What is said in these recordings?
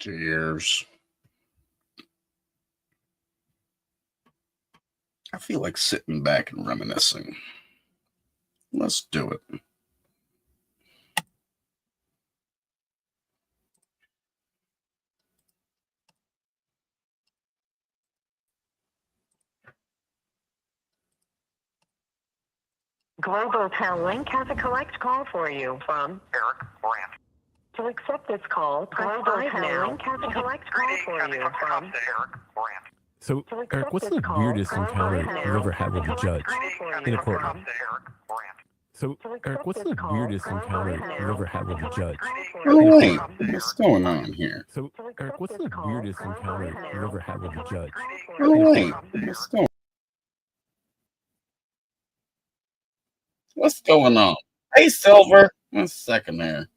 Cheers. I feel like sitting back and reminiscing. Let's do it. Global Link has a collect call for you from Eric Brandt. To accept this call, press 5 now. Link has a collect call for you from Eric Brandt. So, Eric, what's the weirdest encounter you've ever had with a judge in a courtroom? So, Eric, what's the weirdest encounter you've ever had with a judge? Oh, wait, what's going on here? So, Eric, what's the weirdest encounter you've ever had with a judge? Oh, wait, what's going on? Hey, Silver. 1 second there.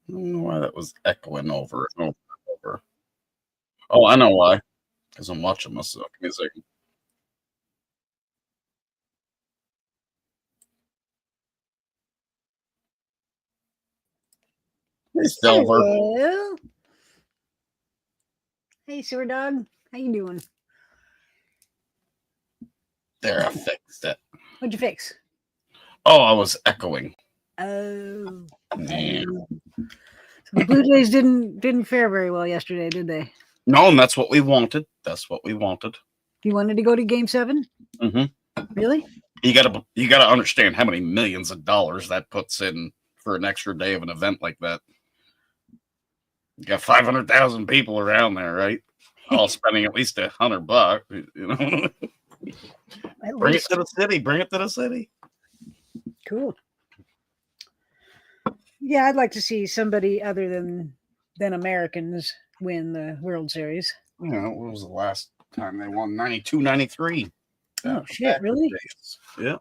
I don't know why that was echoing over and over. Oh, I know why. Because I'm watching myself. Give me a second. Hey, Silver. Hello. Hey, Sewer Dog. How you doing? There, I fixed it. What'd you fix? Oh, I was echoing. Oh. Yeah. So the Blue Jays didn't fare very well yesterday, did they? No, and that's what we wanted. That's what we wanted. You wanted to go to Game 7? Mm-hmm. Really? You gotta understand how many millions of dollars that puts in for an extra day of an event like that. You got 500,000 people around there, right? All spending at least $100. You know, bring it to the city. Bring it to the city. Cool. Yeah, I'd like to see somebody other than Americans win the World Series. You know, what was the last time they won? 92, 93. Oh, shit, really? Yeah.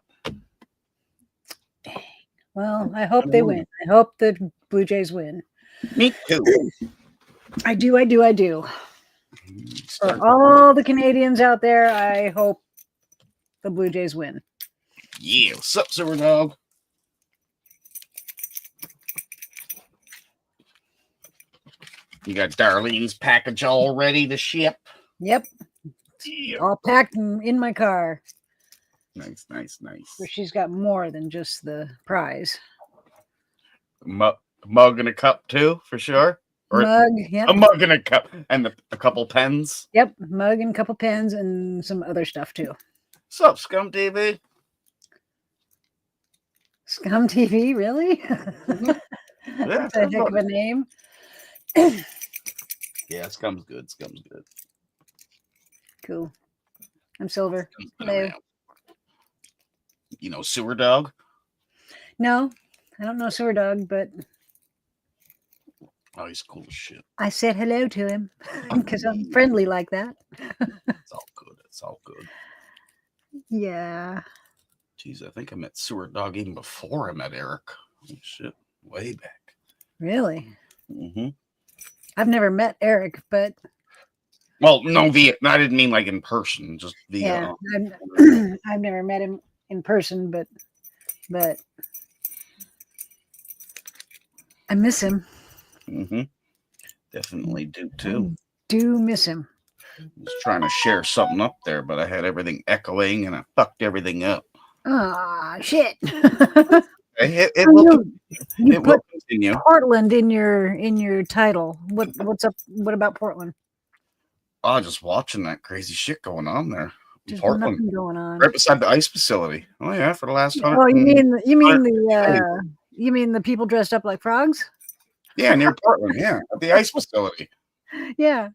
Well, I hope they win. I hope the Blue Jays win. Me too. I do. For all the Canadians out there, I hope the Blue Jays win. Yeah. What's up, Silver Dog? You got Darlene's package all ready to ship? Yep. Yeah. All packed in my car. Nice. Where she's got more than just the prize. Mug and a cup too, for sure. Or mug, yep. A mug and a cup, and a couple pens. Yep, mug and a couple pens and some other stuff too. What's up, Scum TV? Scum TV, really? Yeah, that's a heck of a name. Yeah, Scum's good. Cool. I'm Silver. Hello. You know Sewer Dog? No, I don't know Sewer Dog, but oh, he's cool as shit. I said hello to him because I'm friendly like that. It's all good. Yeah. Jeez, I think I met Sewer Dog even before I met Eric. Holy shit, way back. Really? Mm-hmm. I've never met Eric, but well, no, I didn't mean like in person, just via. Yeah, I've never met him in person, but I miss him. Mm-hmm. Definitely do too. Do miss him. I was trying to share something up there, but I had everything echoing and I fucked everything up. Ah, shit. It will continue. Portland in your title. What's up? What about Portland? Oh, just watching that crazy shit going on there. There's Portland, nothing going on. right beside the ice facility. Oh yeah, for the last 100. Oh, you mean the people dressed up like frogs? Yeah, near Portland. Yeah, at the ice facility. Yeah.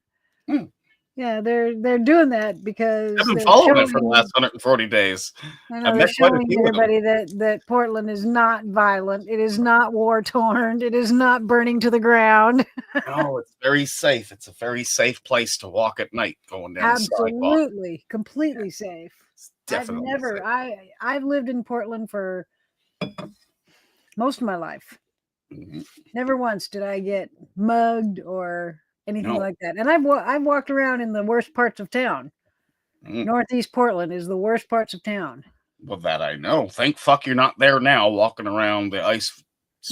Yeah, they're doing that because I've been following it for the last 140 days. I know they're showing everybody that Portland is not violent. It is not war torn. It is not burning to the ground. No, it's very safe. It's a very safe place to walk at night going down the sidewalk. Absolutely, completely safe. It's definitely safe. I've lived in Portland for most of my life. Mm-hmm. Never once did I get mugged or anything like that. And I've walked around in the worst parts of town. Northeast Portland is the worst parts of town. Well, that I know. Thank fuck you're not there now walking around the ice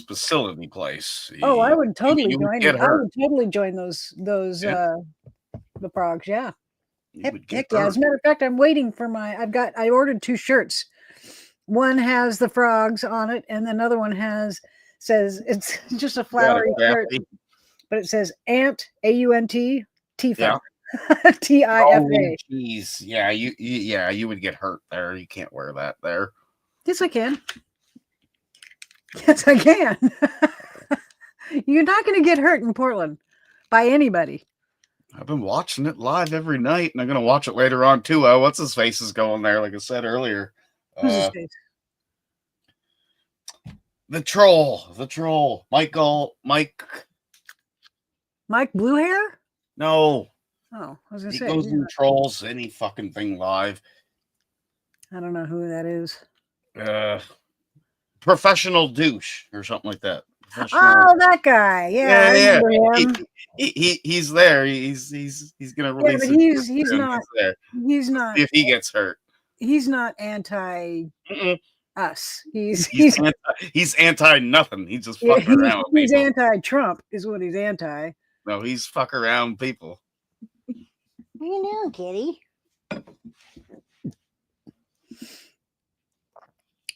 facility place. Oh, I would totally you would join get it. I hurt. would totally join those Yeah. the frogs. Yeah. You would get Heck yeah. As hurt. a matter of fact, I'm waiting for I ordered 2 shirts. One has the frogs on it, and another one says it's just a Got it, flowery shirt, Kathy. but it says Ant, AUNT, Tifa. Yeah. Tifa. Oh, jeez. Yeah, you would get hurt there. You can't wear that there. Yes, I can. Yes, I can. You're not going to get hurt in Portland by anybody. I've been watching it live every night, and I'm gonna watch it later on too. What's his face is going there, like I said earlier. Who's his face? The troll, Mike Blue Hair? No, Oh, I was going to he say. goes and trolls any fucking thing live. I don't know who that is. Professional douche or something like that. Oh, that guy. Yeah, I remember him. He's there. He's gonna release. Yeah, but he's not. There. He's not. See if he gets hurt. He's not anti us. He's anti nothing. He's just fucking around. He's anti-Trump, is what he's anti. No, he's fuck around people. What you doing, kitty?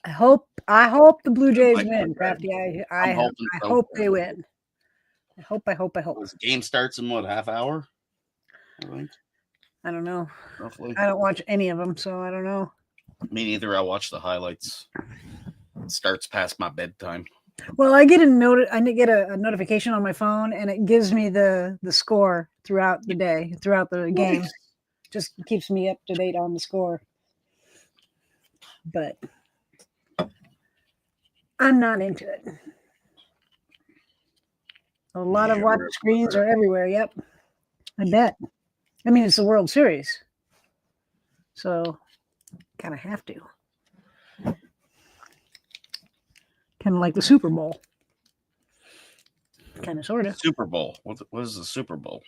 I hope the Blue Jays win, Crafty. I hope they win. I hope. This game starts in what, half hour? I think. I don't know. Roughly. I don't watch any of them, so I don't know. Me neither. I watch the highlights. It starts past my bedtime. Well, I get a notification on my phone, and it gives me the score throughout the day, throughout the game. Just keeps me up to date on the score. But I'm not into it. A lot of watch screens are everywhere. Yep, I bet. I mean, it's the World Series, so kind of have to. Kind of like the Super Bowl. Kind of, sort of. Super Bowl. What is the Super Bowl?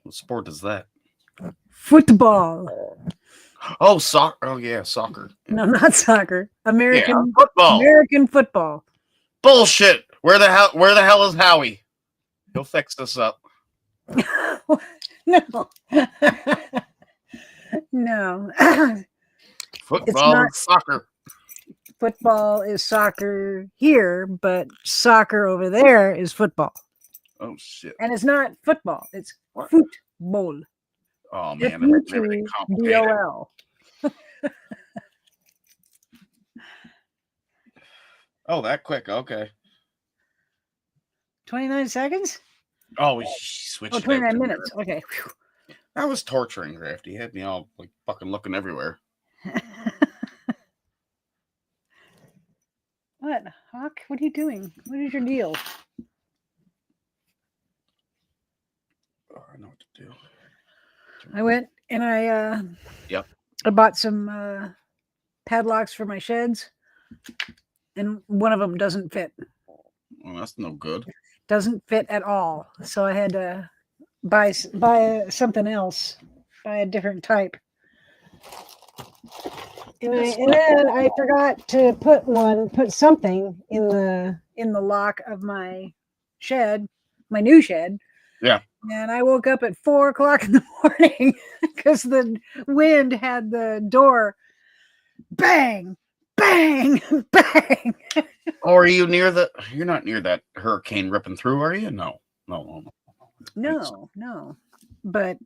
What sport is that? Football. Oh, soccer. Oh, yeah, soccer. No, not soccer. American football. American football. Bullshit. Where the hell is Howie? He'll fix this up. No. No. Football and soccer. Football is soccer here, but soccer over there is football. Oh, shit. And it's not football. It's football. Oh, man. That's everything complicated. F-U-T-B-O-L. Oh, that quick. Okay. 29 seconds? Oh, we switched. Oh, 29 minutes. Okay. That was torturing, Crafty. He had me all like fucking looking everywhere. What? Hawk? What are you doing? What is your deal? Oh, I know what to do. I went and I bought some padlocks for my sheds, and one of them doesn't fit. Well, that's no good. Doesn't fit at all. So I had to buy something else, buy a different type. And then I forgot to put something in the lock of my shed, my new shed. Yeah. And I woke up at 4:00 in the morning because the wind had the door bang, bang, bang. Oh, are you near you're not near that hurricane ripping through, are you? No. No. But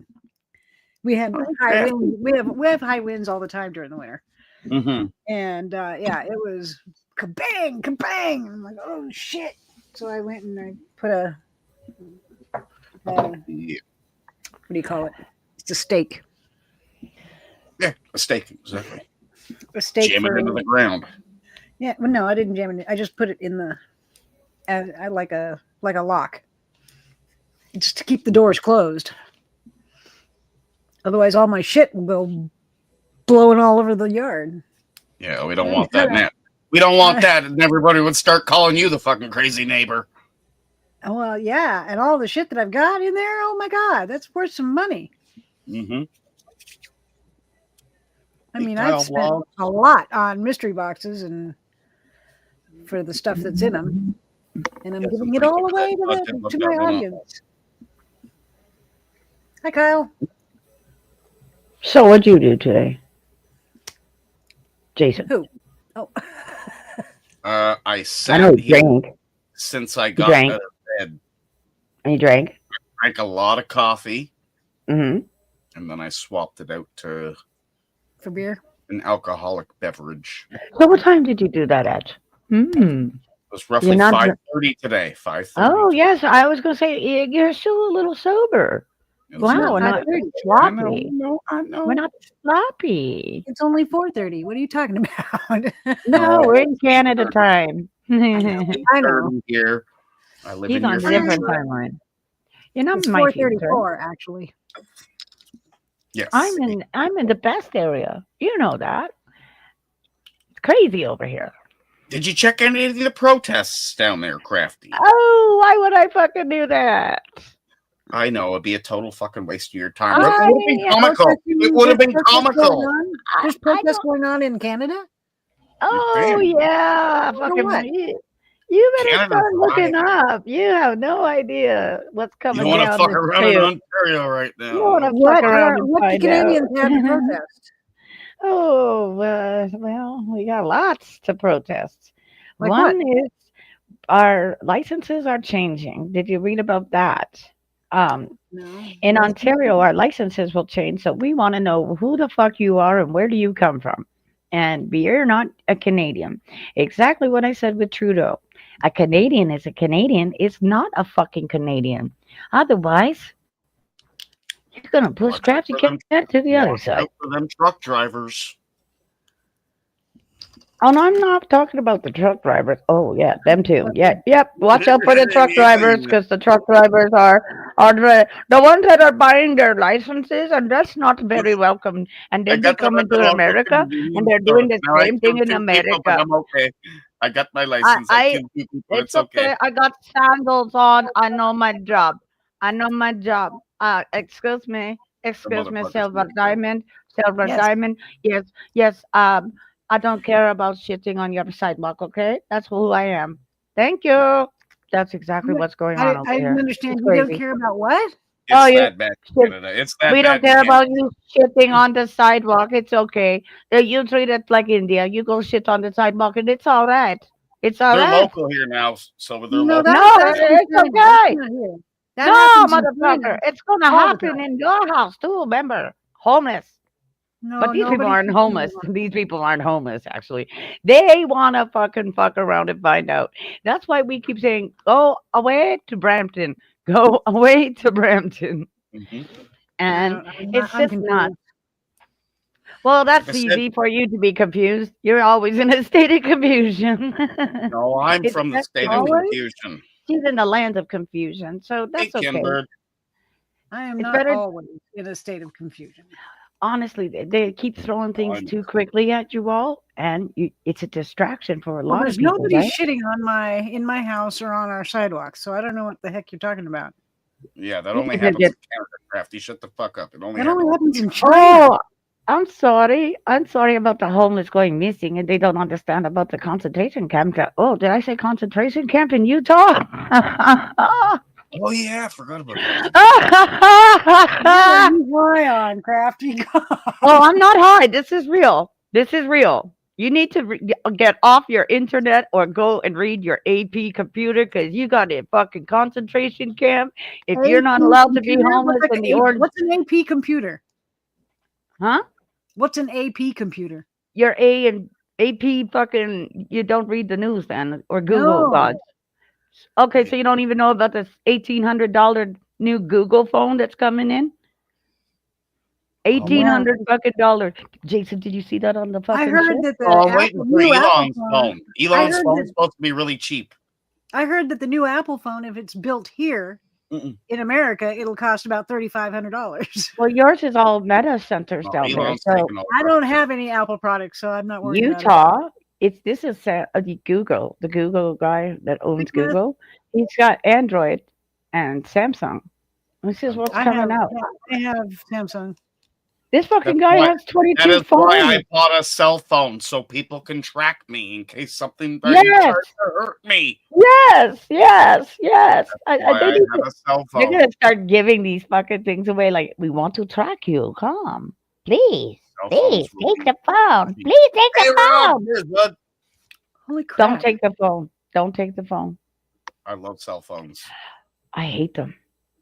we had high winds. We have high winds all the time during the winter. Mm-hmm. And it was kabang, kabang. I'm like, oh shit. So I went and I put a what do you call it? It's a stake. Yeah, a stake, exactly. A stake. Jam it into the ground. Yeah, well, no, I didn't jam it. I just put it in the like a lock, just to keep the doors closed. Otherwise, all my shit will go blowing all over the yard. Yeah, we don't want that, man. We don't want that, and everybody would start calling you the fucking crazy neighbor. Well, yeah, and all the shit that I've got in there, oh my God, that's worth some money. Mm-hmm. I mean, I've spent a lot on mystery boxes and for the stuff that's in them, and I'm Yes, giving I'm it all pretty away sure that to budget my went up. audience. Hi, Kyle. So what'd you do today, Jason? Who? Oh, I I know sat you here drank. since I You got drank. out of bed. And you drank. Drank a lot of coffee, Mm-hmm. and then I swapped it out to for beer. an alcoholic beverage. It So what time did you do that at? was roughly You're not 5:30 today. 5:30. Oh yes, I was gonna say you're still a little sober. It was Wow, not not 5:30. I know, sloppy. I know. We're not sloppy. It's only 4:30. What are you talking about? No, No. we're in Canada time. I He's know. Here. I live in on your a different future. timeline. You're not It's in my future. 4:34 actually. Yes. I'm in the best area. You know that. It's crazy over here. Did you check any of the protests down there, Crafty? Oh, why would I fucking do that? I know it'd be a total fucking waste of your time. I- It would have been comical. It would have been comical. There's protests going on in Canada. Oh Damn. yeah, For fucking what? you better Canada's start looking riot. up. You have no idea what's You coming don't want to down fuck this around in trail. Ontario right now. You want to What? fuck around and What do find Canadians out. have to protest? Oh, well, we got lots to protest. Like One is our licenses are changing. Did you read about that? No. In Ontario, our licenses will change. So we want to know who the fuck you are and where do you come from. And you're not a Canadian. Exactly what I said with Trudeau. A Canadian is a Canadian. It's not a fucking Canadian. Otherwise, you're going to push Watch out Crafty for them- Cat to the other Watch side. out for them truck drivers. Oh, no, I'm not talking about the truck drivers. Oh, yeah, them too. Yeah, yep. Watch out for the truck drivers because the truck drivers are the ones that are buying their licenses, and that's not very welcome. And then they got come them at the into local America and convenience they're doing the store. Now I same thing killed in 2 people, but America. I'm okay. I got my license. I killed 2 people. It's okay. I got sandals on. I know my job. I know my job. Excuse me. Excuse me, motherfuckers Silver next door. Diamond. Silver Yes. Diamond. Yes, yes. I don't care about shitting on your sidewalk, okay? That's who I am. Thank you. That's exactly what's going on over I here. didn't understand. It's You don't crazy. care about what? It's Oh, you that bad in shit. Canada. It's that We bad don't in care Canada. about you shitting on the sidewalk. It's okay. You treat it like India. You go shit on the sidewalk and it's all right. It's all They're right. local here now, so they're No, local. No, that's it's China. okay. That's not here. That No, happens in motherfucker. China It's going to all the happen time. in your house too, remember? Homeless. No, But these people nobody aren't can homeless. do that. These people aren't homeless, actually. They want to fucking fuck around and find out. That's why we keep saying, go away to Brampton. Go away to Brampton. Mhm. And it's I'm just not. confused. Well, that's Like I said- easy for you to be confused. You're always in a state of confusion. No, I'm It's from the just state of always- confusion. She's in the land of confusion, so Hey, that's okay. Kinbird. I am It's not better- always in a state of confusion. Honestly, they keep throwing things I'm- too quickly at you all, and it's a distraction for a Well, lot of there's people, nobody right? shitting on in my house or on our sidewalks, so I don't know what the heck you're talking about. Yeah, that You only can happens get- in Canada, Crafty. Shut the fuck up. It only That only happens. happens in China. Oh, I'm sorry. I'm sorry about the homeless going missing, and they don't understand about the concentration camp. Oh, did I say concentration camp in Utah? Oh yeah, I forgot about that. What are you high on, Crafty? Oh, I'm not high. This is real. This is real. You need to get off your internet or go and read your AP computer because you got a fucking concentration camp. If you're not AP allowed to be computer? homeless What's in like the orange, What's an AP computer? huh? What's an AP computer? Your A and AP fucking, you don't read the news then or Google No. gods. Okay, so you don't even know about this $1,800 new Google phone that's coming in? $1,800 fucking dollars. Jason, did you see that on the fucking I heard ship? that the Oh, I'm waiting for new Apple Elon's phone. Elon's heard phone's that- supposed to be really cheap. I heard that the new Apple phone, if it's built here Mm-mm. in America, it'll cost about $3,500. Well, yours is all meta centers No, down there. Elon's So taking over. I don't have any Apple products, so I'm not worried about it. Utah, this is the Google guy that owns Because- Google. He's got Android and Samsung. This is what's I coming have, out. I have Samsung. This fucking That's guy why- has 22 That is phones. why I bought a cell phone, so people can track me in case something tries Yes. to hurt me. Yes. Why They I need have to, a cell they're phone. gonna start giving these fucking things away. Like, we want to track you. Come, please, Cell phones please will take be- the phone. Please take Hey, the Rob, phone. here's bud. Holy crap. Don't take the phone. Don't take the phone. I love cell phones. I hate them.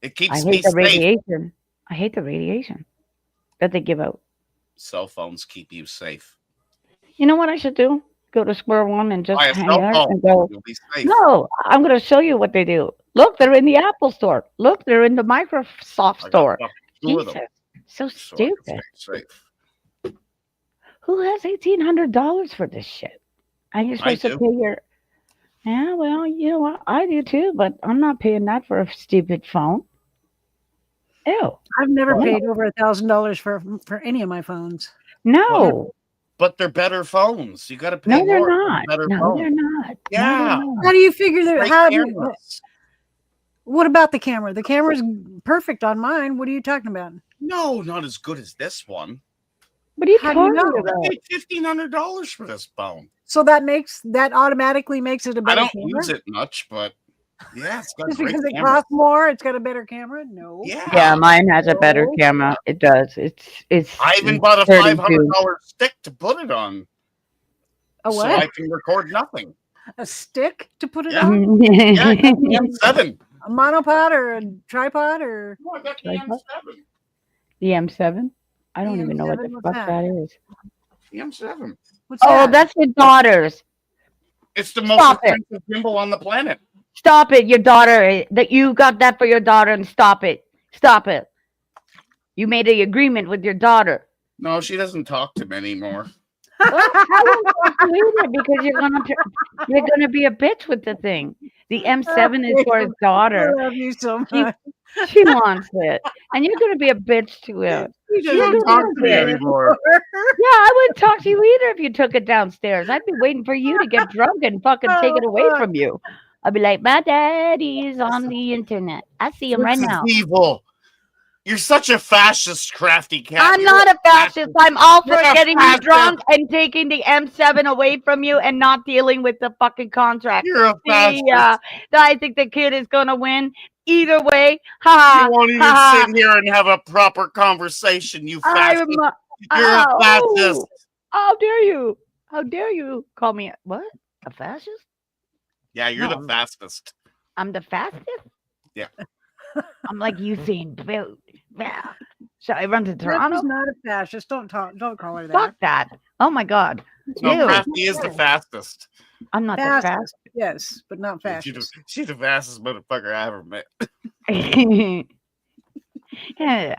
It I keeps me hate the safe. radiation. I hate the radiation that they give out. Cell phones keep you safe. You know what I should do? Go to square one and just Buy a hang cell out phone. and go. You'll be safe. No, I'm going to show you what they do. Look, they're in the Apple store. Look, they're in the Microsoft I got store. fucking two of Jesus, them, so so I can stupid. stay safe. Who has $1,800 for this shit? And you're I supposed to do. pay your. Yeah, well, you know what? I do too, but I'm not paying that for a stupid phone. Ew. I've never Well, paid over $1,000 for any of my phones. No, But they're better phones. You got to pay no, they're more for not. better No, phones. they're not. No, Yeah. they're How not. do you figure that? Great How? cameras. What about the camera? The camera's perfect on mine. What are you talking about? No, not as good as this one. What are you How do you talking know? about? I paid $1,500 for this phone. So that automatically makes it a I better don't camera. use it much, but yeah, it's got Just great because it cameras. costs more, it's got a better camera? No. Yeah. Yeah, mine has a better No. camera. It does. It's. I even bought a 32. $500 stick to put it on, A so what? I can record nothing. A stick to put it Yeah. on? Yeah, I got the M7. A monopod or a tripod or Oh, I got the Tripod? M7. The M7. I don't The even know what the M7, what's fuck that? that is. The M7. what's Oh, that? that's your daughter's. It's the most Stop it. expensive gimbal on the planet. Stop it, your daughter. That you got that for your daughter, and stop it. Stop it. You made an agreement with your daughter. No, she doesn't talk to me anymore. Well, I won't talk to you either because you're gonna be a bitch with the thing. The M7 is for his I daughter. love you so She, much. she wants it, and you're gonna be a bitch to it. She You're doesn't gonna talk to be me a bitch. anymore. Yeah, I wouldn't talk to you either if you took it downstairs. I'd be waiting for you to get drunk and fucking take it away from you. I'd be like, my daddy's on the internet. I see him right This is now. evil. You're such a fascist, crafty cat. I'm You're not a fascist. I'm all for You're a getting you fascist. drunk and taking the M7 away from you and not dealing with the fucking contract. You're a fascist. I think the kid is gonna win either way. Ha You won't even ha. sit here and have a proper conversation, you fascist. You're a Oh, fascist. how dare you? How dare you call me what? A fascist? Yeah, you're No. the fastest. I'm the fastest? Yeah. I'm like Usain Bolt. Yeah. Should I run to This Toronto? is not a fascist. Don't call her that. Fuck that. Oh my God. No, Ew. Crafty is the fastest. I'm not the Fascist, yes, but not fascist. She's the fastest motherfucker I ever met. fastest. Yeah,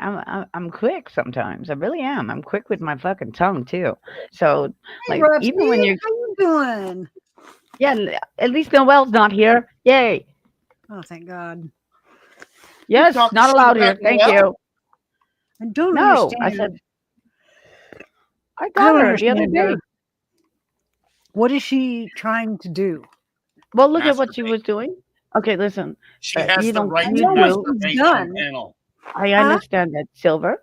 I'm quick sometimes. I really am. I'm quick with my fucking tongue too. So Hey, like Rob, even when Steve, you're how you doing? yeah, at least Noel's not here. Yay. Oh, thank God. Yes, talking not shit allowed here. about Thank Noelle? you. I don't No, understand. I said I I got don't her the other understand day. her. What is she trying to do? Well, look at what she Masturbate. was doing. Okay, listen. She has you the don't- right you to do. masturbate on Done. panel. I understand that. Silver.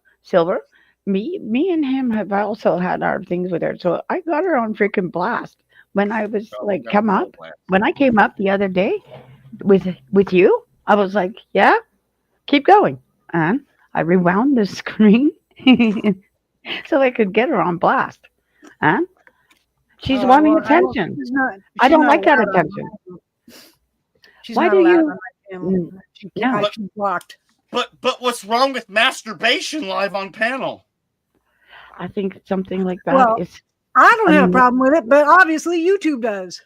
Me and him have also had our things with her. So I got her on freaking blast when I was So like, we got come a up. plan. When I came up the other day with you, I was like, yeah, keep going. And I rewound the screen so I could get her on blast. And she's Oh, wanting well, I don't- attention. she's not- I she's don't not like that allowed on attention. my- She's Why not do allowed you- on my channel. No. She's blocked. But what's wrong with masturbation live on panel? I think something like that Well, is I don't have a Um, problem with it, but obviously YouTube does.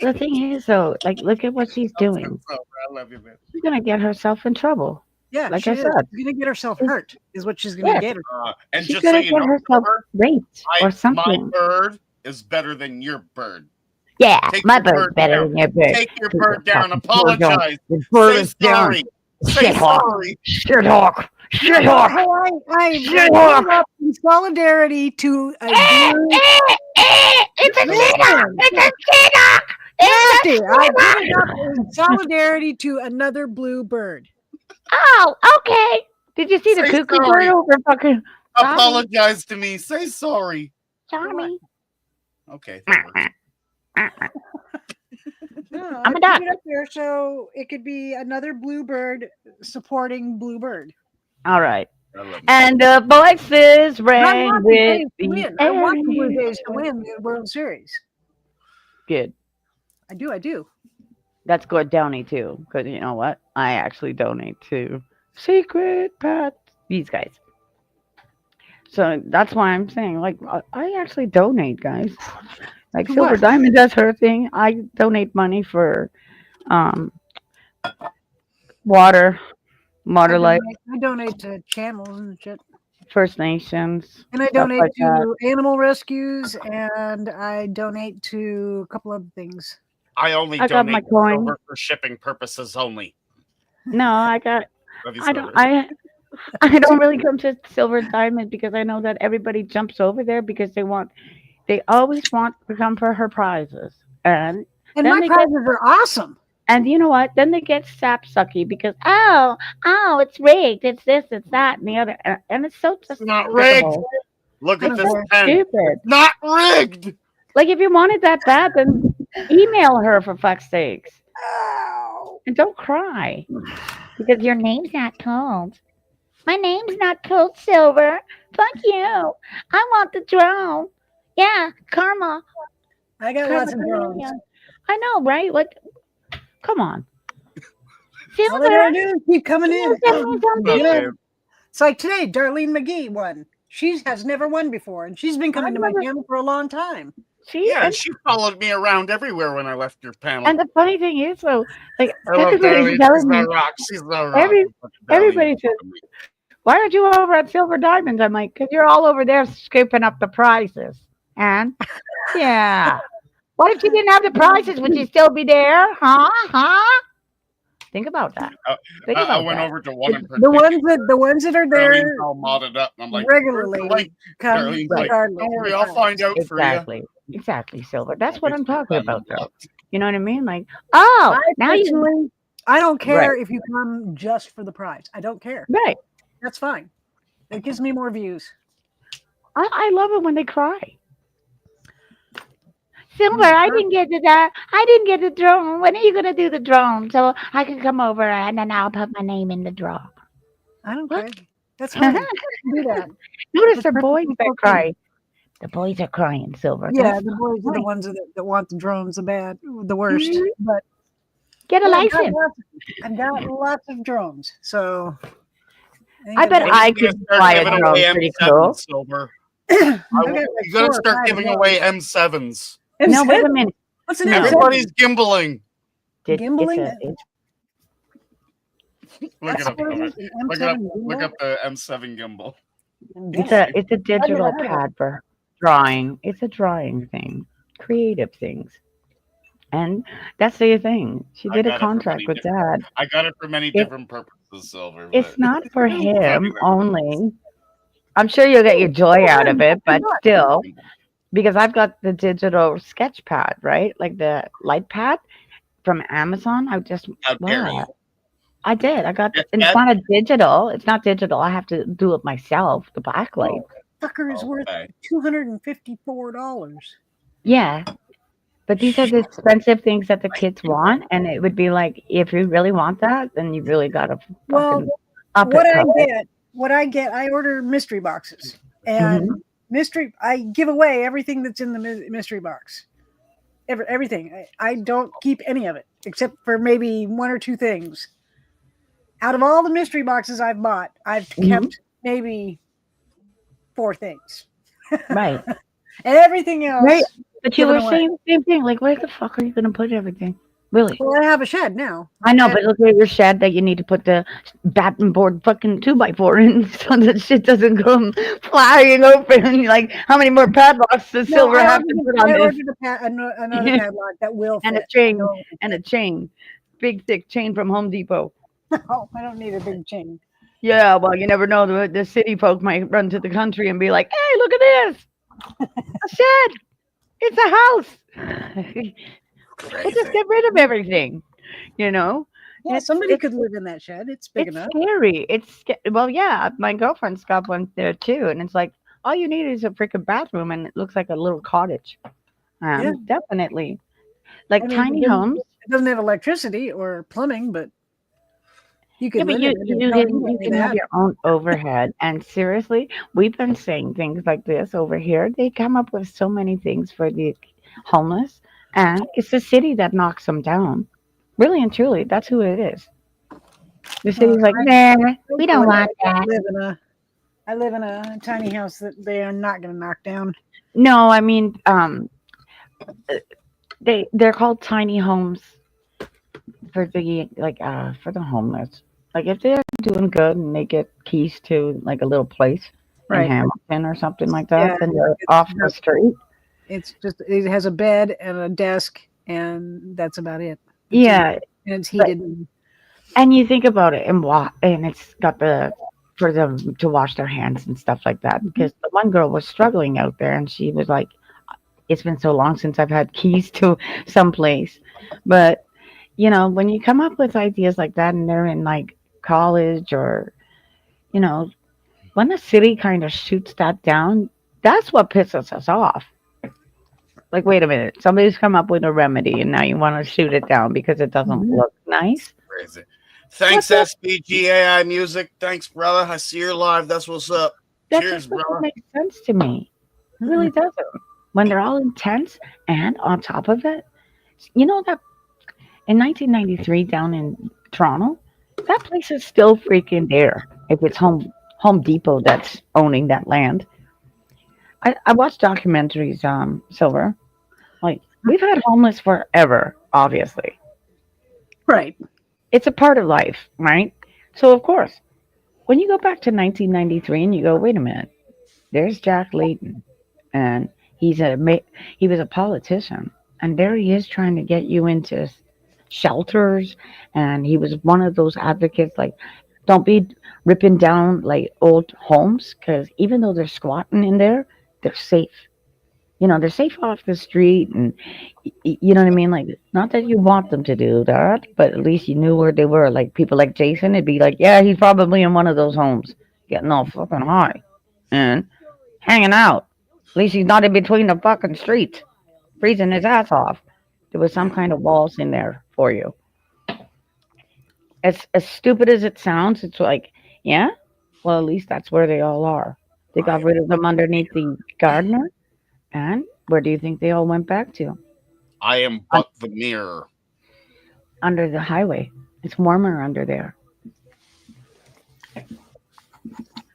the thing is though, like look at what she's doing. I love you, man. She's gonna get herself in trouble. Yeah, Like she I is. said. She's gonna get herself It's- hurt. Is what she's gonna Yes. get. And She's just so gonna you get know, herself Robert, raped or my something. bird is better than your bird. Yeah, Take my your bird's bird better down. than your bird. Take your Take bird your down. fucking bird down. Apologize. Your bird Say is down. sorry. Say Shithawk. sorry. Shithawk. Shithawk. I Shit, grew Hawk. up in solidarity to a Eh, dude. It's a Listen. shithawk. It's a shithawk. Nasty. It's a I shithawk. grew up in solidarity to another blue bird. Oh, okay. Did you see the Say cuckoo sorry. bird over fucking Apologize to me. Say sorry. Sorry. Okay. That works. No, I'm a I duck. put it up there so it could be another bluebird supporting bluebird. All right. I love you. And the voices I rang want the with Jays to the win. I want the Blue air. Jays to win the World Series. Good. I do. That's good, Downey, too. Because you know what? I actually donate to Secret Pets. These guys. So that's why I'm saying, like, I actually donate, guys. Like To Silver what? Diamond does her thing. I donate money for um water, water life, I donate to channels and shit. First Nations, And I stuff donate like that. to animal rescues and I donate to a couple other things. I only I got my donate coin. silver for shipping purposes only. No, I got. Love you, I don't. Silver. I don't really come to Silver Diamond because I know that everybody jumps over there because they always want to come for her prizes. And And then my they get, prizes are awesome. and you know what? Then they get sapsucky because it's rigged, it's this, it's that, and the other, and it's so just It's not rigged. despicable. Look I at don't this care. pen. Stupid. Not rigged. Like if you wanted that bad, then email her for fuck's sakes, Ow. and don't cry because your name's not called. My name's not called Silver. Fuck you. I want the drone. Yeah, karma. I got lots of drones. I know, right? Like, come on. All they Silver, gotta do is keep coming in. you send me something. Okay. It's like today, Darlene McGee won. She has never won before, and she's been coming to my channel for a long time. Yeah, she followed me around everywhere when I left your panel. And the funny thing is, though, like I love everybody's Darlene. She's telling me, the rock. She's the rock. everybody says, "Why aren't you over at Silver Diamonds?" I'm like, "Cause you're all over there scooping up the prizes." And yeah, what if you didn't have the prizes? Would you still be there? Huh? Think about that. Think I about went that. over to one in The ones that are there Darlene's all modded up, and I'm like, regularly like, come Darlene's like, regardless. don't worry, I'll find out for you. Exactly, Silver. That's what I'm It's talking fun. about, though. You know what I mean? Like, oh, now you Personally, I don't care if you come just for the prize. I don't care. right. That's fine. It gives me more views. I love it when they cry. Silver, I didn't get to that. I didn't get the drone. When are you gonna do the drone so I can come over and then I'll put my name in the draw? I don't What? care. That's fine. do that. Notice It's the boys perfectly that okay. cry. The boys are crying, Silver. Yeah, That's the boys are the fine. ones that want the drones the worst. Mhm. But Get a yeah, license. I've got lots of drones, so I bet When are I you gonna could start fly a giving drone away pretty M7s, cool. Silver? I've You got like gotta 4 or start 5 giving of away those. M7s. No, wait a minute. What's an No. M7? Everybody's gimbling. Gimbaling? Look That's it up. what it Look is, an it up. M7 Look gimbal? up the M7 gimbal. It's a digital heard of it. pad for drawing. It's a drawing thing, creative things, and that's the thing. She I did got a it for contract many with different- Dad. I got it for many different purposes, Silver. It's but- not for Funny him that- only. I'm sure you'll get your joy out of it, but still, because I've got the digital sketch pad, right? Like the light pad from Amazon. I just How dare you. I did. I got Yeah, and it's Dad- not a digital. It's not digital. I have to do it myself. The backlight. Fucker is worth Okay. $254. Yeah. But these are the expensive things that the kids want, and it would be like, if you really want that, then you really gotta Well, fucking up What it. I get, I order mystery boxes, and I give away everything that's in the mystery box. Everything. I don't keep any of it except for maybe 1 or 2 things. Out of all the mystery boxes I've bought, I've kept maybe 4 things, Right. and everything else. Right. But you given were away. saying the same thing. Like, where the fuck are you gonna put everything? Really? Well, I have a shed now. I know, but look at your shed that you need to put the batten board fucking 2x4 in so that shit doesn't come flying open. And you're like, how many more padlocks does Silver have to put on I this? ordered another padlock that will And a fit. chain. No, And a chain. Big thick chain from Home Depot. no, I don't need a big chain. Yeah, well, you never know. The city folk might run to the country and be like, hey, look at this. A shed. It's a house. We'll just get rid of everything, you know? Yeah, somebody could live in that shed. It's big enough. Scary. Well, yeah. My girlfriend's got one there too, and it's like all you need is a freaking bathroom, and it looks like a little cottage. Yeah. Definitely. Like I mean, tiny homes. It doesn't have electricity or plumbing, but you Yeah, could but live in it. you can have your own overhead. And seriously, we've been saying things like this over here. They come up with so many things for the homeless, and it's the city that knocks them down. Really and truly, that's who it is. The city's like, nah, we don't want that. I live in a tiny house that they are not going to knock down. No, I mean, they're called tiny homes for the homeless. Like if they're doing good and they get keys to like a little place in Hamilton or something like that, then they're off the street. It has a bed and a desk, and that's about it. And it's heated. And you think about it, and it's got for them to wash their hands and stuff like that. Because the one girl was struggling out there, and she was like, "It's been so long since I've had keys to some place." But when you come up with ideas like that, and they're in like college or, when the city kind of shoots that down, that's what pisses us off. Like, wait a minute, somebody's come up with a remedy, and now you want to shoot it down because it doesn't look nice. Crazy. Thanks, SBGAI Music. Thanks, brother. I see you're live. That's what's up. Cheers, brother. That makes sense to me. It really doesn't. When they're all intense, and on top of it, that in 1993 down in Toronto, that place is still freaking there. If it's Home Depot that's owning that land. I watched documentaries, Silver. Like, we've had homeless forever, obviously. Right. It's a part of life, right? So, of course, when you go back to 1993 and you go, wait a minute, there's Jack Layton, and he was a politician, and there he is trying to get you into shelters, and he was one of those advocates, like, don't be ripping down, like, old homes, because even though they're squatting in there, they're safe. They're safe off the street, and you know what I mean? Like, not that you want them to do that, but at least you knew where they were. Like, people like Jason, it'd be like, yeah, he's probably in one of those homes, getting all fucking high and hanging out. At least he's not in between the fucking streets, freezing his ass off. There was some kind of walls in there for you. As stupid as it sounds, it's like, yeah, well, at least that's where they all are. They got rid of them underneath the gardener. And where do you think they all went back to? I am but the mirror. Under the highway. It's warmer under there.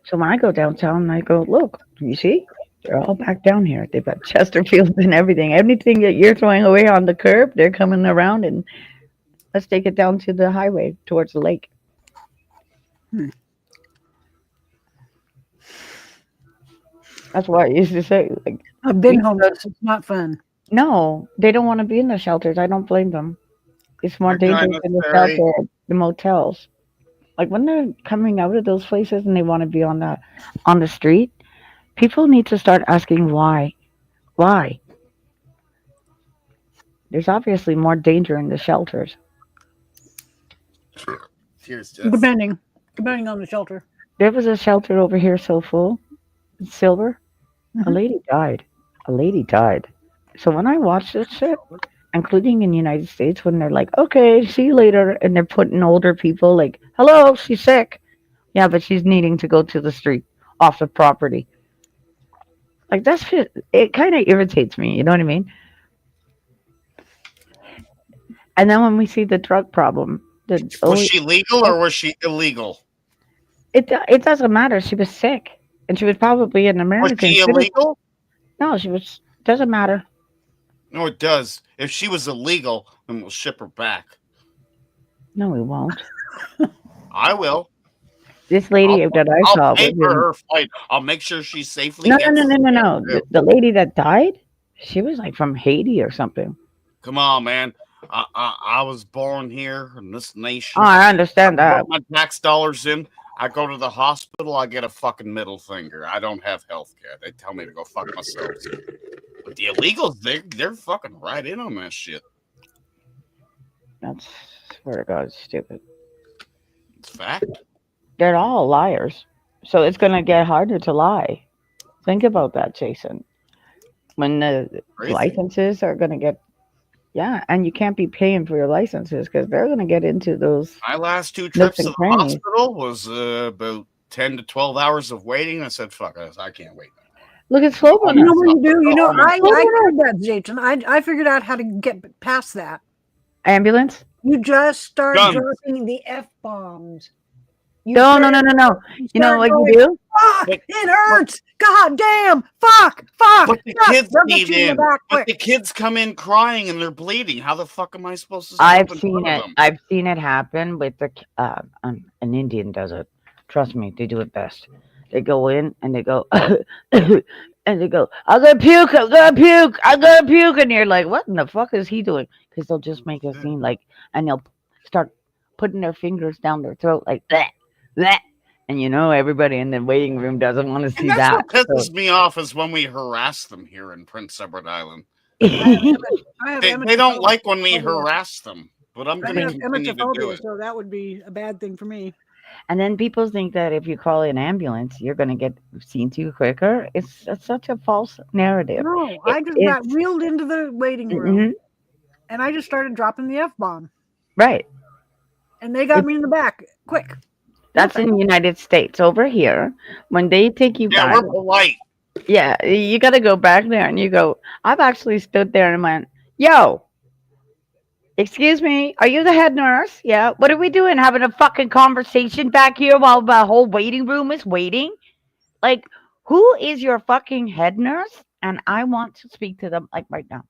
So when I go downtown, I go, look, you see? They're all back down here. They've got Chesterfield and everything. Anything that you're throwing away on the curb, they're coming around, and let's take it down to the highway towards the lake. That's what I used to say. Like, I've been homeless. It's not fun. No, they don't want to be in the shelters. I don't blame them. It's more dangerous in the shelter, the motels. Like, when they're coming out of those places and they want to be on the street, people need to start asking why. Why? There's obviously more danger in the shelters. Cheers, Jess. Depending on the shelter. There was a shelter over here so full, Silver. A lady died. So when I watch this shit, including in the United States, when they're like, okay, see you later, and they're putting older people like, hello, she's sick. Yeah, but she's needing to go to the street, off the property. Like, that shit, it kind of irritates me, you know what I mean? And then when we see the drug problem. Was she legal or was she illegal? It doesn't matter. She was sick. And she was probably an American. Was she illegal? No, she was. Doesn't matter. No, it does. If she was illegal, then we'll ship her back. No, we won't. I will. This lady that I saw. I'll pay for her flight. I'll make sure she's safely. No. The lady that died, she was like from Haiti or something. Come on, man. I was born here in this nation. Oh, I understand that. I put my tax dollars in. I go to the hospital, I get a fucking middle finger. I don't have health care. They tell me to go fuck myself. But the illegals, they're fucking right in on that shit. That's, swear to God, it's stupid. It's fact. They're all liars. So it's going to get harder to lie. Think about that, Jason. When the Crazy. licenses are going to get, yeah, and you can't be paying for your licenses because they're going to get into those My last 2 nooks trips to and the crannies. hospital was about 10 to 12 hours of waiting. I said, fuck this. I can't wait. Look at Oh, You know Slowburner. what you do? You know, Oh, I heard that, Jason. I figured out how to get past that. Ambulance? You just start Done. dropping the F-bombs. No. You know what you do? Fuck! But- It hurts! God damn! Fuck! Fuck! But the fuck. kids They'll get need you in the in. back But quick. the kids come in crying and they're bleeding. How the fuck am I supposed to stop I've in seen front of it. them? I've seen it happen with the an Indian does it. Trust me, they do it best. They go in and they go and they go, I'm gonna puke, I'm gonna puke, I'm gonna puke, and you're like, what in the fuck is he doing? Because they'll just make a scene like, and they'll start putting their fingers down their throat like that, and you know everybody in the waiting room doesn't want to see And that's that. what pisses me off is when we harass them here in Prince Edward Island. I have They don't emetophobia. like when we phobia. harass them, but I'm I going have to continue to do emetophobia, it. so that would be a bad thing for me. And then people think that if you call an ambulance, you're going to get seen to quicker. It's such a false narrative. No, I just got wheeled into the waiting room, Mhm, and I just started dropping the F-bomb, right. and they got me in the back quick. That's in the United States. Over here, when they take you Yeah, back, we're polite. yeah, you got to go back there and you go, I've actually stood there and went, yo, excuse me, are you the head nurse? Yeah. What are we doing? Having a fucking conversation back here while the whole waiting room is waiting? Like, who is your fucking head nurse? And I want to speak to them like right now.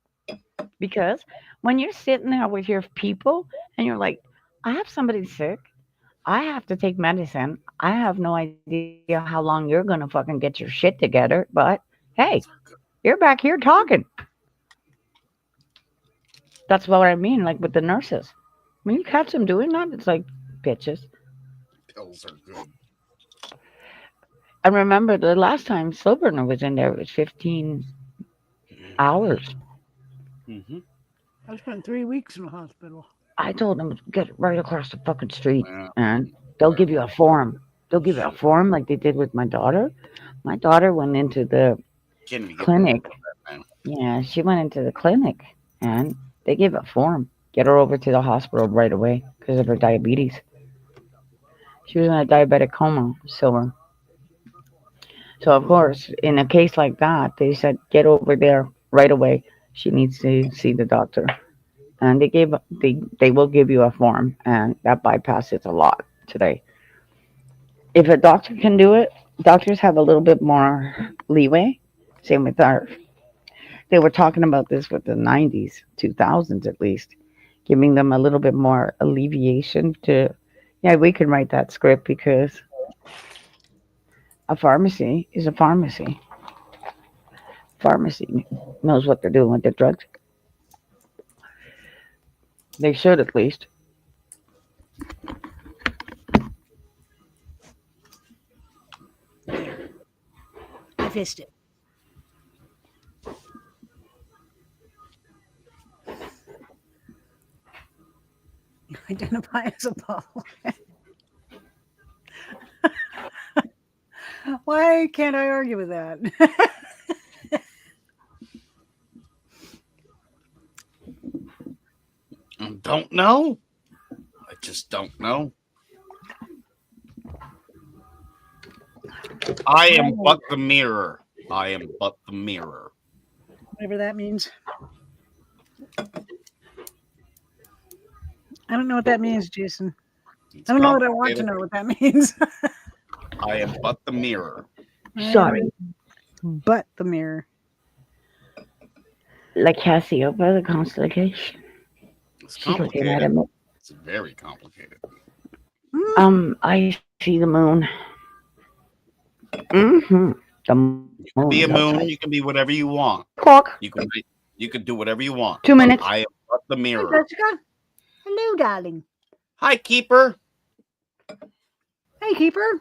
Because when you're sitting there with your people and you're like, I have somebody sick, I have to take medicine. I have no idea how long you're going to fucking get your shit together. But hey, you're back here talking. That's what I mean, like with the nurses. When you catch them doing that, it's like, bitches. Pills are good. I remember the last time Slowburner was in there, it was 15 hours. Mm-hmm. I spent 3 weeks in the hospital. I told them, get right across the fucking street Yeah. and they'll give you a form. They'll give you a form like they did with my daughter. My daughter went into the Can't even get clinic. that now. Yeah, she went into the clinic and they gave a form. Get her over to the hospital right away because of her diabetes. She was in a diabetic coma, Silver. So, of course, in a case like that, they said, get over there right away. She needs to see the doctor. And they will give you a form, and that bypasses a lot today. If a doctor can do it, doctors have a little bit more leeway. Same with ours. They were talking about this with the 90s, 2000s at least, giving them a little bit more alleviation to, yeah, we can write that script because a pharmacy is a pharmacy. Pharmacy knows what they're doing with their drugs. They should at least. I fist it. You identify as a ball. Why can't I argue with that? Don't know. I just don't know. I am but the mirror. I am but the mirror. Whatever that means. I don't know what that means, Jason. It's I don't know what I want to complicated. know what that means. I am but the mirror. Sorry. But the mirror. Like Cassiopeia, the constellation. It's She's looking at complicated. him. It's very complicated. I see the moon. Mm-hmm. The moon. You can be a is moon. outside. You can be whatever you want. Clock. You can do whatever you want. 2 minutes. I am but the Hi, mirror. Jessica. Hello, darling. Hi, keeper. Hey, Keeper.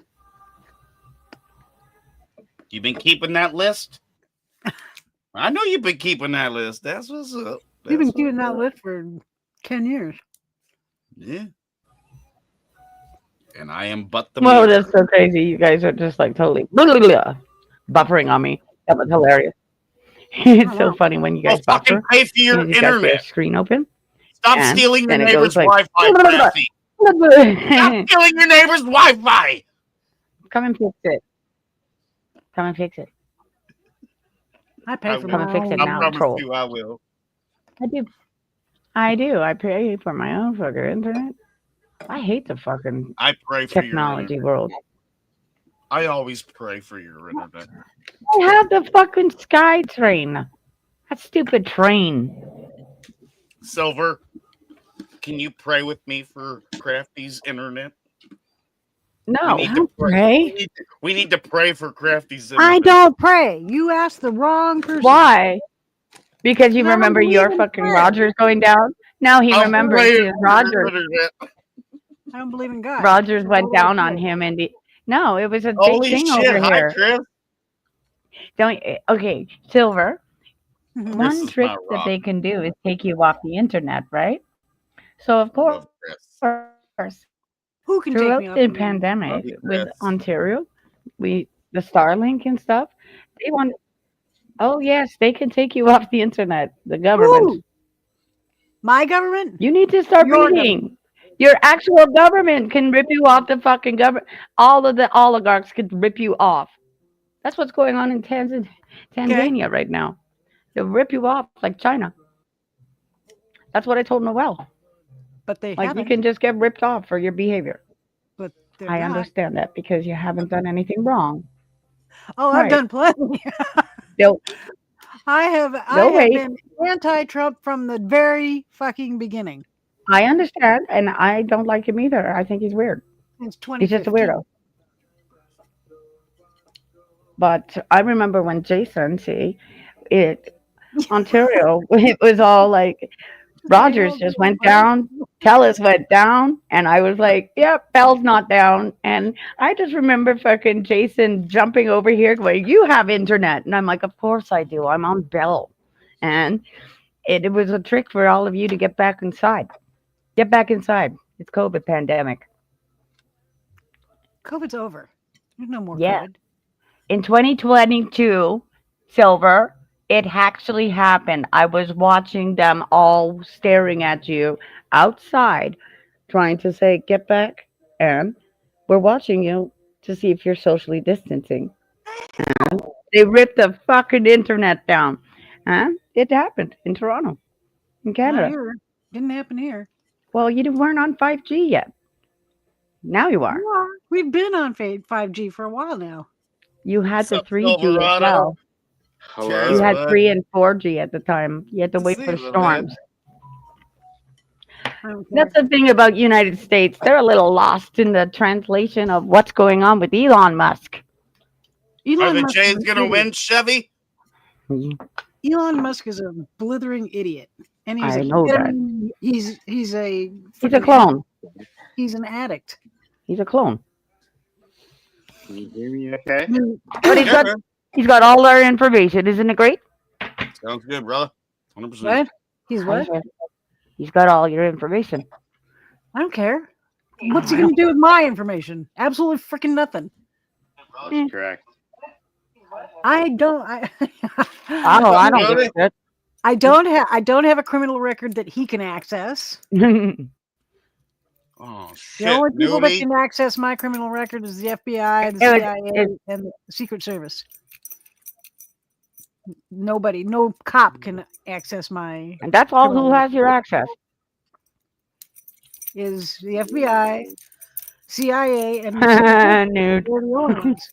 You been keeping that list? I know you've been keeping that list. That's what's up. You've been That's keeping what's that up. list for 10 years. Yeah. And I am but the Whoa, meter. that's so crazy. You guys are just like totally buffering on me. That was hilarious. It's so funny when you Oh, guys fucking buffer pay for and your you got your internet. screen open. Stop And stealing your then it neighbor's goes like, Wi-Fi, Crafty. Stop stealing your neighbor's Wi-Fi. come and fix it. Come and fix it. I pay for Come my and fix it own. I now, promise troll. you I will. I do. I do. I pay for my own fucking internet. I hate the fucking I pray for your technology internet. world. I always pray for your internet. I have the fucking Sky Train. That stupid train. Silver, can you pray with me for Crafty's internet? No, We need to pray. pray. We need to pray for Crafty's internet. I don't pray. You asked the wrong person. Why? Because you No, I don't remember believe your in fucking prayer. Rogers going down? Now he I'm remembers praying his for Rogers. your internet. I don't believe in God. Rogers So went what do I down on pray? him, and no, it was a big Holy thing shit! over Hi, here. Chris. Okay, Silver. Mhm. One is trick my that rock. they can do is take you off the internet, right? So of Love course, Who can take throughout me off? the the- pandemic Love you, with Chris. Ontario, the Starlink and stuff, they want. Oh yes, they can take you off the internet. The government. Who? My government? You need to start Your reading. Your actual government can rip you off the fucking government. All of the oligarchs could rip you off. That's what's going on in Tanzania right now. They'll rip you off like China. That's what I told Noel. But they Like you haven't. can just get ripped off for your behavior. But they're I not. understand that because you haven't done anything wrong. Oh, I've Right. done plenty. They'll I have wait. been anti-Trump from the very fucking beginning. I understand, and I don't like him either. I think he's weird. Since He's just a 2015. weirdo. But I remember when Jason, Ontario, it was all like Rogers just went down, Telus went down, and I was like, yep, Bell's not down. And I just remember fucking Jason jumping over here going, you have internet. And I'm like, of course I do. I'm on Bell. And it was a trick for all of you to get back inside. Get back inside. It's COVID pandemic. COVID's over. There's no more Yeah. COVID. In 2022, Silver, it actually happened. I was watching them all staring at you outside, trying to say, get back. And we're watching you to see if you're socially distancing. And they ripped the fucking internet down. And it happened in Toronto, in Not Canada. here. Didn't happen here. Well, you weren't on 5G yet. Now you are. Yeah, we've been on 5G for a while now. You had the What's up, 3G as Silverado? well. Hello. You had bud. 3 and 4G at the time. You had to wait See for you, man. storms. I don't care. That's the thing about United States. They're a little lost in the translation of what's going on with Elon Musk. Are Elon the Musk Jays is an gonna idiot. win, Chevy? Elon Musk is a blithering idiot, and he's I know that. He's a He's a freaking- clone. He's an addict. He's a clone. Can you hear me okay? But he's got all our information. Isn't it great? Sounds good, brother. 100%. What? He's what? He's got all your information. I don't care. What's he gonna do with my information? Absolutely freaking nothing. That's correct. I don't. I don't give a shit. I don't have a criminal record that he can access. Oh, The shit. only people that Newbie. can access my criminal record is the FBI, the It was- CIA, and the Secret Service. Nobody, no cop can access my. And that's all who has your access. Is the FBI, CIA, and the Secret Service. Nude. They're the only ones.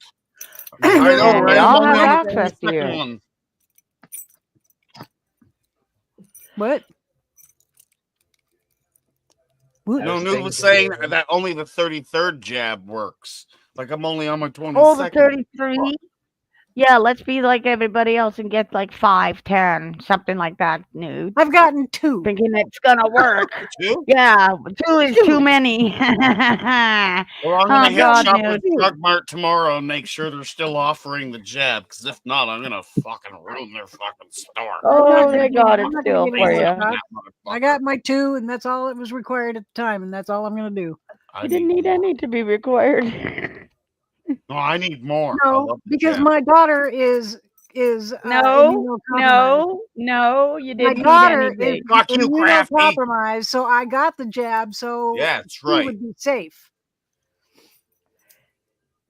I know, And right? they all I'm only have on the access to second you. one. What? What? No, Noob was saying that only the 33rd jab works. Like I'm only on my 22nd. Oh, the 33. Yeah, let's be like everybody else and get like 5, 10, something like that, nude. I've gotten 2. Thinking it's gonna work. Two? Yeah, 2 is 2. too many. Well, I'm Oh, gonna hit God, Shoppers dude. Drug Mart tomorrow and make sure they're still offering the jab. Because if not, I'm gonna fucking ruin their fucking store. Oh, they got I'm it not still gonna get for any you. more shots. I got my 2, and that's all it was required at the time, and that's all I'm gonna do. You didn't need more. any to be required. No, I need more. I No, love the because jab. my daughter is No, immunocompromised. you My didn't need daughter is anything. Fuck you, Crafty. immunocompromised, so I got the jab, so Yeah, that's she right. would be safe.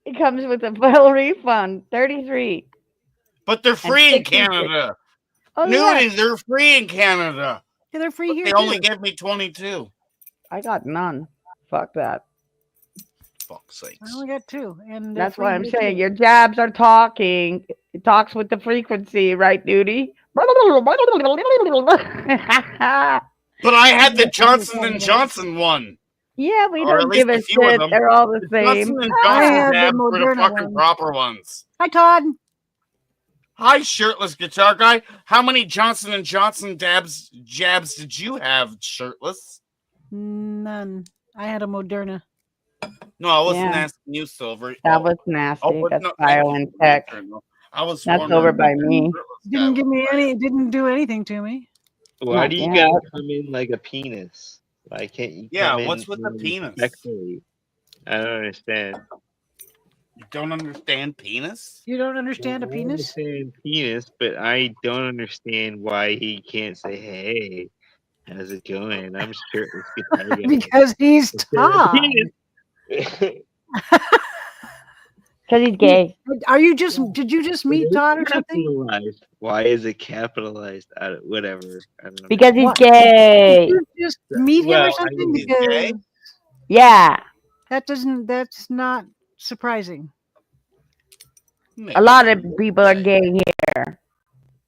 It comes with a full refund, 33. But they're free in 66. Canada. Oh, Nudie, yeah. they're free in Canada. Yeah, they're free But here they too. only give me 22. I got none. Fuck that. Fuck's sakes. I only got 2, and they're That's free why I'm here, saying too. your jabs are talking. It talks with the frequency, right, Duty? But I had the Johnson and Johnson one. Yeah, we Or at don't least give a a few of shit. them. They're all the The same. Johnson and I Johnson had the jabs were the Moderna fucking one. proper ones. Hi, Todd. Hi, shirtless guitar guy. How many Johnson and Johnson jabs did you have, shirtless? None. I had a Moderna. No, I wasn't Yeah. asking you, Silver. That was nasty. but That's no, thank you for BioNTech. answering, though. I was That's wondering over by if me. shirtless guy Didn't give was me right. any. Didn't do anything to me. Why Not do you yet. gotta come in like a penis? Why can't you Yeah, come in what's with the more penis? respectfully? I don't understand. You don't understand penis? You don't understand a I penis? understand penis, but I don't understand why he can't say, "Hey, how's it going? I'm shirtless guitar guy." Because he's Todd. Penis. Because he's gay. Are you just? Did you just meet Todd or something? Capitalized. Why is it capitalized? Whatever. I don't know. Because he's What? gay. Did you just meet him Well, or I something? mean, he's Because gay? Yeah. that's not surprising. A lot of people are gay here.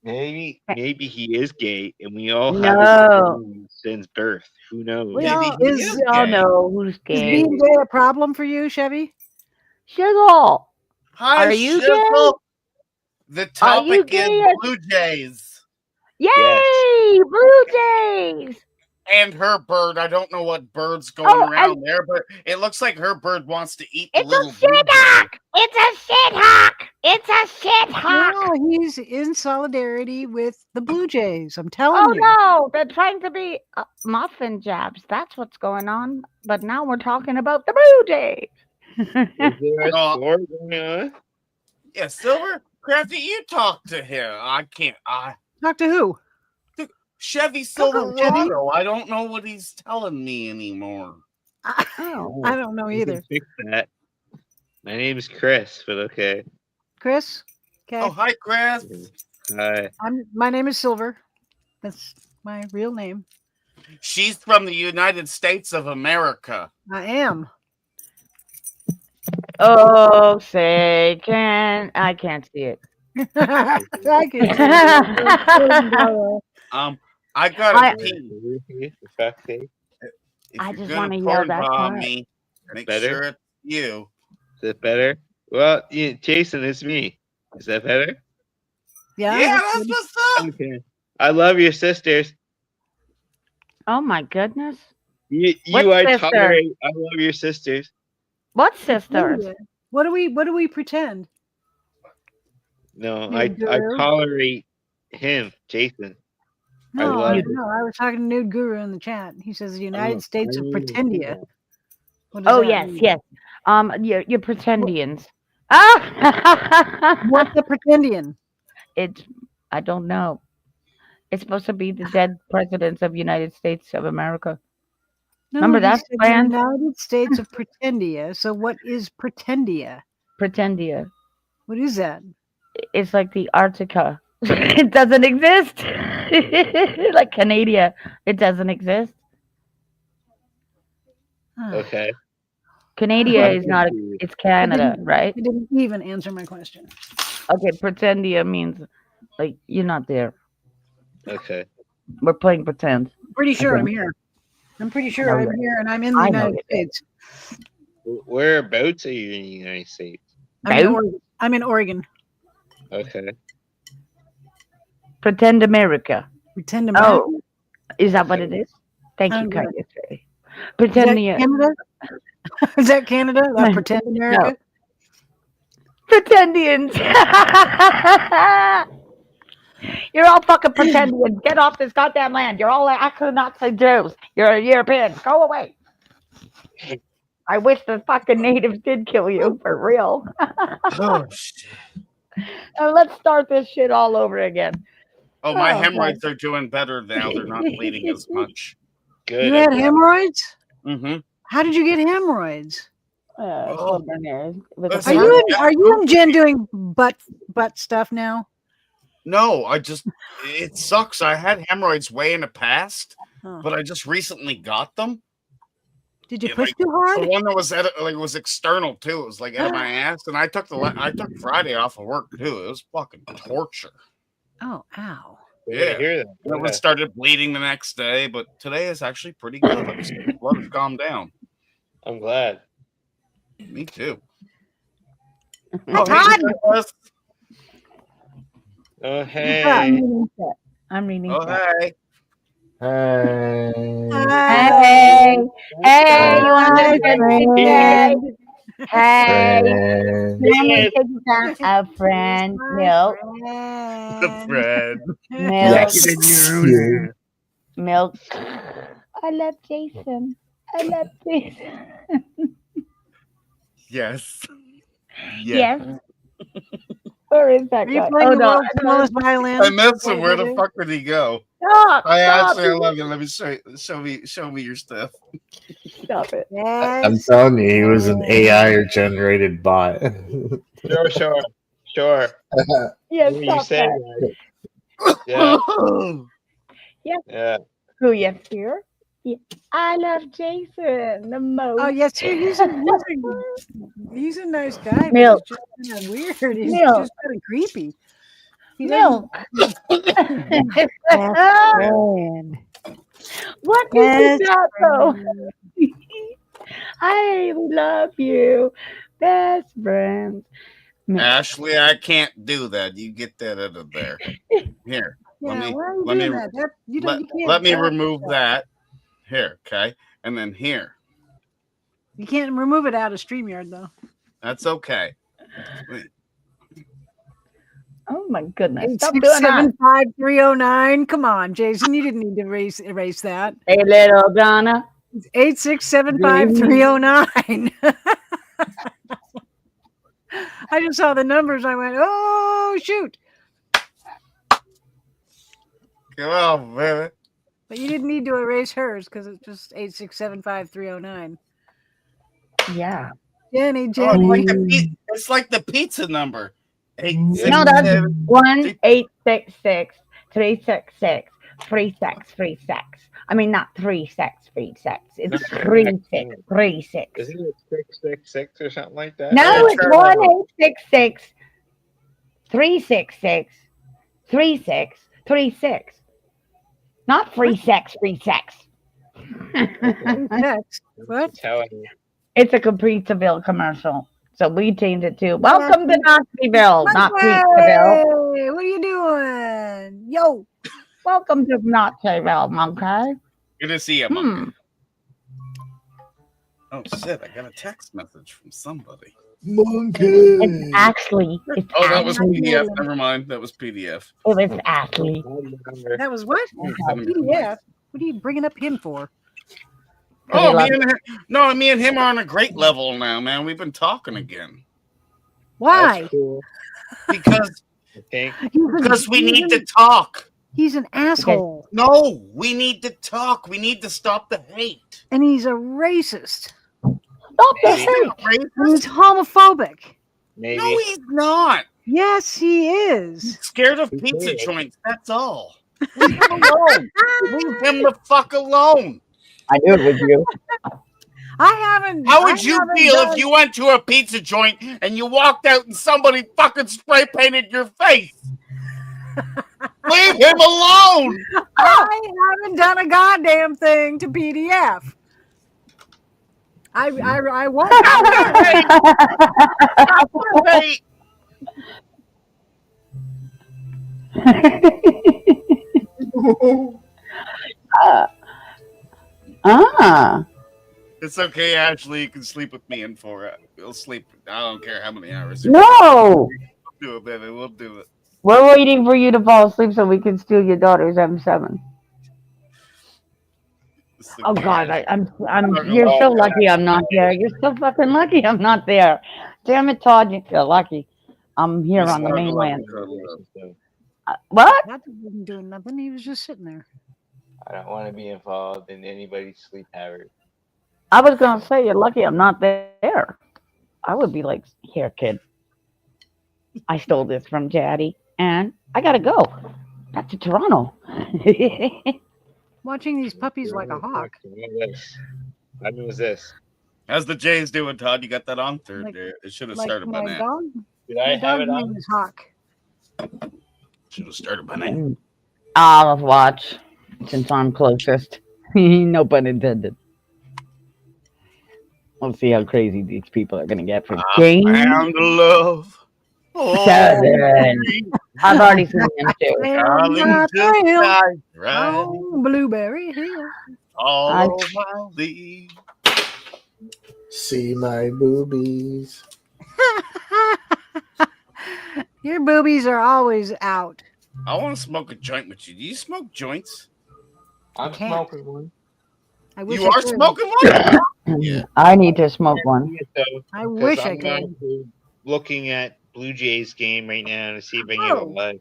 Maybe he is gay, and we all No. haven't known since birth. Who knows? We Maybe all, he is- is we all gay. know who's Is gay. being gay a problem for you, Chevy? Shizzle. Hi, Are you Shizzle. The Are you topic is gay? Blue Jays Yay! Blue Jays. and her bird. I don't know what bird's going Oh, around there, but it looks like her bird wants to eat the It's little a blue shit jay. hawk. It's a shit hawk. It's a shit hawk. No, he's in solidarity with the Blue Jays. I'm telling Oh you. no, they're trying to be muffin jabs. That's what's going on. But now we're talking about the Blue Jays. Is there a No. sport going on? Yeah, Silver, Crafty, you talk to him. I can't. Talk to who? Chevy Chevy. Silverado. I don't know what he's telling me anymore. Oh. I don't know You can either. fix that. My name is Chris, but okay. Chris? Okay. Oh, hi, Chris. Hi. My name is Silver. That's my real name. She's from the United States of America. I am. Oh, Satan. I can't see it. I can I gotta I- pee. For fuck's sake. If I you're just gonna wanna yell porn that bomb part. me, make Better? sure it's you. Is that better? Well, Jason, it's me. Is that better? Yeah. Yeah, that's that's good. what's up. Okay. I love your sisters. Oh my goodness. You What are sister? tolerate. I love your sisters. What sisters? What do we pretend? No, You I guru? tolerate him, Jason. I No, love I, it. no, I was talking to Nude Guru in the chat. He says the United Oh, States of I Pretendia. understand. What does Oh that yes, mean? yes. You're pretendians. Ah, What's the Pretendian? it's I don't know. It's supposed to be the dead presidents of United States of America. No, Remember he that said band? the United States of Pretendia. So what is Pretendia? Pretendia. What is that? It's like the Arctica. It doesn't exist. Like Canada, it doesn't exist. Huh. Okay. Canada I'm is not. confused. It's Canada, didn't- right? He didn't even answer my question. Okay, pretendia means like you're not there. Okay. We're playing pretend. Pretty sure Okay. I'm here. I'm pretty sure know I'm that. here and I'm in the I know United you're States. Whereabouts are you in the United States? I'm in Boat? Oregon. I'm in Oregon. Okay. Pretend America. Pretend America. Oh, is that what it is? Thank you, Oh, yeah. kindness. Is Pretend that the Canada? Is that Canada? That Pretend America? Pretendians. You're all fucking pretendians. Get off this goddamn land. You're all actually Nazi Jews. You're Europeans. Go away. I wish the fucking natives did kill you for real. Oh, shit. Let's start this shit all over again. Oh, my Oh, hemorrhoids are doing better now. They're not bleeding as much. Good. You had hemorrhoids? Mm-hmm. How did you get hemorrhoids? Oh. Let's Are see. you and Jen doing butt stuff now? No, it sucks. I had hemorrhoids way in the past, Huh. but I just recently got them. Did you Yeah, push like, too hard? The one that was was external too. It was like out of my ass, and I took Friday off of work too. It was fucking torture. Oh, ow. Yeah. Hear that. And it started bleeding the next day, but today is actually pretty good. Like, the blood has calmed down. I'm glad. Me too. Hi, Todd. Oh, hey. I'm reading Oh, chat. hey. Hey. Hey, you want to get hey, hey, Friend. you want me to take you down a friend, milk, The bread. milk, Yes. milk. I love Jason. I love Jason. Yes. Yes. Where is that Are you guy? playing Oh the no. world's smallest violin? I miss him. Where the fuck did he go? Stop! I Stop! actually love you. Let me show me your stuff. Stop it. I'm Yes. telling you, he was an AI or generated bot. Sure. Yes, You stop say that. that. Yeah. Yeah. Yeah. Who yes here? Yeah. I love Jason the most. Oh, yes, he's a nice guy, but Milk. he's just kind of weird. He's Milk. just kind of creepy. He Milk. doesn't- What is that though? I love you, best friends. Milk. Ashley, I can't do that. You get that out of there. Here. Yeah, why are you let me doing that? That you don't. You can't. let me help remove yourself. that. Here, okay? And then here. You can't remove it out of StreamYard though. That's okay. Wait. Oh my goodness! Stop doing that. 8675309. Come on, Jason. You didn't need to erase that. Hey, little Donna. 8675309. I just saw the numbers. I went, oh shoot! Come on, baby. But you didn't need to erase hers because it's just 8675309. Yeah. Jenny. Oh, it's like the pizza number. No, that's 1-866-366-3636. I mean, not 3636. It's 3636. Isn't it 666 or something like that? No, it's 1-866-366-3636. Not free sex. What? It's a Capritzaville commercial. So we changed it to Welcome to Knoxville, not Pizzaville. Hey, what are you doing? Yo. Welcome to Knoxville, monkey. Good to see you, monkey. Oh shit! I got a text message from somebody. Monkey. It's Ashley. That was PDF. Never mind. That was PDF. Oh, it's Ashley. That was what? PDF. What are you bringing up him for? Oh, me and him are on a great level now, man. We've been talking again. Why? Cool. Because we need to talk. He's an asshole. No, we need to talk. We need to stop the hate. And he's a racist. Stop the hate. And he's homophobic. Maybe. No, he's not. Yes, he is. He's scared of pizza joints. That's all. Leave him alone. Leave him the fuck alone. I knew it was you. How would you feel if you went to a pizza joint and you walked out and somebody fucking spray painted your face? Leave him alone. I haven't done a goddamn thing to PDF. I won't. Wait. Ah, It's okay, Ashley. You can sleep with me in 4 hours. We'll sleep. I don't care how many hours. no. We'll do it, baby. We'll do it. We're waiting for you to fall asleep so we can steal your daughter's M7. It's the Oh God, cash. I'm. not gonna You're so lie. lucky I'm not there. You're so fucking lucky I'm not there. Damn it, Todd. You're lucky. I'm here We on the snuggle up mainland. and cuddle up. What? That wasn't doing nothing. He was just sitting there. I don't want to be involved in anybody's sleep habits. I was gonna say you're lucky I'm not there. I would be like, here, kid. I stole this from Daddy, and I gotta go back to Toronto. Watching these puppies like a hawk. What was this? How's the Jays doing, Todd? You got that on? Like- It should have Like started by my now. dog. Did My I have dog's it on? name is Hawk. Should have started by now. I'll watch since I'm closest. No pun intended. We'll see how crazy these people are gonna get for game Found love. Oh, 7. I've already seen them too. darling, Found just my thrill like right. on Blueberry Hill. All my leaves. See my boobies. Your boobies are always out. I want to smoke a joint with you. Do you smoke joints? I'm can't. smoking one. I wish You I are could. smoking one? Yeah. I need to smoke one. I wish I I'm could. looking at BlueJays game right now to see if I can get Oh. a live.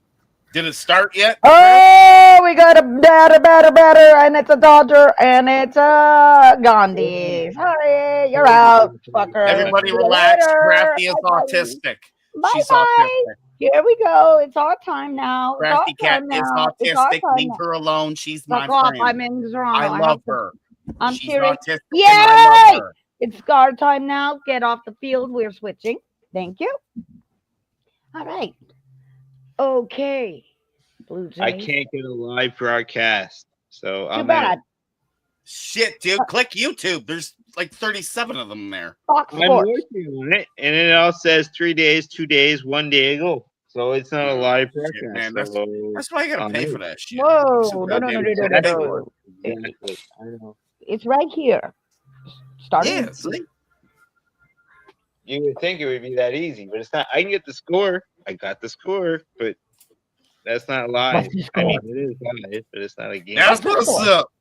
Did it start yet? Oh, we got a batter, and it's a Dodger, and it's a Gandhi. Sorry, you're out, fucker. Everybody See you relax. later. Crafty is Bye-bye. autistic. Bye She's bye. autistic. Here we go. It's our time now. It's Crafty our Cat time is now. It's our autistic. time Leave now. her alone. She's my Fuck off. friend. I'm in Toronto. I have love to- her. I'm She's cheering. autistic. And Yay! I love her. It's our time now. Get off the field. We're switching. Thank you. All right. Okay. Blue Jays. I can't get a live broadcast, so Too I'm bad. Shit, dude. Click YouTube. There's like 37 of them there. Fox I'm Sports. working on it, and it all says 3 days, 2 days, 1 day ago. So it's not a live Shit, broadcast. man, so That's why you gotta I'm pay in. for that shit. Whoa. Some No. goddamn Exactly. thing. Exactly. I know. It's right here. Starting. Yeah, see? You would think it would be that easy, but it's not. I can get the score. I got the score, but that's not live. What's the I mean, score? it is live, but it's not a game. That's what's up.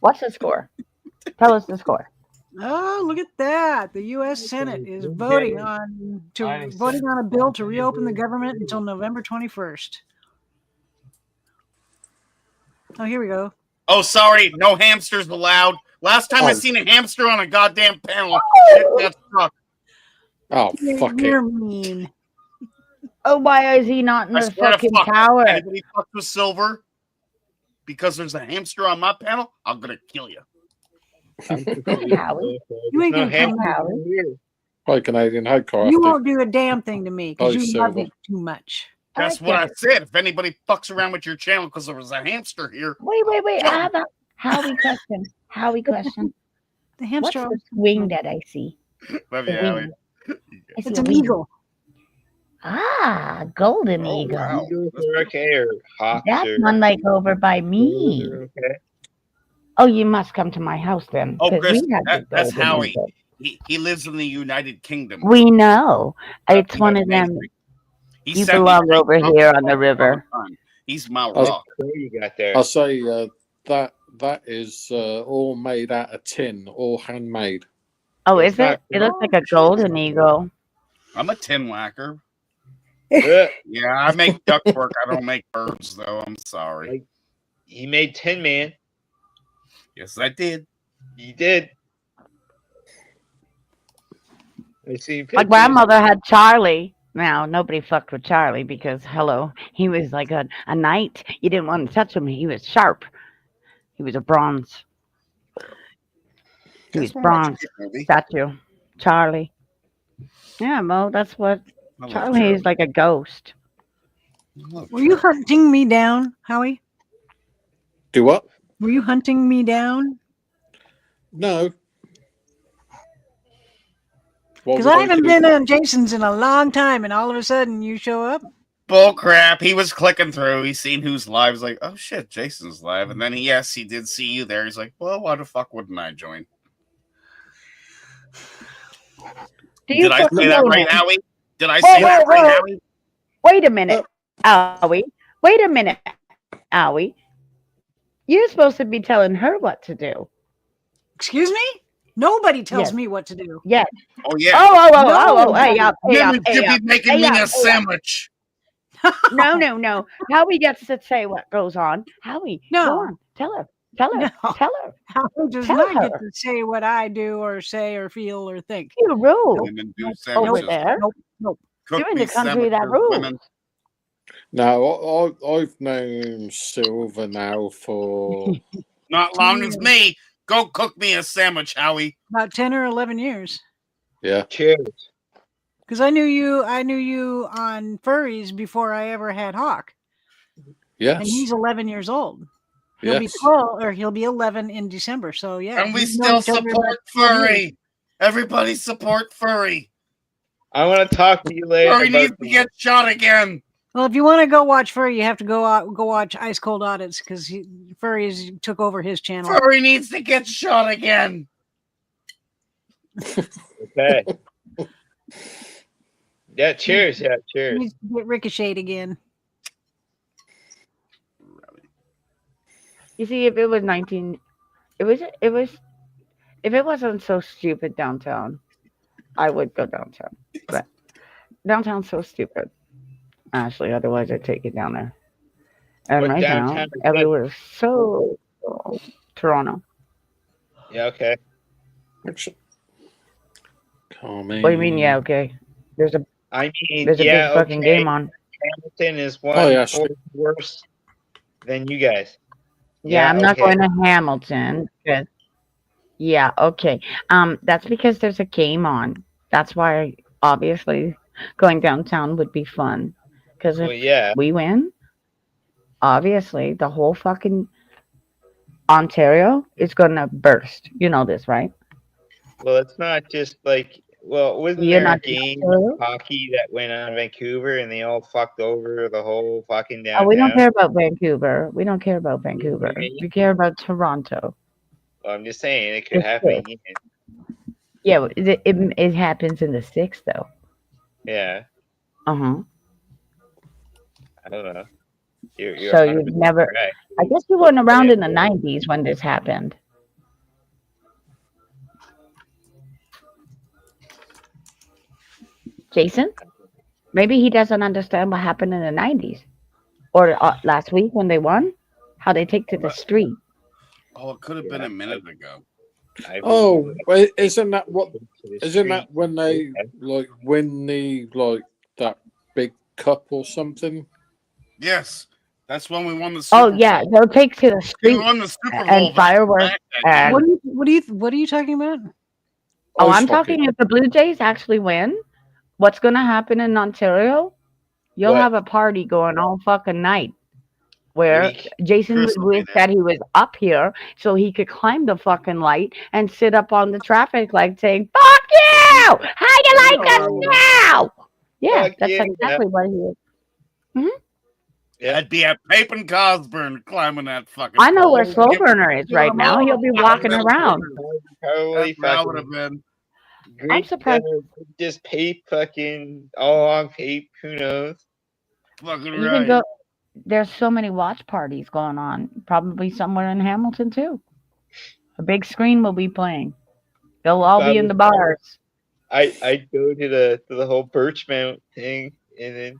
What's the score? Tell us the score. Oh, look at that! The U.S. Senate is voting on a bill to reopen the government until November 21st. Oh, here we go. Oh, sorry. No hamsters allowed. Last time I Oh. seen a hamster on a goddamn panel. Shit, that sucked. Oh, fuck it. You're mean. Oh, why is he not in I the swear to fucking fuck. tower? Anybody fuck with Silver because there's a hamster on my panel, I'm gonna kill you. Howie. You ain't No gonna come hamsters out. in here. Hi, Canadian. Hi, Crafty. You won't do a damn thing to me because Oh, you love Silver. me too much. That's what I said. If anybody fucks around with your channel because there was a hamster here, Wait. I have a Howie question. The What's hamster. the wing that I see? love The you, Allie. wing. I see It's a an wing. eagle. Ah, golden Oh, eagle. wow. Eagles are okay, or hawks, That's or one like over by me. birds are okay. Oh, you must come to my house then. Oh, 'cause Chris, we have the that's golden Howie. eagle. He lives in the United Kingdom. We know. It's He's one of them. amazing. He You sent me belong great over photos here on the all river. time. He's my Oh. rock. What you got there? I'll say that is all made out of tin, all handmade. Oh, It's is not it? It looks like a golden eagle. I'm a tin whacker. Uh, Yeah, I make ductwork. I don't make birds, though. I'm sorry. he made Tin Man. Yes, I did. He did. I see. My pictures. grandmother had Charlie. Now, nobody fucked with Charlie because, hello, he was like a knight. You didn't want to touch him. He was sharp. He was a bronze. He was That's one of my bronze favorite movies. statue. Charlie. Yeah, Mo, that's what I love Charlie is like a ghost. I love Were you Charlie. hunting me down, Howie? Do what? Were you hunting me down? No. What Because would I haven't do? been on Jason's in a long time, and all of a sudden you show up. Bull crap. He was clicking through. He's seen who's live. He's like, oh shit, Jason's live. And then he did see you there. He's like, well, why the fuck wouldn't I join? Did I say that right, Howie? Did I say that right, Howie? Wait a minute, Howie. Wait a minute, Howie. You're supposed to be telling her what to do. Excuse me? Nobody tells me what to do. Yes. Oh, yeah. Oh. Hey, up. You be making me a sandwich. No. Howie gets to say what goes on. Howie, no. Go on. Tell her. No. Howie does not get to say what I do or say or feel or think. You rule. Women do over there. Nope. You're in the country that rules. No, I've known Silver now for not long as me. Go cook me a sandwich, Howie. About 10 or 11 years. Yeah. Cheers. Because I knew you on furries before I ever had Hawk. Yes. And he's 11 years old. He'll be 12 or he'll be 11 in December. So yeah. And we still support furry. Everybody support furry. I want to talk to you later. Furry needs to get shot again. Well, if you want to go watch Furry, you have to go watch Ice Cold Audits because Furries took over his channel. Furry needs to get shot again. Okay. Yeah, cheers. Yeah, cheers. He needs to get ricocheted again. You see, if it was if it wasn't so stupid downtown, I would go downtown. But downtown's so stupid. Actually, otherwise I'd take it down there. And What right now, downtown is everywhere's so Toronto. Yeah, okay. What do you mean? Yeah, okay. There's a big fucking game on. Hamilton is one worse than you guys. Yeah, I'm not going to Hamilton. Yeah, okay. That's because there's a game on. That's why, obviously, going downtown would be fun. Because if we win, obviously, the whole fucking Ontario is going to burst. You know this, right? Well, it's not just like, wasn't there a game of hockey that went on in Vancouver and they all fucked over the whole fucking downtown? Oh, we don't care about Vancouver. We don't care about Vancouver. We care about Toronto. Well, I'm just saying it could happen again. Yeah, it happens in the 6th, though. Yeah. Uh-huh. I don't know. You're so you've never... Right. I guess you weren't around in the 90s when this happened. Jason? Maybe he doesn't understand what happened in the 90s. Or last week when they won? How they take to the street. Oh, it could have been a minute ago. Oh, isn't that what? Isn't that when they win that big cup or something? Yes, that's when we won the Super Bowl. Yeah, they'll take to the street we won the Super Bowl and fireworks. And what are you talking about? Oh, I'm talking if the Blue Jays actually win. What's going to happen in Ontario? You'll have a party going all fucking night. Where Jason would wish that he was up here so he could climb the fucking light and sit up on the traffic light saying, fuck you! How you like us now? Yeah, that's exactly what he is. Mm-hmm. Yeah, I'd be at Pape and Cosburn climbing that fucking... I know where Slow Burner is right now. He'll be walking around. Probably would have been. I'm surprised. Just Pape fucking all along Pape. Who knows? Fucking right. There's so many watch parties going on. Probably somewhere in Hamilton too. A big screen will be playing. They'll all be in the bars. I'd go to the whole Birchmount thing and then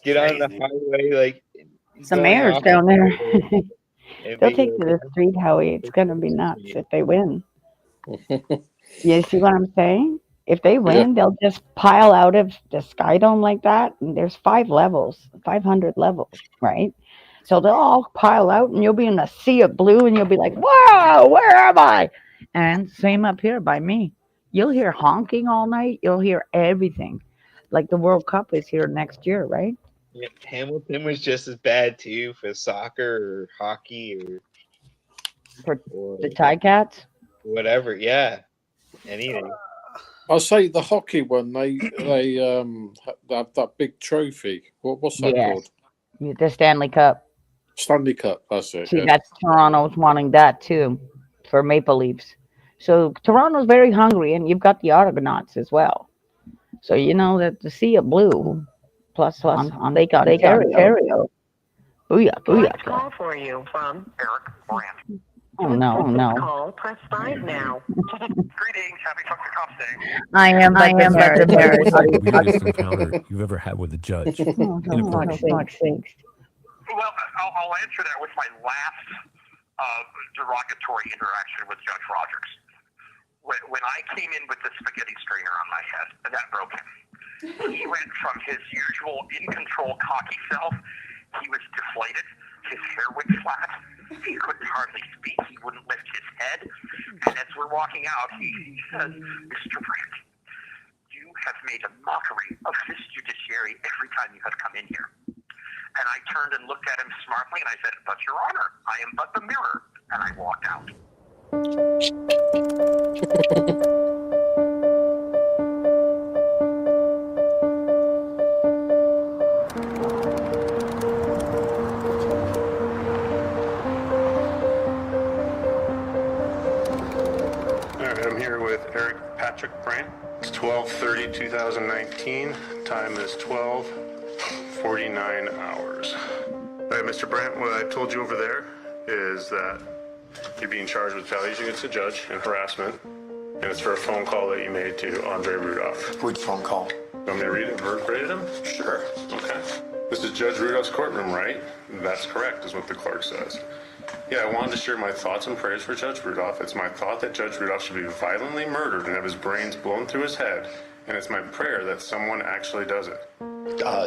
get on the highway like the mayor's down there. They'll take to the street, Howie. It's gonna be nuts if they win. You see what I'm saying? If they win, they'll just pile out of the Sky Dome like that. And there's 500 levels, right? So they'll all pile out and you'll be in a sea of blue and you'll be like, whoa, where am I? And same up here by me. You'll hear honking all night. You'll hear everything. Like the World Cup is here next year, right? Yeah, Hamilton was just as bad too for soccer or hockey or the Ticats. Whatever, yeah. Anything. I say the hockey one. They have that big trophy. What's that called? The Stanley Cup. Stanley Cup. That's it. See, that's Toronto's wanting that too for Maple Leafs. So Toronto's very hungry, and you've got the Argonauts as well. So you know that the Sea of Blue, plus on they got Ontario. Booyah. Call for you from Eric Brandt. Oh no. Call, press 5 now. Greetings. Happy Fuck the Cops Day. I am but the What's the weirdest encounter you've ever had with a judge? Oh, for fuck's sakes. Well, I'll answer that with my last derogatory interaction with Judge Rogers. When I came in with the spaghetti strainer on my head, and that broke him. He went from his usual in-control cocky self. He was deflated. His hair went flat. He couldn't hardly speak. He wouldn't lift his head. And as we're walking out, he says, Mr. Brandt, you have made a mockery of this judiciary every time you have come in here. And I turned and looked at him smartly, and I said, but Your Honor, I am but the mirror. And I walked out. I'm here with Eric Patrick Brandt. It's 12/30/2019. Time is 12:49 hours. All right, Mr. Brandt, what I told you over there is that you're being charged with retaliation against a judge and harassment, and it's for a phone call that you made to Andre Rudolph. Which phone call? You want me to read it verbatim? Sure. Okay. This is Judge Rudolph's courtroom, right? That's correct, is what the clerk says. Yeah, I wanted to share my thoughts and prayers for Judge Rudolph. It's my thought that Judge Rudolph should be violently murdered and have his brains blown through his head, and it's my prayer that someone actually does it.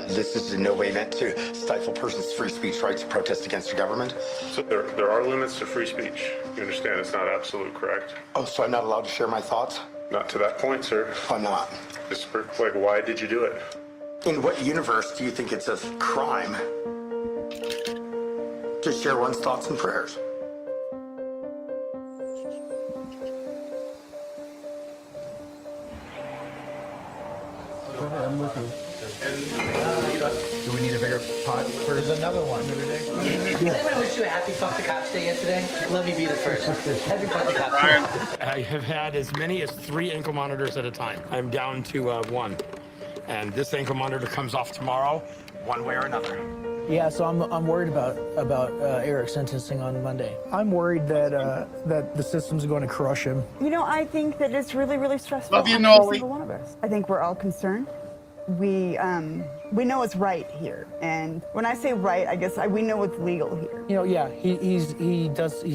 This is in no way meant to stifle persons' free speech rights to protest against the government. So there are limits to free speech. You understand it's not absolute, correct? Oh, so I'm not allowed to share my thoughts? Not to that point, sir. I'm not. Just like, why did you do it? In what universe do you think it's a crime to share one's thoughts and prayers? I'm looking. Do we need a bigger pot? There's another one. Does anyone wish you a happy Fuck the Cops Day yesterday? Let me be the first. Happy Fuck the Cops Day. I have had as many as 3 ankle monitors at a time. I'm down to 1. And this ankle monitor comes off tomorrow, one way or another. Yeah, so I'm worried about Eric's sentencing on Monday. I'm worried that that the system's going to crush him. You know, I think that it's really, really stressful. Love you, on every Nolly. single one of us. I think we're all concerned. We know it's right here, and when I say right, I guess we know it's legal here. You know, yeah, he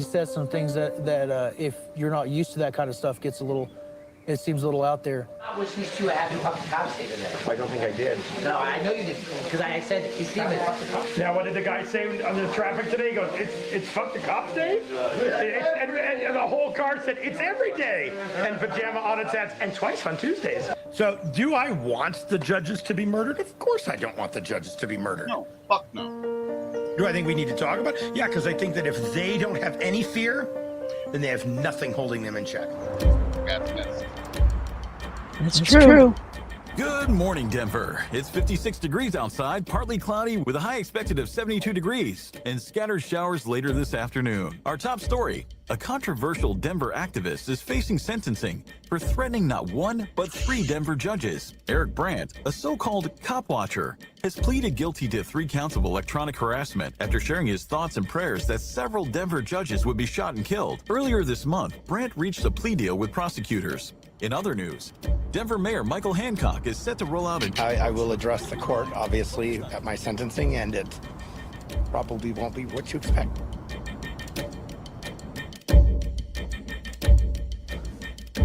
says some things that if you're not used to that kind of stuff, it seems a little out there. I wish these two a happy Fuck the Cops Day today. I don't think I did. No, I know you didn't, because I said, you see me. Now, what did the guy say on the traffic today? He goes, it's Fuck the Cops Day? And the whole car said, it's every day. And pajama on its hats, and twice on Tuesdays. So, do I want the judges to be murdered? Of course I don't want the judges to be murdered. No, fuck no. Do I think we need to talk about it? Yeah, because I think that if they don't have any fear, then they have nothing holding them in check. It's true. Good morning, Denver. It's 56 degrees outside, partly cloudy with a high expected of 72 degrees and scattered showers later this afternoon. Our top story, a controversial Denver activist is facing sentencing for threatening not 1, but 3 Denver judges. Eric Brandt, a so-called cop watcher, has pleaded guilty to 3 counts of electronic harassment after sharing his thoughts and prayers that several Denver judges would be shot and killed. Earlier this month, Brandt reached a plea deal with prosecutors. In other news, Denver Mayor Michael Hancock is set to roll out I will address the court, obviously, at my sentencing, and it probably won't be what you expect.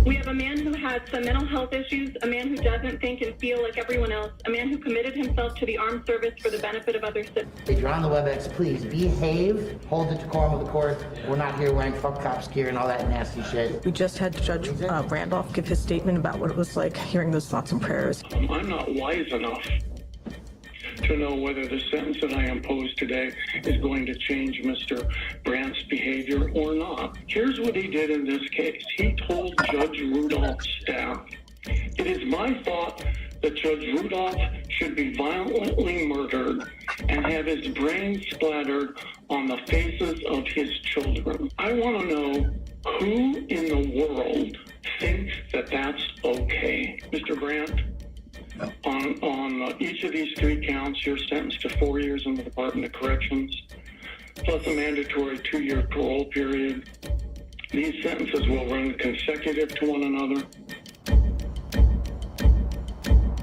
We have a man who has some mental health issues, a man who doesn't think and feel like everyone else, a man who committed himself to the armed service for the benefit of other citizens. If you're on the WebEx, please behave, hold the decorum of the court. We're not here wearing fuck cops gear and all that nasty shit. We just had Judge Randolph give his statement about what it was like hearing those thoughts and prayers. I'm not wise enough to know whether the sentence that I impose today is going to change Mr. Brandt's behavior or not. Here's what he did in this case. He told Judge Rudolph's staff It is my thought that Judge Rudolph should be violently murdered and have his brains splattered on the faces of his children. I want to know who in the world thinks that that's okay. Mr. Brandt, on each of these 3 counts, you're sentenced to 4 years in the Department of Corrections, plus a mandatory 2-year parole period. These sentences will run consecutive to one another.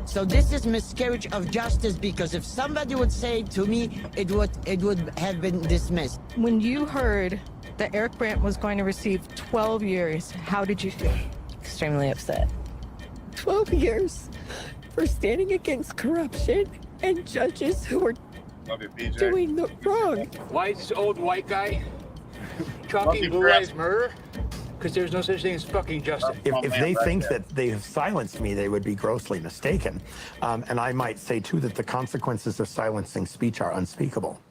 So this is miscarriage of justice, because if somebody would say to me, it would have been dismissed. When you heard that Eric Brandt was going to receive 12 years, how did you feel? Extremely upset. 12 years for standing against corruption and judges who are doing the wrong. Why is this old white guy talking Blue Lives Murder? Because there's no such thing as fucking justice. If they think that they have silenced me, they would be grossly mistaken. And I might say, too, that the consequences of silencing speech are unspeakable.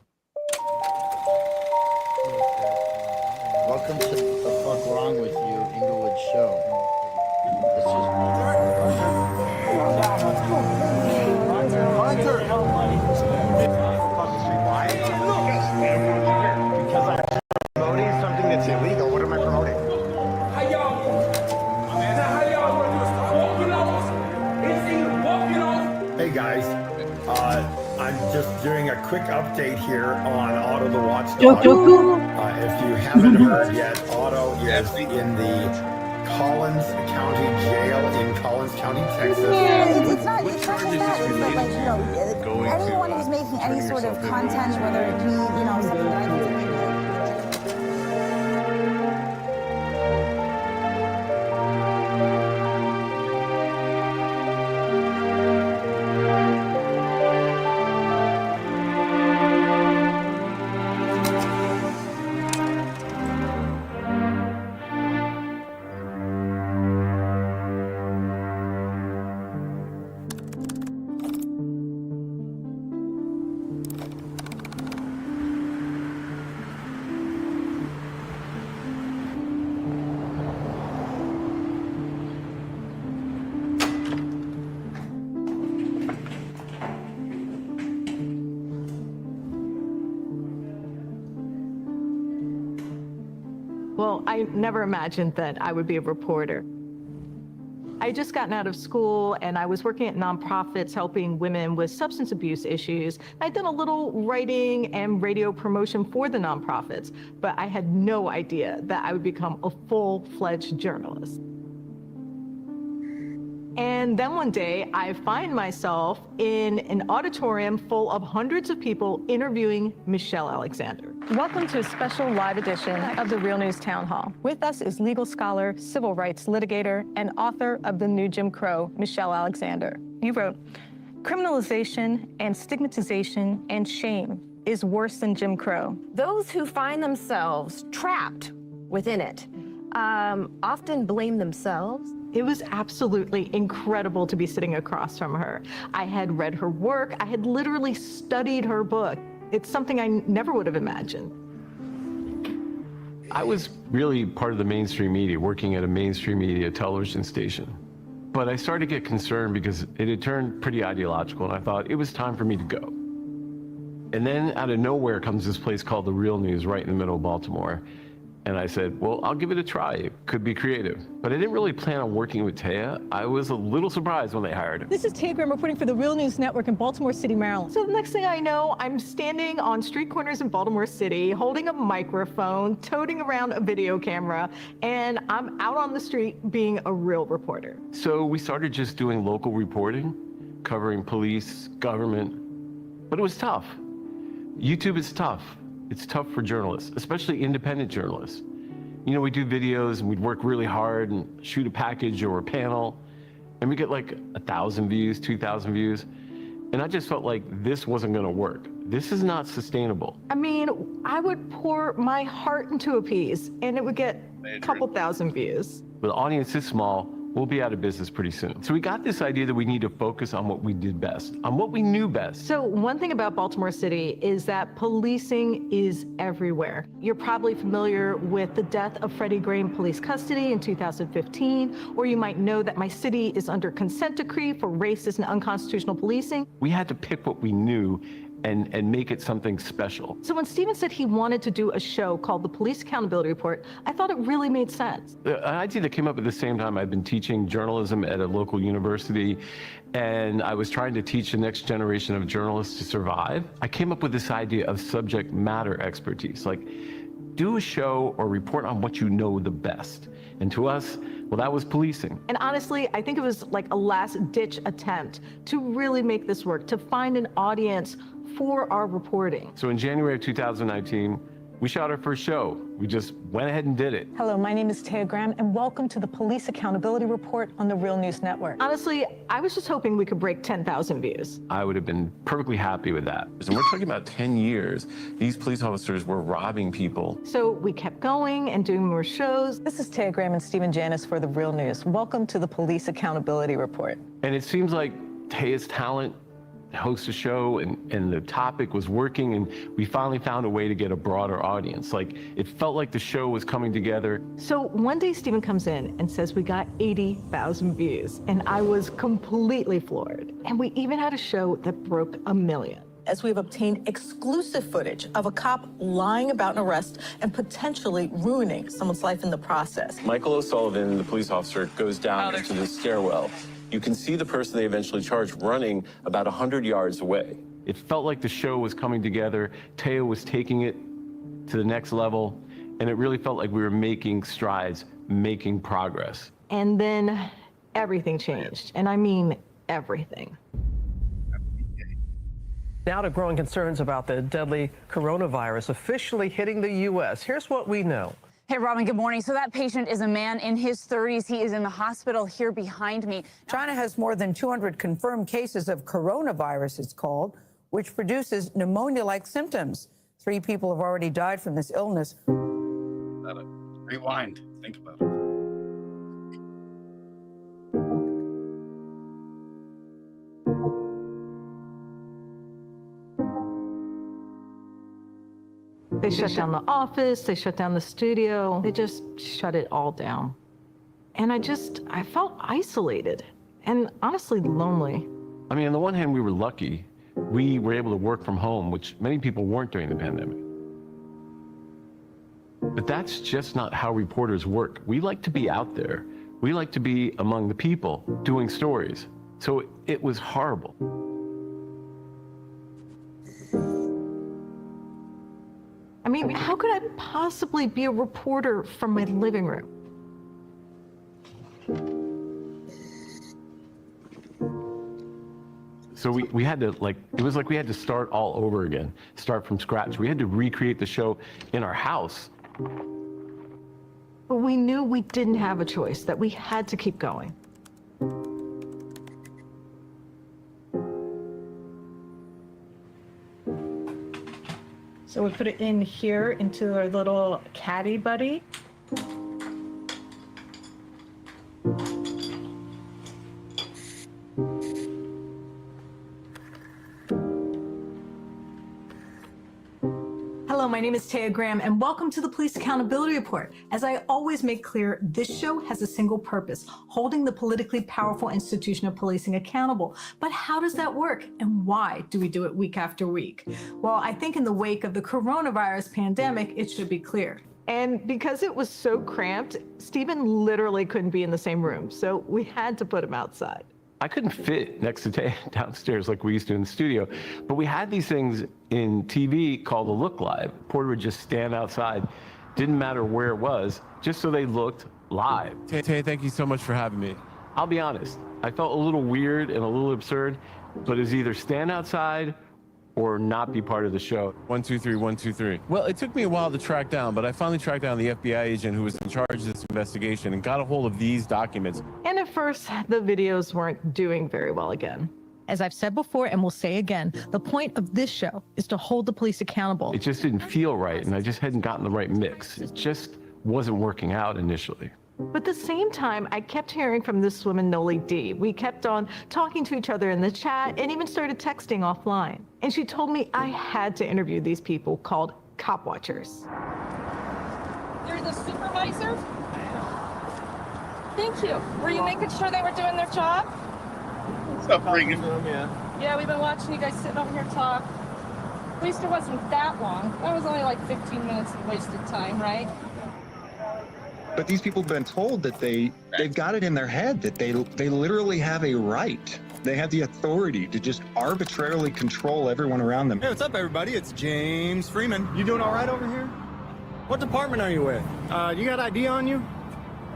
Welcome to The Fuck Wrong With You, Inglewood Show. This is... Because I'm promoting something that's illegal. What am I promoting? Hey guys, I'm just doing a quick update here on Otto the Watchdog. If you haven't heard yet, Otto is in the Collins County Jail in Collins County, Texas. It's not just that, like, anyone who's making any sort of content, whether it be, something that I think is Well, I never imagined that I would be a reporter. I had just gotten out of school and I was working at nonprofits helping women with substance abuse issues. I'd done a little writing and radio promotion for the nonprofits, but I had no idea that I would become a full-fledged journalist. And then one day I find myself in an auditorium full of hundreds of people interviewing Michelle Alexander. Welcome to a special live edition of the Real News Town Hall. With us is legal scholar, civil rights litigator, and author of The New Jim Crow, Michelle Alexander. You wrote, "Criminalization and stigmatization and shame is worse than Jim Crow." Those who find themselves trapped within it often blame themselves. It was absolutely incredible to be sitting across from her. I had read her work. I had literally studied her book. It's something I never would have imagined. I was really part of the mainstream media, working at a mainstream media television station. But I started to get concerned because it had turned pretty ideological, and I thought it was time for me to go. And then out of nowhere comes this place called The Real News right in the middle of Baltimore. And I said, well, I'll give it a try. It could be creative. But I didn't really plan on working with Taya. I was a little surprised when they hired him. This is Taya Graham reporting for the Real News Network in Baltimore City, Maryland. So the next thing I know, I'm standing on street corners in Baltimore City, holding a microphone, toting around a video camera, and I'm out on the street being a real reporter. So we started just doing local reporting, covering police, government, but it was tough. YouTube is tough. It's tough for journalists, especially independent journalists. You know, we do videos and we'd work really hard and shoot a package or a panel, and we get like 1,000 views, 2,000 views. And I just felt like this wasn't gonna work. This is not sustainable. I mean, I would pour my heart into a piece and it would get a couple thousand views. With an audience this small, we'll be out of business pretty soon. So we got this idea that we need to focus on what we did best, on what we knew best. So one thing about Baltimore City is that policing is everywhere. You're probably familiar with the death of Freddie Gray in police custody in 2015, or you might know that my city is under consent decree for racist and unconstitutional policing. We had to pick what we knew and make it something special. So when Stephen said he wanted to do a show called the Police Accountability Report, I thought it really made sense. An idea that came up at the same time. I'd been teaching journalism at a local university, and I was trying to teach the next generation of journalists to survive. I came up with this idea of subject matter expertise, like do a show or report on what you know the best. And to us, well, that was policing. And honestly, I think it was like a last-ditch attempt to really make this work, to find an audience for our reporting. So in January of 2019, we shot our first show. We just went ahead and did it. Hello, my name is Taya Graham, and welcome to the Police Accountability Report on the Real News Network. Honestly, I was just hoping we could break 10,000 views. I would have been perfectly happy with that. And we're talking about 10 years. These police officers were robbing people. So we kept going and doing more shows. This is Taya Graham and Stephen Janis for the Real News. Welcome to the Police Accountability Report. And it seems like Taya's talent host a show and the topic was working, and we finally found a way to get a broader audience. Like, it felt like the show was coming together. So one day Stephen comes in and says we got 80,000 views, and I was completely floored. And we even had a show that broke 1 million. As we've obtained exclusive footage of a cop lying about an arrest and potentially ruining someone's life in the process. Michael O'Sullivan, the police officer, goes down into the stairwell. You can see the person they eventually charged running about 100 yards away. It felt like the show was coming together. Taya was taking it to the next level, and it really felt like we were making strides, making progress. And then everything changed, and I mean everything. Now to growing concerns about the deadly coronavirus officially hitting the U.S. Here's what we know. Hey, Robin, good morning. So that patient is a man in his 30s. He is in the hospital here behind me. China has more than 200 confirmed cases of coronavirus, it's called, which produces pneumonia-like symptoms. 3 people have already died from this illness. Rewind. Think about it. They shut down the office, they shut down the studio, they just shut it all down. And I felt isolated and honestly lonely. I mean, on the one hand, we were lucky. We were able to work from home, which many people weren't during the pandemic. But that's just not how reporters work. We like to be out there. We like to be among the people doing stories. So it was horrible. I mean, how could I possibly be a reporter from my living room? So we had to, it was like we had to start all over again, start from scratch. We had to recreate the show in our house. But we knew we didn't have a choice, that we had to keep going. So we put it in here into our little caddy buddy. Hello, my name is Taya Graham, and welcome to the Police Accountability Report. As I always make clear, this show has a single purpose: holding the politically powerful institution of policing accountable. But how does that work, and why do we do it week after week? Well, I think in the wake of the coronavirus pandemic, it should be clear. And because it was so cramped, Stephen literally couldn't be in the same room, so we had to put him outside. I couldn't fit next to Taya downstairs like we used to in the studio, but we had these things in TV called a look live. Porter would just stand outside, didn't matter where it was, just so they looked live. Taya, thank you so much for having me. I'll be honest, I felt a little weird and a little absurd, but it's either stand outside or not be part of the show. 1, 2, 3, 1, 2, 3. Well, it took me a while to track down, but I finally tracked down the FBI agent who was in charge of this investigation and got a hold of these documents. And at first, the videos weren't doing very well again. As I've said before and will say again, the point of this show is to hold the police accountable. It just didn't feel right, and I just hadn't gotten the right mix. It just wasn't working out initially. But at the same time, I kept hearing from this woman, Noli D. We kept on talking to each other in the chat and even started texting offline. And she told me I had to interview these people called cop watchers. You're the supervisor? Thank you. Were you making sure they were doing their job? What's up, Regan? Yeah, we've been watching you guys sitting over here talk. At least it wasn't that long. That was only like 15 minutes of wasted time, right? But these people have been told that they've got it in their head that they literally have a right. They have the authority to just arbitrarily control everyone around them. Hey, what's up, everybody? It's James Freeman. You doing all right over here? What department are you with? You got ID on you?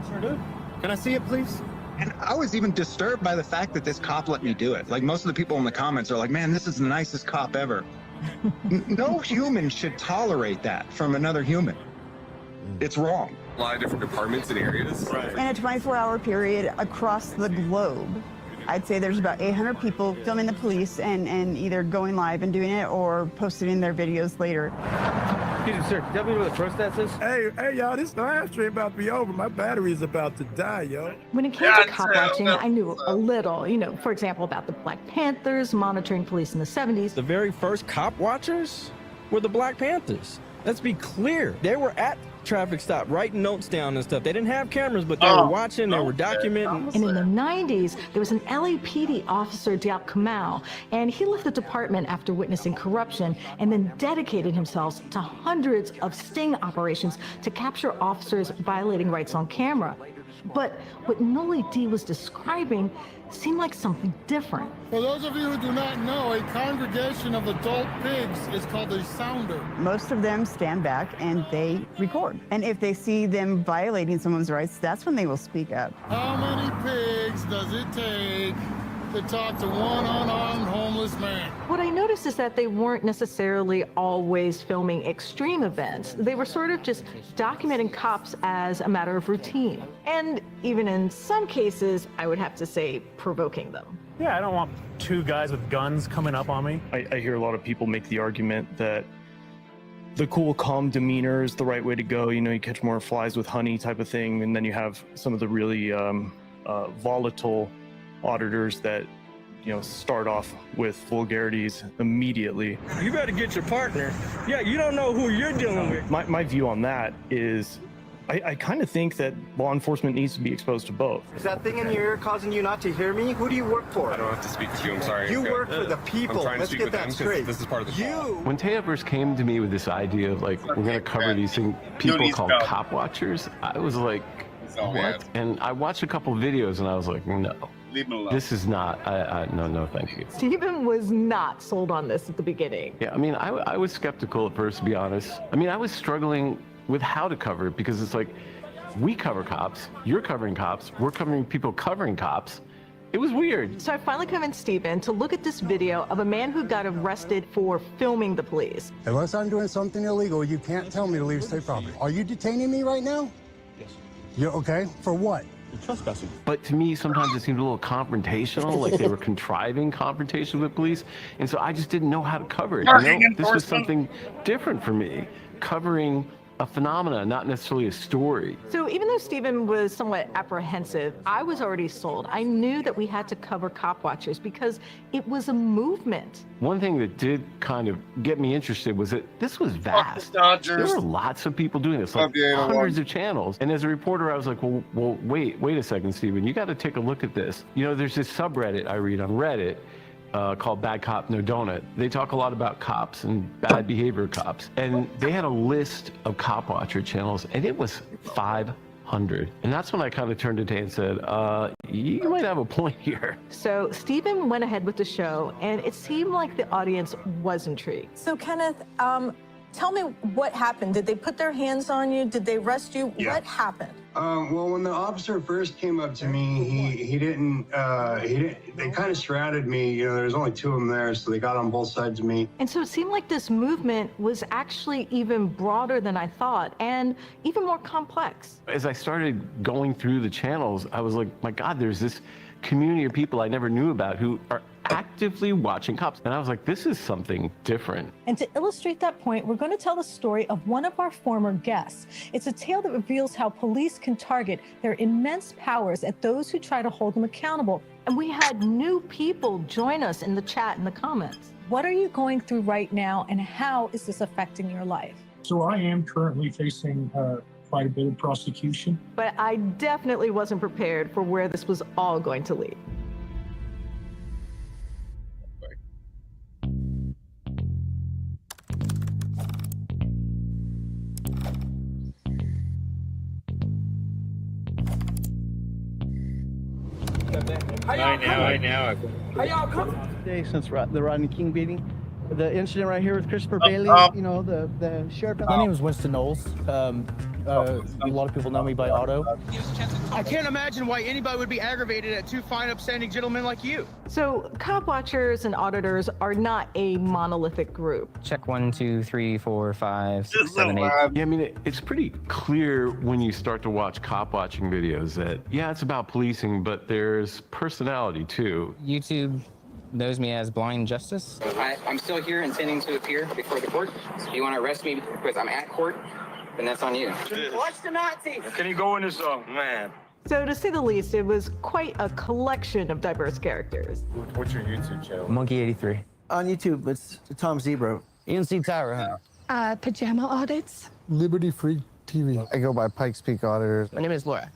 Sure do. Can I see it, please? And I was even disturbed by the fact that this cop let me do it. Like, most of the people in the comments are like, man, this is the nicest cop ever. No human should tolerate that from another human. It's wrong. A lot of different departments and areas. Right. In a 24-hour period across the globe, I'd say there's about 800 people filming the police and either going live and doing it or posting their videos later. Excuse me, sir. Can you tell me where the thermostat is? Hey, y'all, this live stream about to be over. My battery is about to die, yo. When it came to cop watching, I knew a little, for example, about the Black Panthers monitoring police in the 70s. The very first cop watchers were the Black Panthers. Let's be clear. They were at traffic stop writing notes down and stuff. They didn't have cameras, but they were watching, they were documenting. And in the 90s, there was an LAPD officer, Diop Kamau, and he left the department after witnessing corruption and then dedicated himself to hundreds of sting operations to capture officers violating rights on camera. But what Noli D was describing seemed like something different. For those of you who do not know, a congregation of adult pigs is called a sounder. Most of them stand back and they record. And if they see them violating someone's rights, that's when they will speak up. How many pigs does it take to talk to one unarmed homeless man? What I noticed is that they weren't necessarily always filming extreme events. They were sort of just documenting cops as a matter of routine. And even in some cases, I would have to say, provoking them. Yeah, I don't want two guys with guns coming up on me. I hear a lot of people make the argument that the cool, calm demeanor is the right way to go. You catch more flies with honey type of thing. And then you have some of the really volatile auditors that start off with vulgarities immediately. You better get your partner. Yeah, you don't know who you're dealing with. My view on that is I kind of think that law enforcement needs to be exposed to both. Is that thing in your ear causing you not to hear me? Who do you work for? I don't have to speak to you, I'm sorry. You work for the people. I'm trying to Let's speak get with that them straight. This is part of the call. When Taya first came to me with this idea of like, we're going to cover these people called cop watchers, I was like, what? And I watched a couple videos and I was like, no. This is not, no, thank you. Stephen was not sold on this at the beginning. Yeah, I was skeptical at first, to be honest. I was struggling with how to cover it because it's like, we cover cops, you're covering cops, we're covering people covering cops. It was weird. So I finally convinced Stephen to look at this video of a man who got arrested for filming the police. Unless I'm doing something illegal, you can't tell me to leave state property. Are you detaining me right now? Yes. You're okay? For what? Trespassing. But to me, sometimes it seemed a little confrontational, like they were contriving confrontation with police. And so I just didn't know how to cover it. This was something different for me, covering a phenomena, not necessarily a story. So even though Stephen was somewhat apprehensive, I was already sold. I knew that we had to cover cop watchers because it was a movement. One thing that did kind of get me interested was that this was vast. There were lots of people doing this, like hundreds of channels. And as a reporter, I was like, well, wait a second, Stephen, you got to take a look at this. There's this subreddit I read on Reddit called Bad Cop No Donut. They talk a lot about cops and bad behavior cops. And they had a list of cop watcher channels, and it was 500. And that's when I kind of turned to Tay and said, you might have a point here. So Stephen went ahead with the show, and it seemed like the audience was intrigued. So Kenneth, tell me what happened. Did they put their hands on you? Did they arrest you? Yeah. What happened? Well, when the officer first came up to me, he didn't, they kind of surrounded me. There was only two of them there, so they got on both sides of me. And so it seemed like this movement was actually even broader than I thought and even more complex. As I started going through the channels, I was like, my God, there's this community of people I never knew about who are actively watching cops. And I was like, this is something different. And to illustrate that point, we're going to tell the story of one of our former guests. It's a tale that reveals how police can target their immense powers at those who try to hold them accountable. And we had new people join us in the chat and the comments. What are you going through right now, and how is this affecting your life? So I am currently facing quite a bit of prosecution. But I definitely wasn't prepared for where this was all going to lead. Right now. How y'all coming? Today, since the Rodney King beating, the incident right here with Christopher Bailey, you know, the sheriff. My name is Winston Knowles. A lot of people know me by Otto. I can't imagine why anybody would be aggravated at two fine, upstanding gentlemen like you. So cop watchers and auditors are not a monolithic group. Check 1, 2, 3, 4, 5, 6, 7, 8. Yeah, I mean, it's pretty clear when you start to watch cop watching videos that, yeah, it's about policing, but there's personality too. YouTube knows me as Blind Justice. I'm still here intending to appear before the court. So if you want to arrest me because I'm at court, then that's on you. Watch the Nazis. Can you go in this zone? Man. So to say the least, it was quite a collection of diverse characters. What's your YouTube channel? Monkey83. On YouTube, it's Tom Zebra. ENC Tower, huh? Pajama Audits. Liberty Free TV. I go by Pikes Peak Auditors. My name is Laura.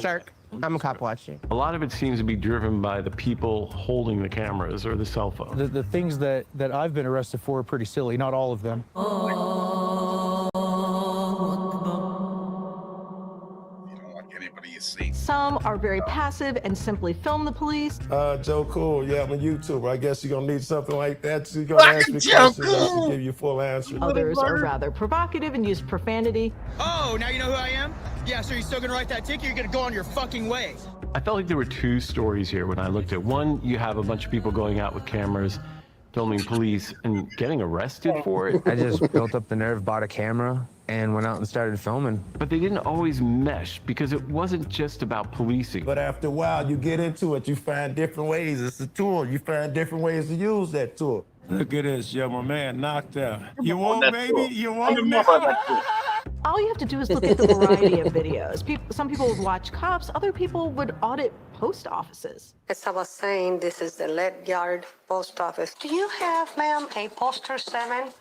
Shark. I'm a cop watcher. A lot of it seems to be driven by the people holding the cameras or the cell phone. The things that I've been arrested for are pretty silly, not all of them. Anybody you see. Some are very passive and simply film the police. Joe Cool, yeah, I'm a YouTuber. I guess you're gonna need something like that. So you're gonna ask me questions, I should give you a full answer. Others are rather provocative and use profanity. Oh, now you know who I am? Yeah, so you're still gonna write that ticket? You're gonna go on your fucking way. I felt like there were two stories here when I looked at one. You have a bunch of people going out with cameras, filming police, and getting arrested for it. I just built up the nerve, bought a camera, and went out and started filming. But they didn't always mesh because it wasn't just about policing. But after a while, you get into it, you find different ways. It's a tool. You find different ways to use that tool. Look at this, yo, my man knocked out. You want, baby? You want now? All you have to do is look at the variety of videos. Some people would watch cops, other people would audit post offices. As I was saying, this is the Lead Yard Post Office. Do you have, ma'am, a poster 7?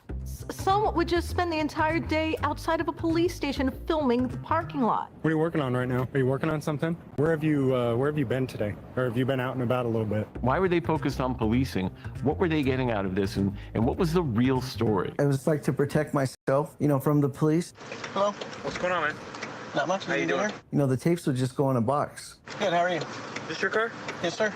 Some would just spend the entire day outside of a police station filming the parking lot. What are you working on right now? Are you working on something? Where have you been today? Or have you been out and about a little bit? Why were they focused on policing? What were they getting out of this? And what was the real story? It was like to protect myself, you know, from the police. Hello? What's going on, man? Not much. How you doing? You know, the tapes would just go in a box. Good, how are you? This your car? Yes, sir.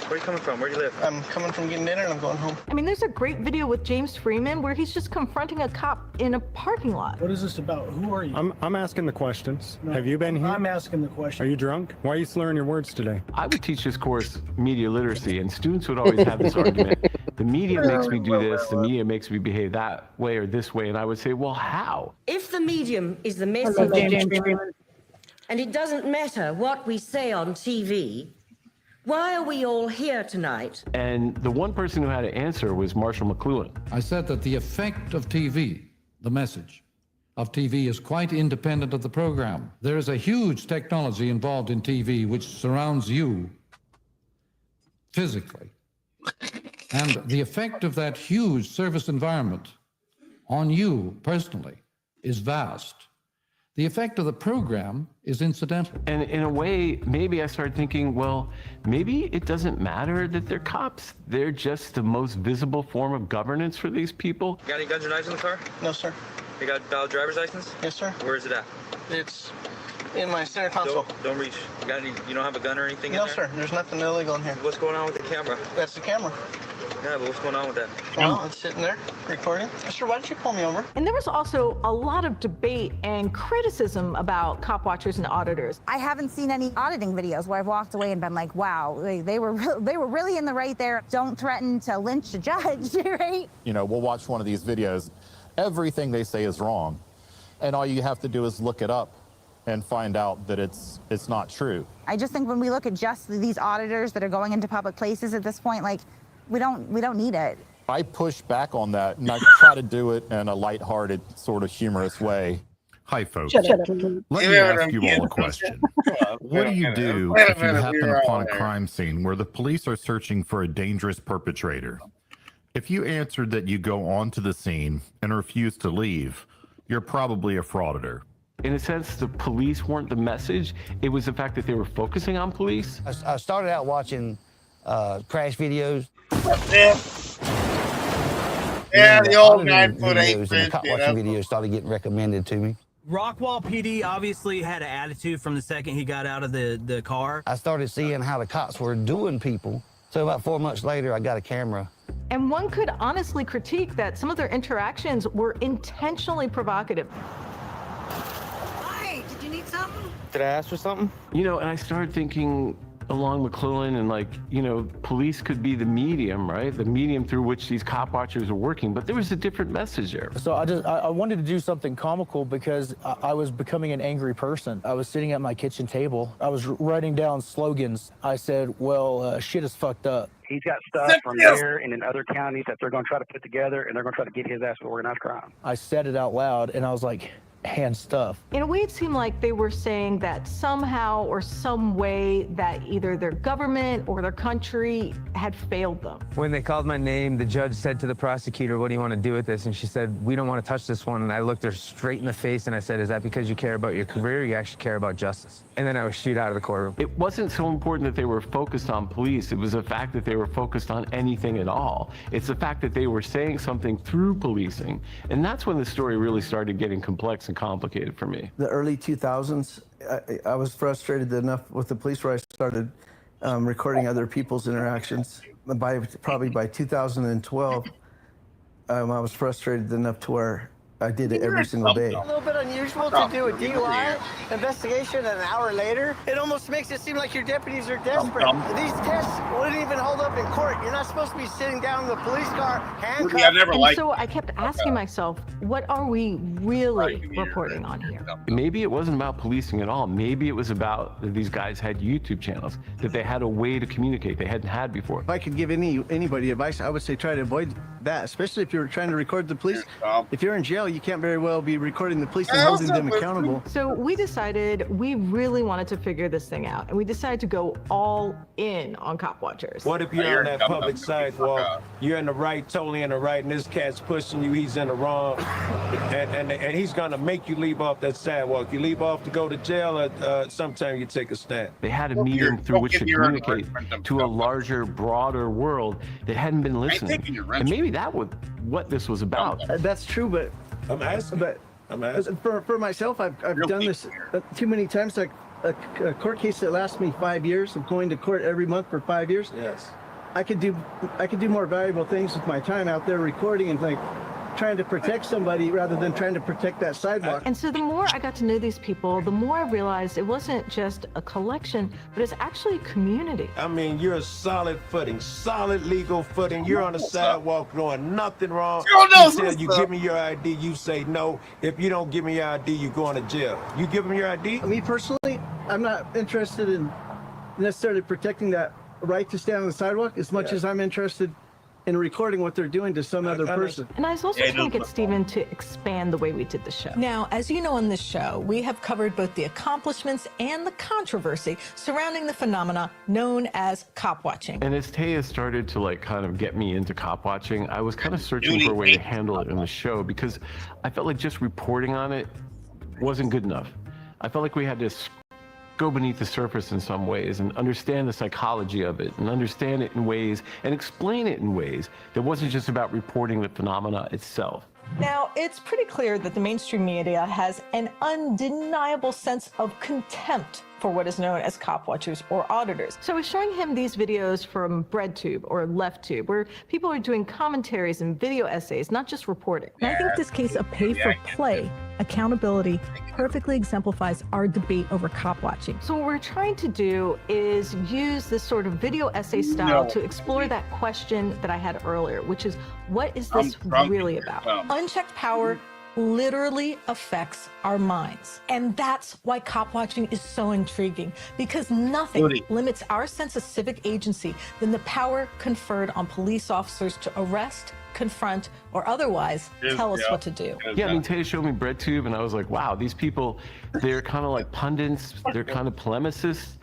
Where are you coming from? Where do you live? I'm coming from getting dinner and I'm going home. I mean, there's a great video with James Freeman where he's just confronting a cop in a parking lot. What is this about? Who are you? I'm asking the questions. Have you been here? I'm asking the question. Are you drunk? Why are you slurring your words today? I would teach this course media literacy, and students would always have this argument. The media makes me do this, the media makes me behave that way or this way, and I would say, well, how? If the medium is the message, and it doesn't matter what we say on TV, why are we all here tonight? And the one person who had to answer was Marshall McLuhan. I said that the effect of TV, the message of TV, is quite independent of the program. There is a huge technology involved in TV which surrounds you physically. And the effect of that huge service environment on you personally is vast. The effect of the program is incidental. And in a way, maybe I started thinking, well, maybe it doesn't matter that they're cops. They're just the most visible form of governance for these people. You got any guns or knives in the car? No, sir. You got a valid driver's license? Yes, sir. Where is it at? It's in my center console. Don't reach. You don't have a gun or anything in No, there? sir. There's nothing illegal in here. What's going on with the camera? That's the camera. Yeah, but what's going on with that? Well, it's sitting there, recording. Sir, why don't you pull me over? And there was also a lot of debate and criticism about cop watchers and auditors. I haven't seen any auditing videos where I've walked away and been like, wow, they were really in the right there. Don't threaten to lynch a judge, right? You know, we'll watch one of these videos. Everything they say is wrong. And all you have to do is look it up and find out that it's not true. I just think when we look at just these auditors that are going into public places at this point, like, we don't need it. I push back on that, and I try to do it in a lighthearted, sort of humorous way. Hi, folks. Let me ask you all a question. What do you do if you happen upon a crime scene where the police are searching for a dangerous perpetrator? If you answered that you go onto the scene and refuse to leave, you're probably a frauditor. In a sense, the police weren't the message. It was the fact that they were focusing on police. I started out watching crash videos. Yeah, the old 9'8" videos and cop watching videos started getting recommended to me. Rockwall PD obviously had an attitude from the second he got out of the car. I started seeing how the cops were doing people. So about 4 months later, I got a camera. And one could honestly critique that some of their interactions were intentionally provocative. Hi, did you need something? Did I ask for something? You know, and I started thinking along McClellan and like, you know, police could be the medium, right? The medium through which these cop watchers are working, but there was a different message there. So I wanted to do something comical because I was becoming an angry person. I was sitting at my kitchen table. I was writing down slogans. I said, well, shit is fucked up. He's got stuff from there and in other counties that they're going to try to put together, and they're going to try to get his ass for organized crime. I said it out loud, and I was like, hand stuff. In a way, it seemed like they were saying that somehow or some way that either their government or their country had failed them. When they called my name, the judge said to the prosecutor, what do you want to do with this? And she said, we don't want to touch this one. And I looked her straight in the face and I said, is that because you care about your career or you actually care about justice? And then I was shooed out of the courtroom. It wasn't so important that they were focused on police. It was the fact that they were focused on anything at all. It's the fact that they were saying something through policing. And that's when the story really started getting complex and complicated for me. The early 2000s, I was frustrated enough with the police where I started recording other people's interactions. Probably by 2012, I was frustrated enough to where I did it every single day. A little bit unusual to do a DUI investigation an hour later. It almost makes it seem like your deputies are desperate. These tests wouldn't even hold up in court. You're not supposed to be sitting down in the police car, handcuffed. So I kept asking myself, what are we really reporting on here? Maybe it wasn't about policing at all. Maybe it was about that these guys had YouTube channels, that they had a way to communicate they hadn't had before. If I could give anybody advice, I would say try to avoid that, especially if you're trying to record the police. If you're in jail, you can't very well be recording the police and holding them accountable. So we decided we really wanted to figure this thing out, and we decided to go all in on cop watchers. What if you're on that public sidewalk, you're in the right, totally in the right, and this cat's pushing you, he's in the wrong, and he's gonna make you leave off that sidewalk. You leave off to go to jail, or sometimes you take a stand. They had a medium through which to communicate to a larger, broader world that hadn't been listening. And maybe that was what this was about. That's true, but I'm asking. For myself, I've done this too many times. Like a court case that lasts me 5 years. I'm going to court every month for 5 years. Yes. I could do more valuable things with my time out there recording and like trying to protect somebody rather than trying to protect that sidewalk. And so the more I got to know these people, the more I realized it wasn't just a collection, but it's actually a community. I mean, you're a solid footing, solid legal footing. You're on the sidewalk doing nothing wrong. You give me your ID, you say no. If you don't give me your ID, you going to jail. You give them your ID? Me personally, I'm not interested in necessarily protecting that right to stand on the sidewalk as much as I'm interested in recording what they're doing to some other person. And I was also trying to get Stephen to expand the way we did the show. Now, as you know on this show, we have covered both the accomplishments and the controversy surrounding the phenomena known as cop watching. And as Taya started to like kind of get me into cop watching, I was kind of searching for a way to handle it in the show because I felt like just reporting on it wasn't good enough. I felt like we had to go beneath the surface in some ways and understand the psychology of it and understand it in ways and explain it in ways that wasn't just about reporting the phenomena itself. Now, it's pretty clear that the mainstream media has an undeniable sense of contempt for what is known as cop watchers or auditors. So I was showing him these videos from BreadTube or LeftTube, where people are doing commentaries and video essays, not just reporting. And I think this case of pay-for-play accountability perfectly exemplifies our debate over cop watching. So what we're trying to do is use this sort of video essay style to explore that question that I had earlier, which is, what is this really about? Unchecked power literally affects our minds. And that's why cop watching is so intriguing, because nothing limits our sense of civic agency than the power conferred on police officers to arrest, confront, or otherwise tell us what to do. Yeah, I mean, Taya showed me BreadTube, and I was like, wow, these people, they're kind of like pundits, they're kind of polemicists.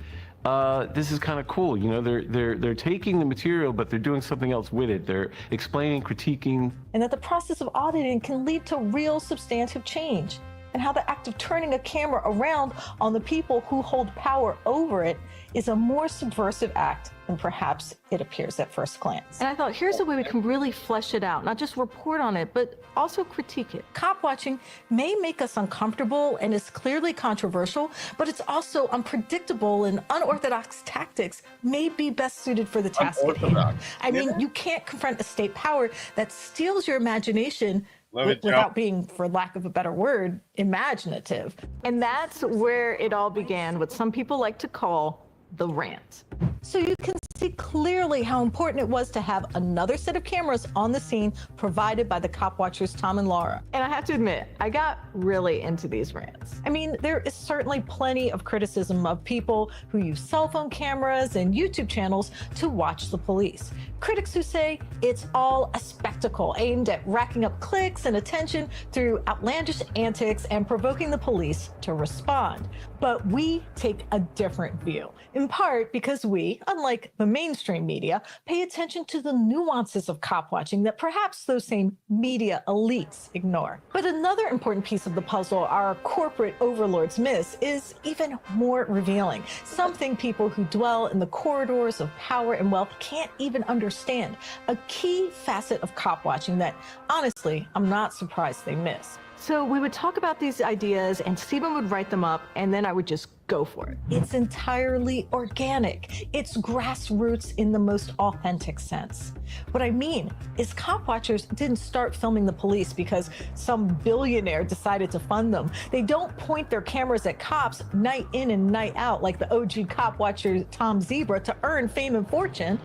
This is kind of cool, you know, they're taking the material, but they're doing something else with it. They're explaining, critiquing. And that the process of auditing can lead to real substantive change, and how the act of turning a camera around on the people who hold power over it is a more subversive act than perhaps it appears at first glance. And I thought, here's a way we can really flesh it out, not just report on it, but also critique it. Cop watching may make us uncomfortable and is clearly controversial, but it's also unpredictable, and unorthodox tactics may be best suited for the task at hand. I mean, you can't confront a state power that steals your imagination without being, for lack of a better word, imaginative. And that's where it all began, what some people like to call the rant. So you can see clearly how important it was to have another set of cameras on the scene provided by the cop watchers Tom and Laura. And I have to admit, I got really into these rants. I mean, there is certainly plenty of criticism of people who use cell phone cameras and YouTube channels to watch the police. Critics who say it's all a spectacle aimed at racking up clicks and attention through outlandish antics and provoking the police to respond. But we take a different view, in part because we, unlike the mainstream media, pay attention to the nuances of cop watching that perhaps those same media elites ignore. But another important piece of the puzzle our corporate overlords miss is even more revealing, something people who dwell in the corridors of power and wealth can't even understand, a key facet of cop watching that, honestly, I'm not surprised they miss. So we would talk about these ideas and Stephen would write them up and then I would just go for it. It's entirely organic. It's grassroots in the most authentic sense. What I mean is cop watchers didn't start filming the police because some billionaire decided to fund them. They don't point their cameras at cops night in and night out like the OG cop watcher Tom Zebra to earn fame and fortune.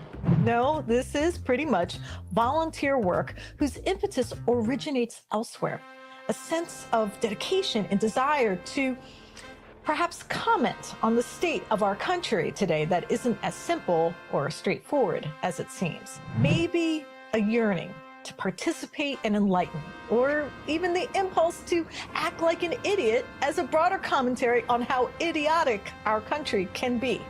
No, this is pretty much volunteer work whose impetus originates elsewhere. A sense of dedication and desire to perhaps comment on the state of our country today that isn't as simple or straightforward as it seems. Maybe a yearning to participate and enlighten, or even the impulse to act like an idiot as a broader commentary on how idiotic our country can be.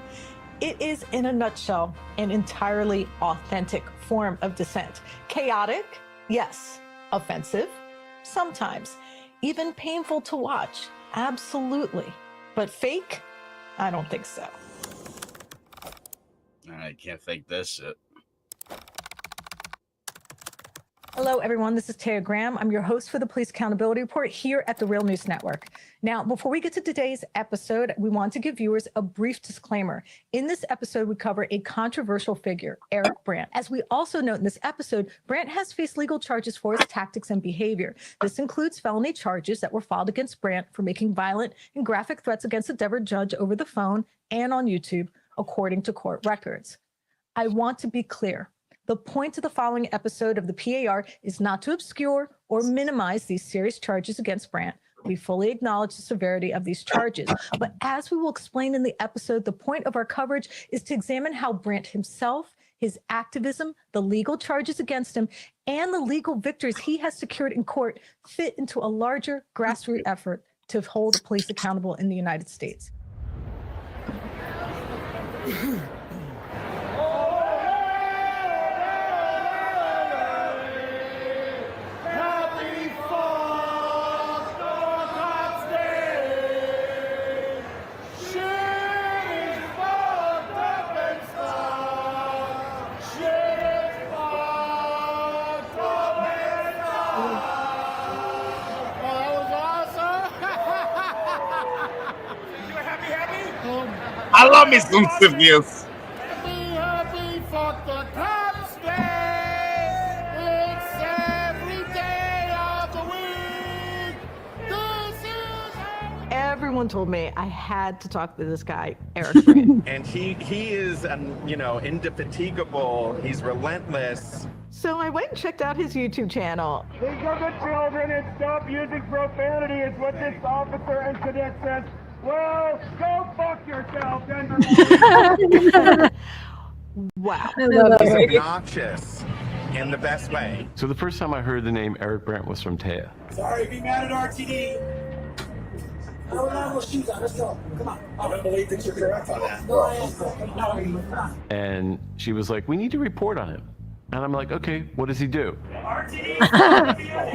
It is, in a nutshell, an entirely authentic form of dissent. Chaotic, yes. Offensive, sometimes. Even painful to watch, absolutely. But fake? I don't think so. I can't fake this shit. Hello, everyone. This is Taya Graham. I'm your host for the Police Accountability Report here at the Real News Network. Now, before we get to today's episode, we want to give viewers a brief disclaimer. In this episode, we cover a controversial figure, Eric Brandt. As we also note in this episode, Brandt has faced legal charges for his tactics and behavior. This includes felony charges that were filed against Brandt for making violent and graphic threats against a Denver judge over the phone and on YouTube, according to court records. I want to be clear. The point of the following episode of the PAR is not to obscure or minimize these serious charges against Brandt. We fully acknowledge the severity of these charges. But as we will explain in the episode, the point of our coverage is to examine how Brandt himself, his activism, the legal charges against him, and the legal victories he has secured in court fit into a larger grassroots effort to hold police accountable in the United States. I love me some Siphius. Happy for the Cops Day. It's every day of the week. This is Everyone told me I had to talk to this guy, Eric Brandt. And he is, indefatigable. He's relentless. So I went and checked out his YouTube channel. Think of the children and stop using profanity is what this officer and cadet says. Well, go fuck yourself, Denver. Wow. He's obnoxious in the best way. So the first time I heard the name Eric Brandt was from Taya. Sorry, be mad at RTD. I don't have no shoes on. Let's go. Come on. I don't believe that you're correct on that. No, I am. And she was like, we need to report on him. And I'm like, okay, what does he do? So I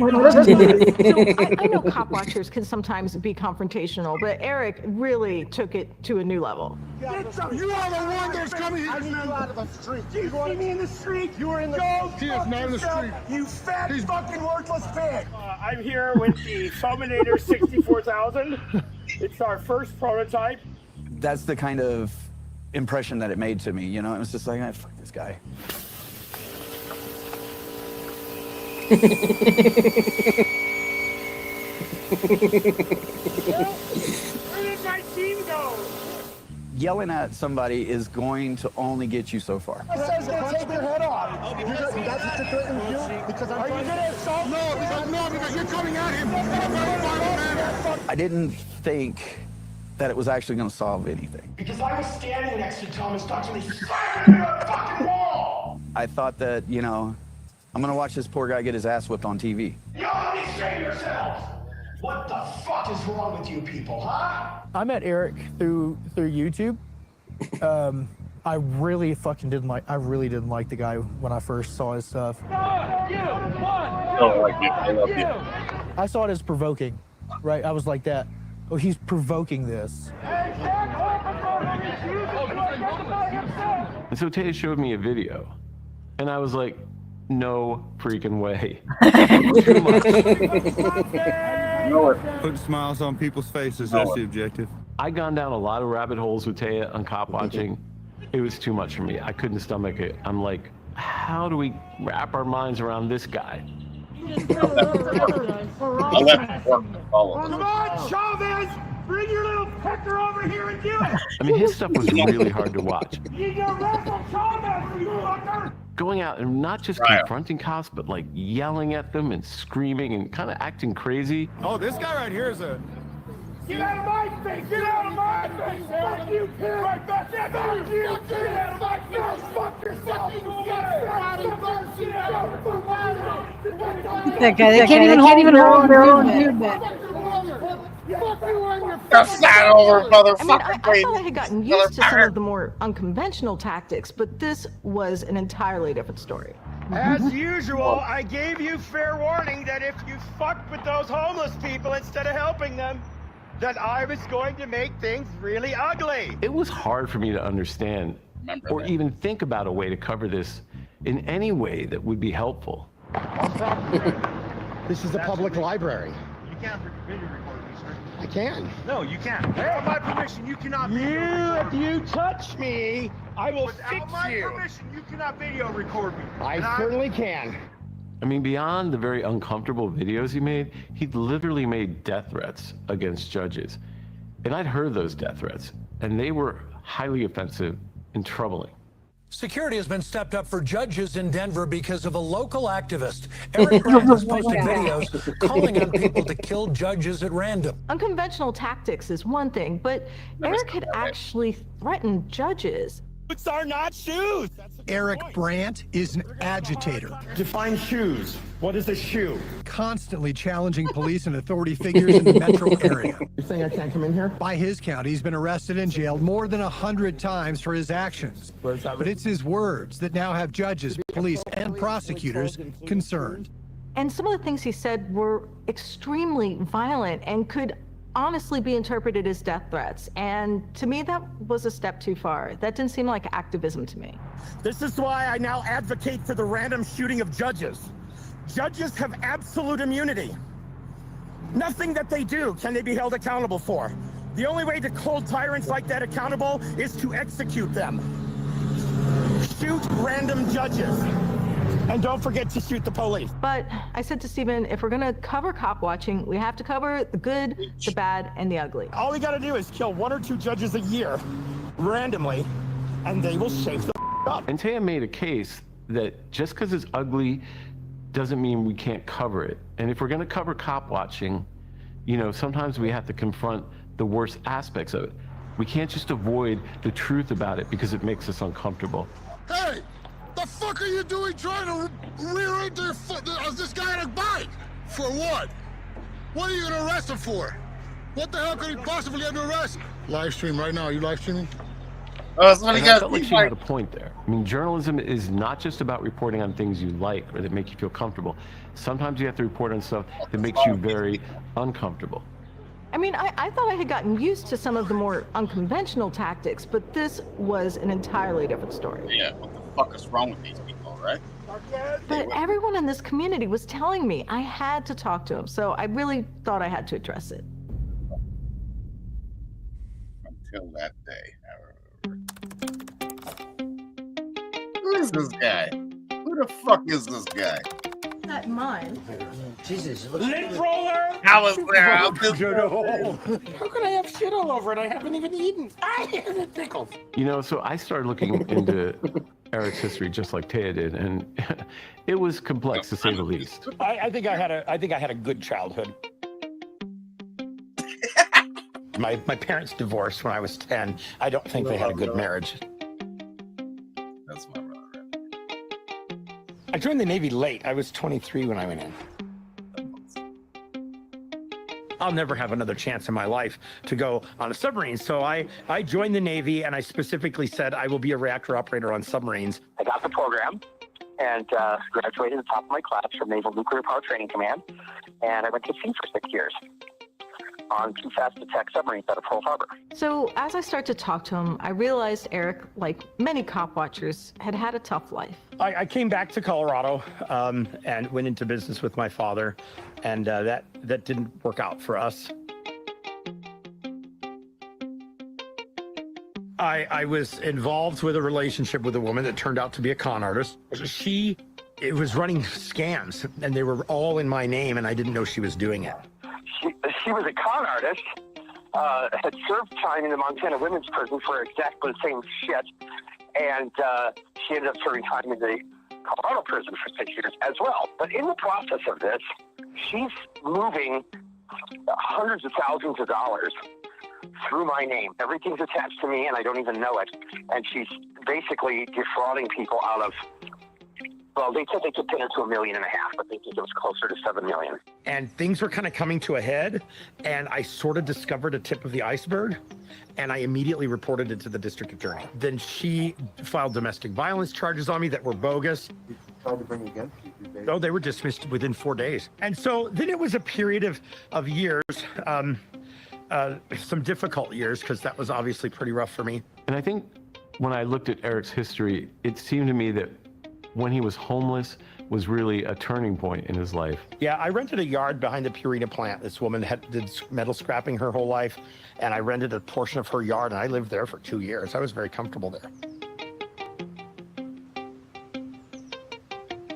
know cop watchers can sometimes be confrontational, but Eric really took it to a new level. You are the one that's coming here. I need you out of the street. Do you see me in the street? You were in the street. He is not in the street. You fat fucking worthless pig. I'm here with the Fulminator 64,000. It's our first prototype. That's the kind of impression that it made to me, you know? It was just like, ah, fuck this guy. Where did my team go? Yelling at somebody is going to only get you so far. I said I was going to take your head off. That's what you're threatening to do? Because are you going to assault? No, because you're coming at him. I didn't think that it was actually going to solve anything. Because I was standing next to Thomas Dodson and he's slamming into a fucking wall. I thought that, you know, I'm going to watch this poor guy get his ass whipped on TV. Y'all be straight yourselves. What the fuck is wrong with you people, huh? I met Eric through YouTube. I really didn't like the guy when I first saw his stuff. I saw it as provoking, right? I was like that. Oh, he's provoking this. And so Taya showed me a video, and I was like, no freaking way. Too much. Put smiles on people's faces, that's the objective. I'd gone down a lot of rabbit holes with Taya on cop watching. It was too much for me. I couldn't stomach it. I'm like, how do we wrap our minds around this guy? I'll let it work to follow. Come on, Chavez! Bring your little pecker over here and do it! I mean, his stuff was really hard to watch. You can wrestle Chavez, you fucker! Going out and not just confronting cops, but like yelling at them and screaming and kind of acting crazy. Oh, this guy right here is a... Get out of my face! Get out of my face! Fuck you, kid! Right back there! Fuck you, kid! Get out of my face! Fuck yourself! Get out of my face! That guy, they can't even hold their own movement. That's not over, motherfucker. I thought I had gotten used to some of the more unconventional tactics, but this was an entirely different story. As usual, I gave you fair warning that if you fucked with those homeless people instead of helping them, that I was going to make things really ugly. It was hard for me to understand or even think about a way to cover this in any way that would be helpful. This is a public library. You can't video record me, sir. I can. No, you can't. Without my permission, you cannot video record me. If you touch me, I will Without fix my you. permission, you cannot video record me. I certainly can. I mean, beyond the very uncomfortable videos he made, he literally made death threats against judges. And I'd heard those death threats, and they were highly offensive and troubling. Security has been stepped up for judges in Denver because of a local activist. Eric Brandt has posted videos calling on people to kill judges at random. Unconventional tactics is one thing, but Eric had actually threatened judges. Boots are not shoes. Eric Brandt is an agitator. Define shoes. What is a shoe? Constantly challenging police and authority figures in the metro area. You're saying I can't come in here? By his count, he's been arrested and jailed more than 100 times for his actions. But it's his words that now have judges, police, and prosecutors concerned. And some of the things he said were extremely violent and could honestly be interpreted as death threats. And to me, that was a step too far. That didn't seem like activism to me. This is why I now advocate for the random shooting of judges. Judges have absolute immunity. Nothing that they do can they be held accountable for. The only way to hold tyrants like that accountable is to execute them. Shoot random judges. And don't forget to shoot the police. But I said to Stephen, if we're gonna cover cop watching, we have to cover the good, the bad, and the ugly. All we gotta do is kill 1 or 2 judges a year, randomly, and they will shape the up. And Taya made a case that just because it's ugly doesn't mean we can't cover it. And if we're going to cover cop watching, you know, sometimes we have to confront the worst aspects of it. We can't just avoid the truth about it because it makes us uncomfortable. Hey, the fuck are you doing trying to rear end this guy on a bike? For what? What are you gonna arrest him for? What the hell could he possibly have to arrest? Live stream right now. Are you live streaming? That's what And he I got. felt like she had a point there. I mean, journalism is not just about reporting on things you like or that make you feel comfortable. Sometimes you have to report on stuff that makes you very uncomfortable. I mean, I thought I had gotten used to some of the more unconventional tactics, but this was an entirely different story. Yeah, what the fuck is wrong with these people, right? But everyone in this community was telling me I had to talk to him, so I really thought I had to address it. Until that day. Who is this guy? Who the fuck is this guy? Not mine. Jesus. Lint roller? I was there. How could I have shit all over it? I haven't even eaten. I haven't pickled. You know, so I started looking into Eric's history just like Taya did, and it was complex to say the least. I think I had a good childhood. My parents divorced when I was 10. I don't think they had a good marriage. That's my brother. I joined the Navy late. I was 23 when I went in. I'll never have another chance in my life to go on a submarine. So I joined the Navy, and I specifically said I will be a reactor operator on submarines. I got the program and graduated at the top of my class from Naval Nuclear Power Training Command. And I went to sea for 6 years on two fast-attack submarines out of Pearl Harbor. So as I started to talk to him, I realized Eric, like many cop watchers, had had a tough life. I came back to Colorado and went into business with my father, and that didn't work out for us. I was involved with a relationship with a woman that turned out to be a con artist. It was running scams, and they were all in my name, and I didn't know she was doing it. She was a con artist, had served time in the Montana Women's Prison for exactly the same shit, and she ended up serving time in the Colorado prison for 6 years as well. But in the process of this, she's moving hundreds of thousands of dollars through my name. Everything's attached to me, and I don't even know it. And she's basically defrauding people out of, well, they said they could pin her to $1.5 million, but they think it was closer to $7 million. And things were kind of coming to a head, and I sort of discovered a tip of the iceberg, and I immediately reported it to the district attorney. Then she filed domestic violence charges on me that were bogus. Tried to bring again? Oh, they were dismissed within 4 days. And so then it was a period of years, some difficult years, because that was obviously pretty rough for me. And I think when I looked at Eric's history, it seemed to me that when he was homeless was really a turning point in his life. Yeah, I rented a yard behind the Purina plant. This woman did metal scrapping her whole life, and I rented a portion of her yard, and I lived there for 2 years. I was very comfortable there.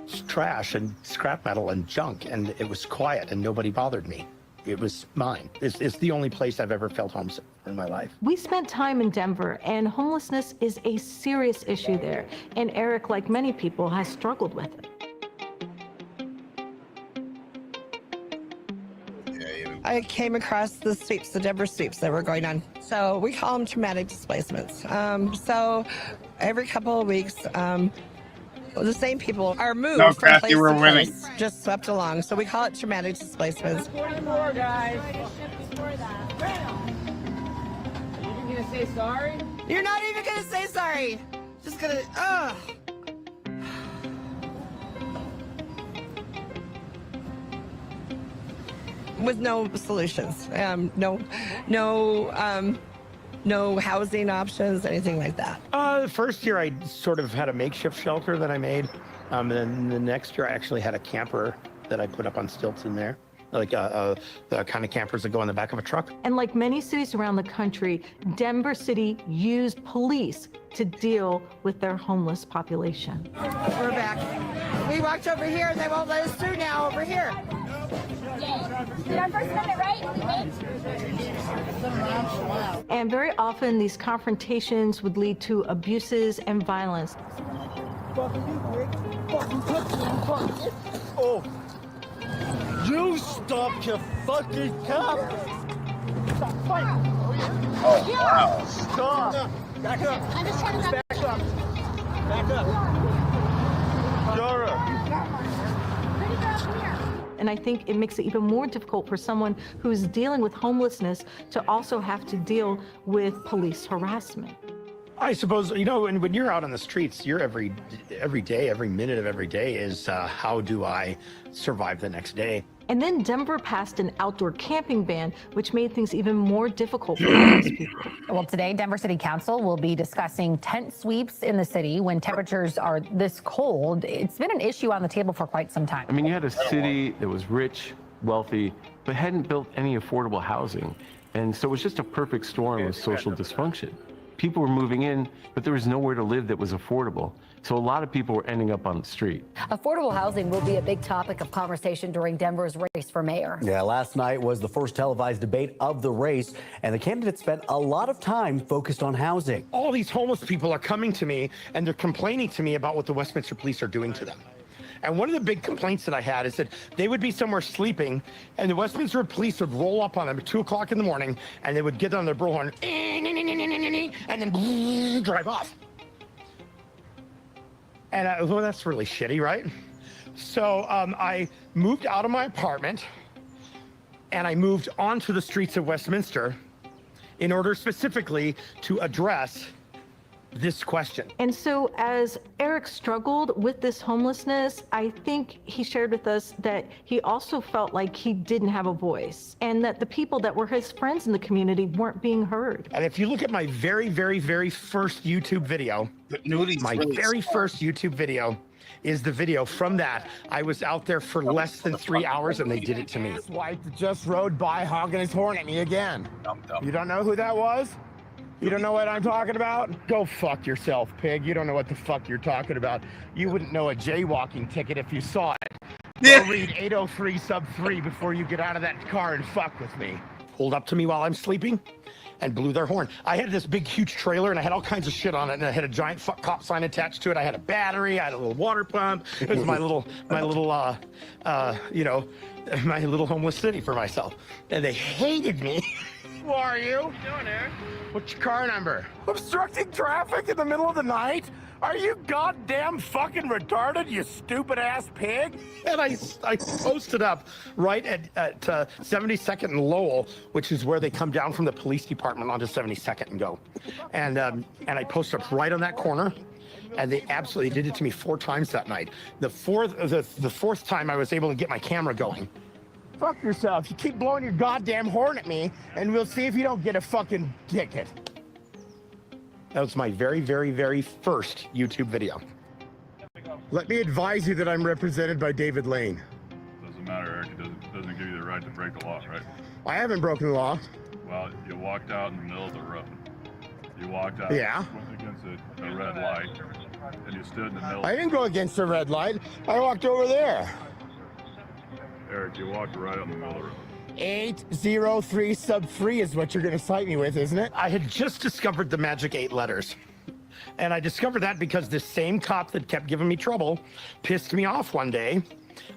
It's trash and scrap metal and junk, and it was quiet, and nobody bothered me. It was mine. It's the only place I've ever felt homesick in my life. We spent time in Denver, and homelessness is a serious issue there. And Eric, like many people, has struggled with it. I came across the sweeps, the Denver sweeps that were going on. So we call them traumatic displacements. So every couple of weeks, the same people are moved from place to place, just swept along. So we call it traumatic displacements. 44, guys. Are you gonna say sorry? You're not even gonna say sorry. Just gonna, With no solutions, no housing options, anything like that. The first year I sort of had a makeshift shelter that I made. And then the next year I actually had a camper that I put up on stilts in there. Like the kind of campers that go in the back of a truck. And like many cities around the country, Denver City used police to deal with their homeless population. We're back. We walked over here and they won't let us through now over here. Did our First Amendment right? And very often these confrontations would lead to abuses and violence. Oh. You stop your fucking cop. Stop fighting. Oh, wow. Stop. Back up. I'm just trying to grab. Back up. Back up. Dora. And I think it makes it even more difficult for someone who's dealing with homelessness to also have to deal with police harassment. I suppose, you know, when you're out on the streets, you're every day, every minute of every day is how do I survive the next day? And then Denver passed an outdoor camping ban, which made things even more difficult for homeless people. Well, today, Denver City Council will be discussing tent sweeps in the city when temperatures are this cold. It's been an issue on the table for quite some time. I mean, you had a city that was rich, wealthy, but hadn't built any affordable housing. And so it was just a perfect storm of social dysfunction. People were moving in, but there was nowhere to live that was affordable. So a lot of people were ending up on the street. Affordable housing will be a big topic of conversation during Denver's race for mayor. Yeah, last night was the first televised debate of the race, and the candidates spent a lot of time focused on housing. All these homeless people are coming to me and they're complaining to me about what the Westminster police are doing to them. And one of the big complaints that I had is that they would be somewhere sleeping and the Westminster police would roll up on them at 2 o'clock in the morning and they would get on their bullhorn and then drive off. And well, that's really shitty, right? So I moved out of my apartment and I moved onto the streets of Westminster in order specifically to address this question. And so as Eric struggled with this homelessness, I think he shared with us that he also felt like he didn't have a voice and that the people that were his friends in the community weren't being heard. And if you look at my very first YouTube video, first YouTube video is the video from that. I was out there for less than 3 hours and they did it to me. This white just rode by honking his horn at me again. You don't know who that was? You don't know what I'm talking about? Go fuck yourself, pig. You don't know what the fuck you're talking about. You wouldn't know a jaywalking ticket if you saw it. Go read 803 sub 3 before you get out of that car and fuck with me. Pulled up to me while I'm sleeping and blew their horn. I had this big, huge trailer and I had all kinds of shit on it and I had a giant fuck cop sign attached to it. I had a battery, I had a little water pump. It was my little, you know, my little homeless city for myself. And they hated me. Who are you? What you doing, Eric? What's your car number? Obstructing traffic in the middle of the night? Are you goddamn fucking retarded, you stupid ass pig? And I posted up right at 72nd and Lowell, which is where they come down from the police department onto 72nd and go. And I posted up right on that corner. And they absolutely did it to me 4 times that night. The fourth time I was able to get my camera going. Fuck yourself. You keep blowing your goddamn horn at me, and we'll see if you don't get a fucking ticket. That was my very first YouTube video. Let me advise you that I'm represented by David Lane. Doesn't matter, Eric. It doesn't give you the right to break the law, right? I haven't broken the law. Well, you walked out in the middle of the road. You walked out went against a red light, and you stood in the middle. I didn't go against the red light. I walked over there. Eric, you walked right on the middle of the road. 803 sub 3 is what you're going to cite me with, isn't it? I had just discovered the magic 8 letters. And I discovered that because this same cop that kept giving me trouble pissed me off one day.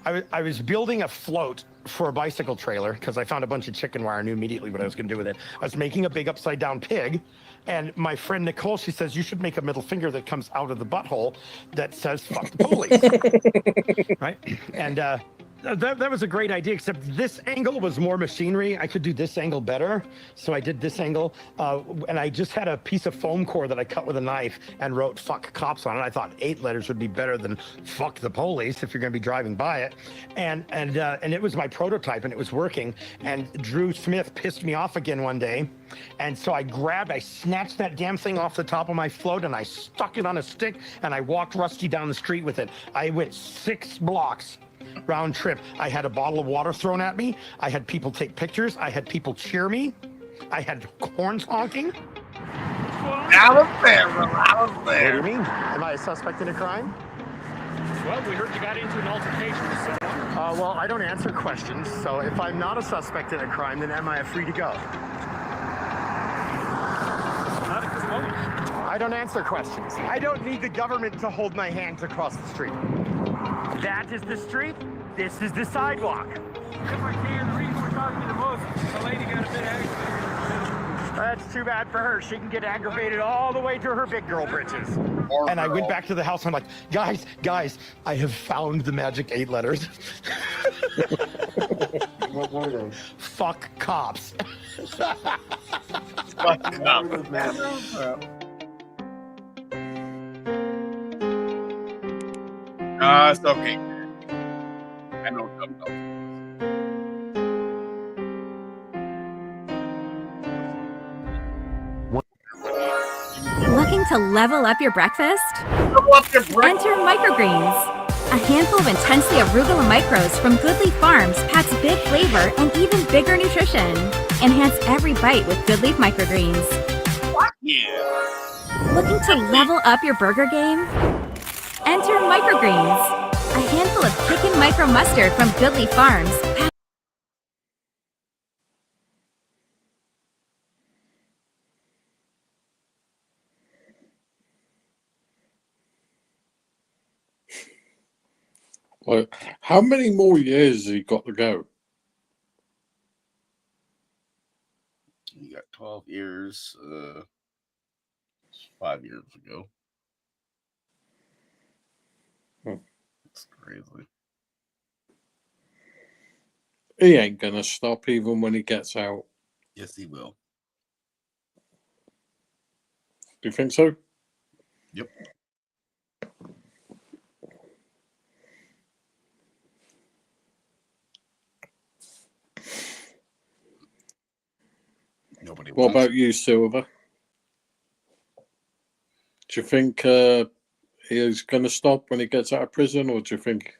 I was building a float for a bicycle trailer because I found a bunch of chicken wire and knew immediately what I was going to do with it. I was making a big upside down pig. And my friend Nicole, she says, you should make a middle finger that comes out of the butthole that says, fuck the police. Right? And that was a great idea, except this angle was more machinery. I could do this angle better. So I did this angle. And I just had a piece of foam core that I cut with a knife and wrote fuck cops on it. I thought 8 letters would be better than fuck the police if you're going to be driving by it. And it was my prototype and it was working. And Drew Smith pissed me off again one day. And so I snatched that damn thing off the top of my float and I stuck it on a stick and I walked Rusty down the street with it. I went 6 blocks round trip. I had a bottle of water thrown at me. I had people take pictures. I had people cheer me. I had horns honking. Out of there, bro. Out of there. What do you mean? Am I a suspect in a crime? Well, we heard you got into an altercation with someone. Well, I don't answer questions. So if I'm not a suspect in a crime, then am I free to go? Not at this moment. I don't answer questions. I don't need the government to hold my hand to cross the street. That is the street. This is the sidewalk. If I can, the reason we're talking to the most, the lady got a bit aggravated. That's too bad for her. She can get aggravated all the way to her big girl britches. And I went back to the house and I'm like, guys, I have found the magic 8 letters. What were they? Fuck cops. Fuck cops. It's okay. I know dumb. Looking to level up your breakfast? Enter microgreens. A handful of intensely arugula micros from Goodleaf Farms packs big flavor and even bigger nutrition. Enhance every bite with Goodleaf microgreens. Yeah. Looking to level up your burger game? Enter microgreens. A handful of chicken micro mustard from Goodleaf Farms. Well, how many more years has he got to go? You got 12 years, 5 years ago. That's crazy. He ain't gonna stop even when he gets out. Yes, he will. Do you think so? Yep. Nobody What wants about you, Silver? Do you think he's going to stop when he gets out of prison, or do you think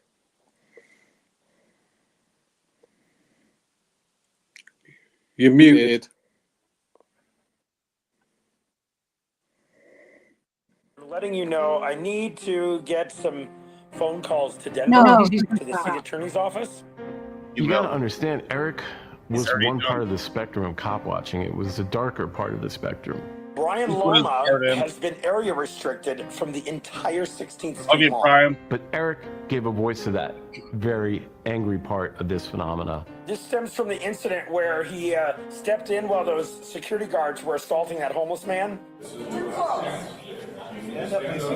you're muted? Letting you know, I need to get some phone calls to Denver, No. to the city attorney's office. You gotta understand, Eric was already one done. part of the spectrum of cop watching. It was the darker part of the spectrum. Brian This was Loma started. has been area restricted from the entire 16th Love Street you, Mall. Brian. But Eric gave a voice to that very angry part of this phenomena. This stems from the incident where he stepped in while those security guards were assaulting that homeless man.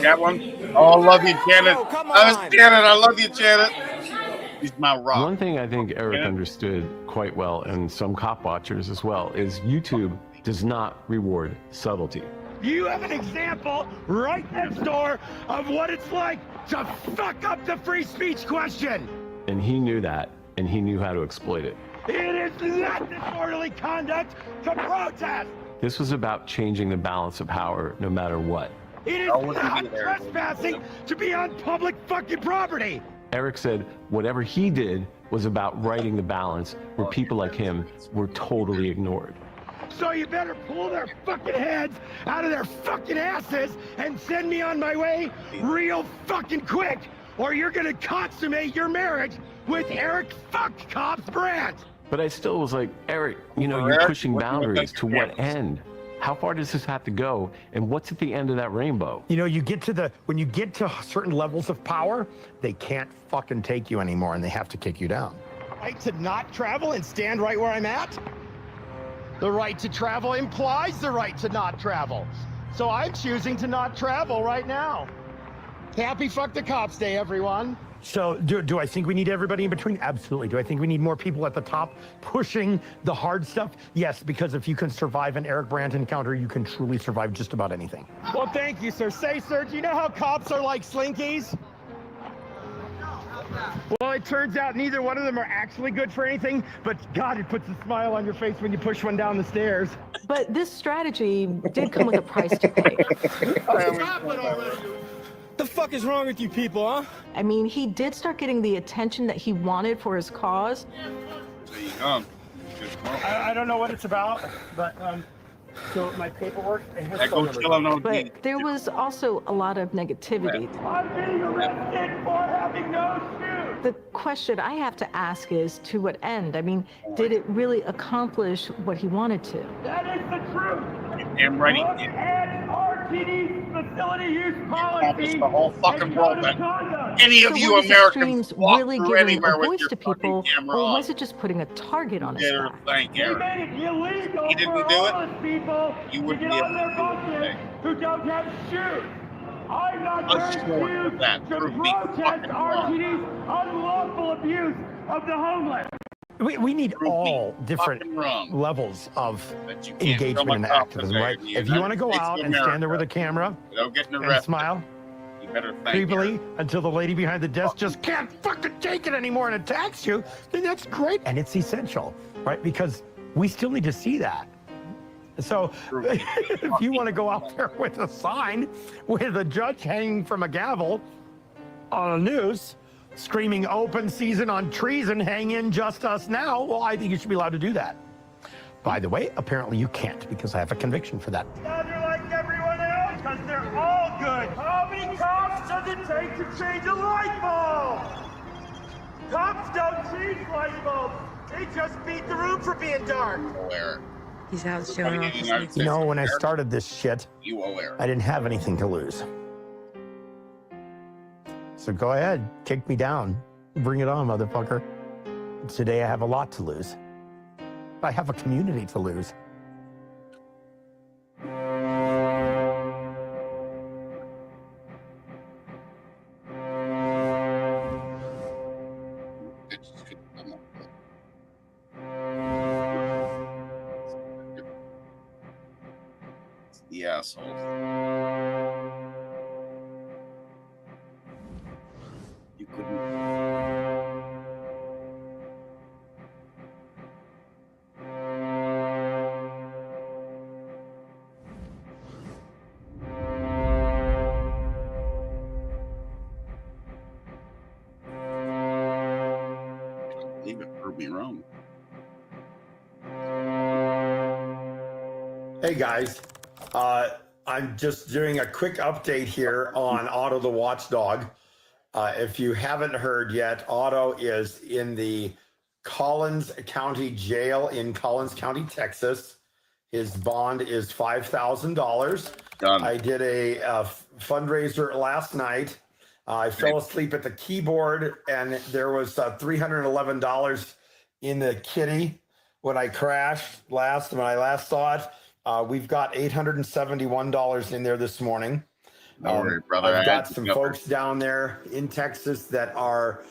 Got one? Oh, I love you, Janet. Oh, come I on. Janet. I love you, Janet. He's my rock. One thing I think Eric Yeah. understood quite well, and some cop watchers as well, is YouTube does not reward subtlety. You have an example right next door of what it's like to fuck up the free speech question. And he knew that, and he knew how to exploit it. It is not disorderly conduct to protest. This was about changing the balance of power no matter what. It is not trespassing to be on public fucking property. Eric said whatever he did was about righting the balance where people like him were totally ignored. So you better pull their fucking heads out of their fucking asses and send me on my way real fucking quick, or you're gonna consummate your marriage with Eric Fuck Cops Brandt. But I still was like, Eric, you know, you're pushing boundaries to what end? How far does this have to go? And what's at the end of that rainbow? You know, when you get to certain levels of power, they can't fucking take you anymore and they have to kick you down. Right to not travel and stand right where I'm at? The right to travel implies the right to not travel. So I'm choosing to not travel right now. Happy Fuck the Cops Day, everyone. So do I think we need everybody in between? Absolutely. Do I think we need more people at the top pushing the hard stuff? Yes, because if you can survive an Eric Brandt encounter, you can truly survive just about anything. Well, thank you, sir. Say, sir, do you know how cops are like slinkies? Well, it turns out neither one of them are actually good for anything, but God, it puts a smile on your face when you push one down the stairs. But this strategy did come with a price to pay. The fuck is wrong with you people, huh? I mean, he did start getting the attention that he wanted for his cause. There you go. I don't know what it's about, but so my paperwork and his Go chill on those beats. But there was also a lot of negativity. I'm being arrested for having no shoes. The question I have to ask is, to what end? I mean, did it really accomplish what he wanted to? That is the truth. Damn right he Look did. at our RTD's facility use policy. The whole fucking world that any of So you were these Americans extremes walk really through giving anywhere a with voice your to fucking people, camera or on. was it just putting a target on his Better back? thank They Eric. made it illegal He didn't for do it. homeless people You to wouldn't get be able on their to do it buses today. who don't have shoes. I'm not Us wearing short of shoes that to proved me protest fucking wrong. RTD's unlawful abuse of the homeless. We need all different levels of engagement and activism, right? If you want to go out and stand there with a camera and smile creepily until the lady behind the desk just can't fucking take it anymore and attacks you, then that's great. And it's essential, right? Because we still need to see that. So if you want to go out there with a sign with a judge hanging from a gavel on a noose, screaming open season on treason, hang in just us now, well, I think you should be allowed to do that. By the way, apparently you can't, because I have a conviction for that. Now they're like everyone else because they're all good. How many cops does it take to change a light bulb? Cops don't change light bulbs. They just beat the room for being dark. He's out showing off his You know, when I started this shit, I didn't have anything to lose. So go ahead, kick me down. Bring it on, motherfucker. Today I have a lot to lose. I have a community to lose. The asshole. You couldn't. Leave it prove me wrong. Hey guys, I'm just doing a quick update here on Otto the Watchdog. If you haven't heard yet, Otto is in the Collins County Jail in Collins County, Texas. His bond is $5,000. I did a fundraiser last night. I fell asleep at the keyboard, and there was $311 in the kitty when I crashed when I last saw it. We've got $871 in there this morning. Don't worry, brother. I've got some folks down there in Texas that are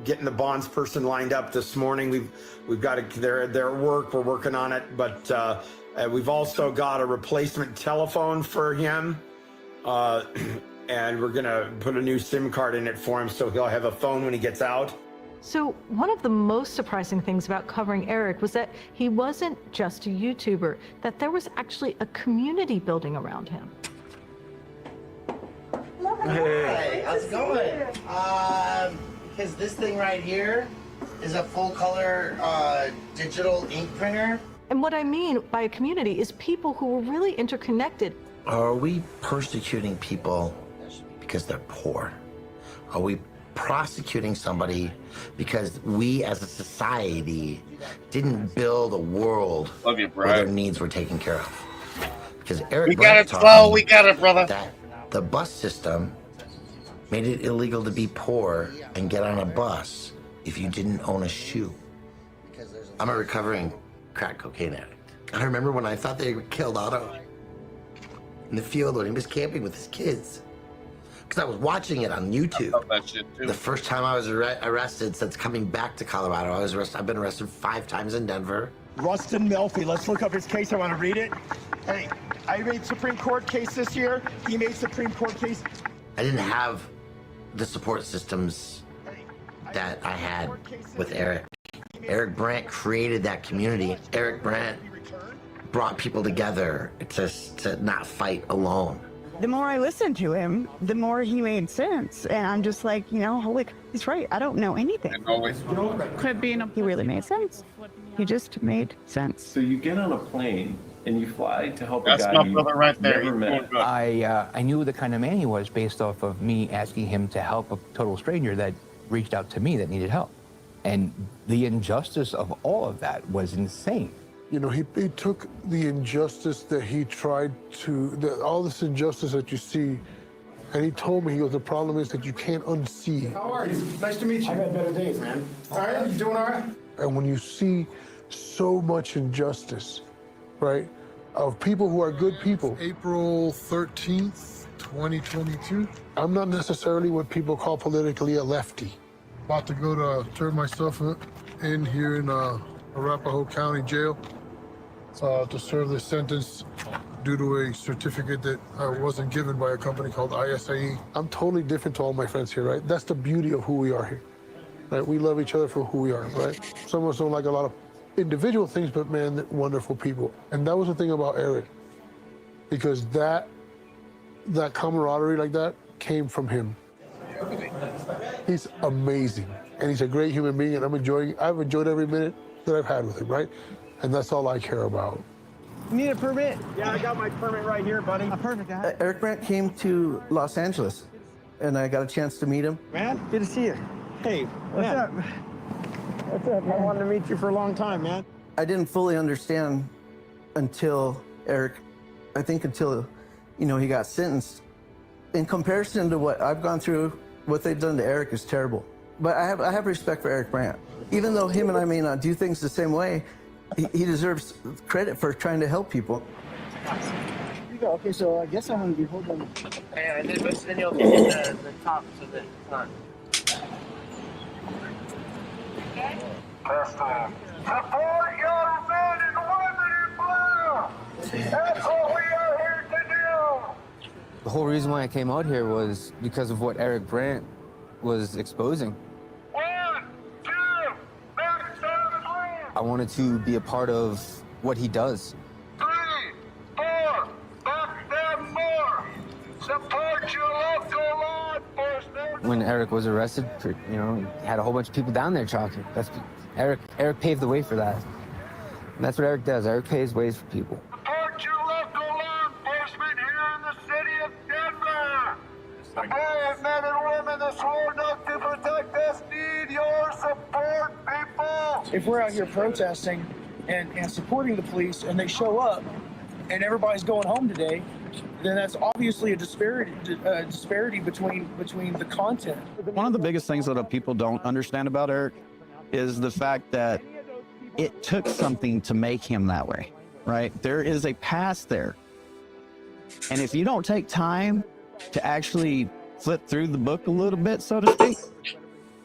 getting the bonds person lined up this morning. We've got their work. We're working on it, but we've also got a replacement telephone for him, and we're gonna put a new SIM card in it for him, so he'll have a phone when he gets out. So one of the most surprising things about covering Eric was that he wasn't just a YouTuber, that there was actually a community building around him. Hey, how's it going? Because this thing right here is a full color digital ink printer. And what I mean by a community is people who are really interconnected. Are we persecuting people because they're poor? Are we prosecuting somebody because we as a society didn't build a world where their needs were taken care of? Because Eric We got it, Flo. We got it, brother. That the bus system made it illegal to be poor and get on a bus if you didn't own a shoe. I'm a recovering crack cocaine addict. I remember when I thought they killed Otto in the field when he was camping with his kids. Because I was watching it on YouTube. The first time I was arrested since coming back to Colorado, I've been arrested 5 times in Denver. Rustin Melfi, let's look up his case. I want to read it. Hey, I made Supreme Court case this year. He made Supreme Court case. I didn't have the support systems that I had with Eric. Eric Brandt created that community. Eric Brandt brought people together to not fight alone. The more I listened to him, the more he made sense. And I'm just like, holy, he's right. I don't know anything. Could be He really made sense. He just made sense. So you get on a plane and you fly to help That's a guy my you brother right there. never met. I knew the kind of man he was based off of me asking him to help a total stranger that reached out to me that needed help. And the injustice of all of that was insane. You know, he took the injustice that he tried to, all this injustice that you see, and he told me, he goes, the problem is that you can't unsee. How are you? Nice to meet you. I've had better days, man. All right, you doing all right? And when you see so much injustice, right, of people who are good people. April 13th, 2022. I'm not necessarily what people call politically a lefty. About to go to turn myself in here in Arapahoe County Jail to serve this sentence due to a certificate that I wasn't given by a company called ISIE. I'm totally different to all my friends here, right? That's the beauty of who we are here, right? We love each other for who we are, right? Some of us don't like a lot of individual things, but man, they're wonderful people. And that was the thing about Eric, because that camaraderie like that came from him. He's amazing, and he's a great human being, and I've enjoyed every minute that I've had with him, right? And that's all I care about. You need a permit? Yeah, I got my permit right here, buddy. Perfect. Eric Brandt came to Los Angeles, and I got a chance to meet him. Man, good to see you. Hey, what's up? What's up, man? I wanted to meet you for a long time, man. I didn't fully understand until Eric, I think until, you know, he got sentenced. In comparison to what I've gone through, what they've done to Eric is terrible. But I have respect for Eric Brandt. Even though him and I may not do things the same way, he deserves credit for trying to help people. Okay, so I guess I'm going to be holding. And then you'll get the top so that it's not. Support your men and women in blue! That's what we are here to do! The whole reason why I came out here was because of what Eric Brandt was exposing. 1, 2, back 7, I wanted to be a part of what he does. 3, 4, back 7 more! Support your local law enforcement! When Eric was arrested, you know, he had a whole bunch of people down there talking. That's Eric paved the way for that. And that's what Eric does. Eric paves ways for people. Support your local law enforcement here in the city of Denver! The brave men and women that swore not to protect us need your support, people! If we're out here protesting and supporting the police and they show up and everybody's going home today, then that's obviously a disparity between the content. One of the biggest things that people don't understand about Eric is the fact that it took something to make him that way, right? There is a past there. And if you don't take time to actually flip through the book a little bit, so to speak,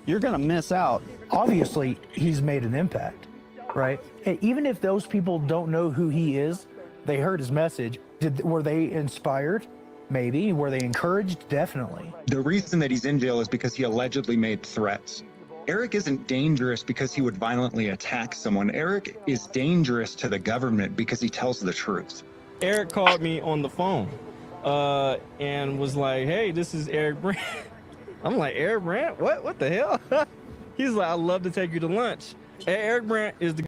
you're going to miss out. Obviously, he's made an impact, right? And even if those people don't know who he is, they heard his message. Were they inspired? Maybe. Were they encouraged? Definitely. The reason that he's in jail is because he allegedly made threats. Eric isn't dangerous because he would violently attack someone. Eric is dangerous to the government because he tells the truth. Eric called me on the phone and was like, hey, this is Eric Brandt. I'm like, Eric Brandt? What the hell? He's like, I'd love to take you to lunch. Eric Brandt is the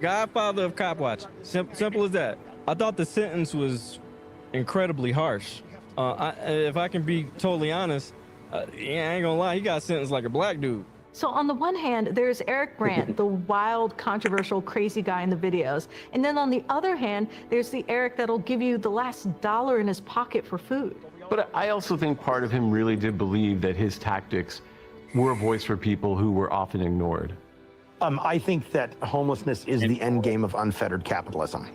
godfather of cop watching. Simple as that. I thought the sentence was incredibly harsh. If I can be totally honest, yeah, I ain't gonna lie, he got sentenced like a black dude. So on the one hand, there's Eric Brandt, the wild, controversial, crazy guy in the videos. And then on the other hand, there's the Eric that'll give you the last dollar in his pocket for food. But I also think part of him really did believe that his tactics were a voice for people who were often ignored. I think that homelessness is the end game of unfettered capitalism.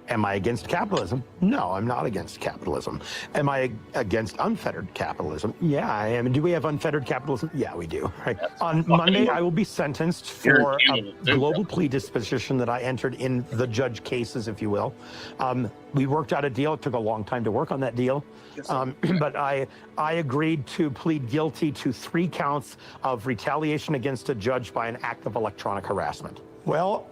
Am I against capitalism? No, I'm not against capitalism. Am I against unfettered capitalism? Yeah, I am. Do we have unfettered capitalism? Yeah, we do. Right. On Monday, I will be sentenced for a global plea disposition that I entered in the judge cases, if you will. We worked out a deal. It took a long time to work on that deal. But I agreed to plead guilty to 3 counts of retaliation against a judge by an act of electronic harassment. Well,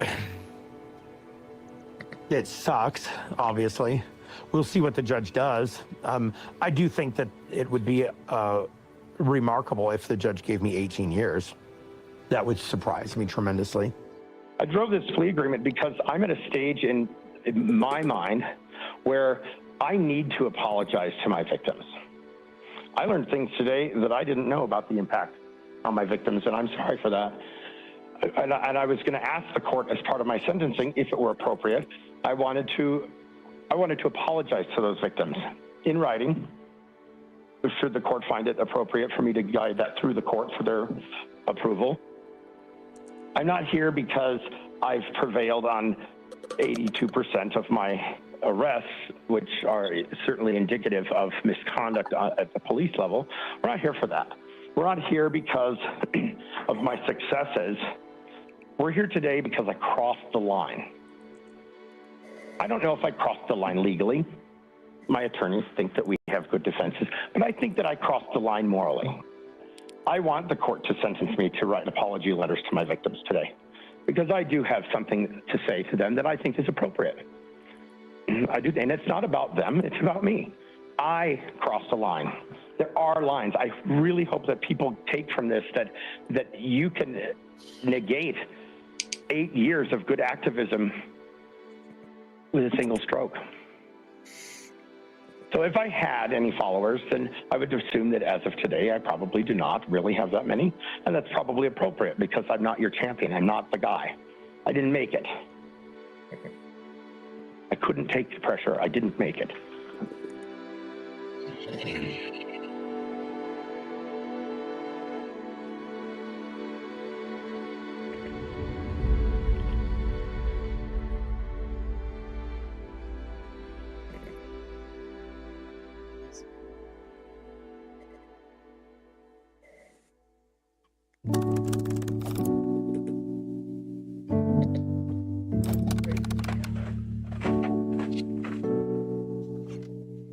it sucks, obviously. We'll see what the judge does. I do think that it would be remarkable if the judge gave me 18 years. That would surprise me tremendously. I drove this plea agreement because I'm at a stage in my mind where I need to apologize to my victims. I learned things today that I didn't know about the impact on my victims, and I'm sorry for that. and I was going to ask the court as part of my sentencing, if it were appropriate, I wanted to apologize to those victims in writing, should the court find it appropriate for me to guide that through the court for their approval. I'm not here because I've prevailed on 82% of my arrests, which are certainly indicative of misconduct at the police level. We're not here for that. We're not here because of my successes. We're here today because I crossed the line. I don't know if I crossed the line legally. My attorneys think that we have good defenses, but I think that I crossed the line morally. I want the court to sentence me to write apology letters to my victims today, because I do have something to say to them that I think is appropriate. I do, and it's not about them, it's about me. I crossed a line. There are lines. I really hope that people take from this that you can negate 8 years of good activism with a single stroke. So if I had any followers, then I would assume that as of today, I probably do not really have that many. And that's probably appropriate because I'm not your champion. I'm not the guy. I didn't make it. I couldn't take the pressure. I didn't make it.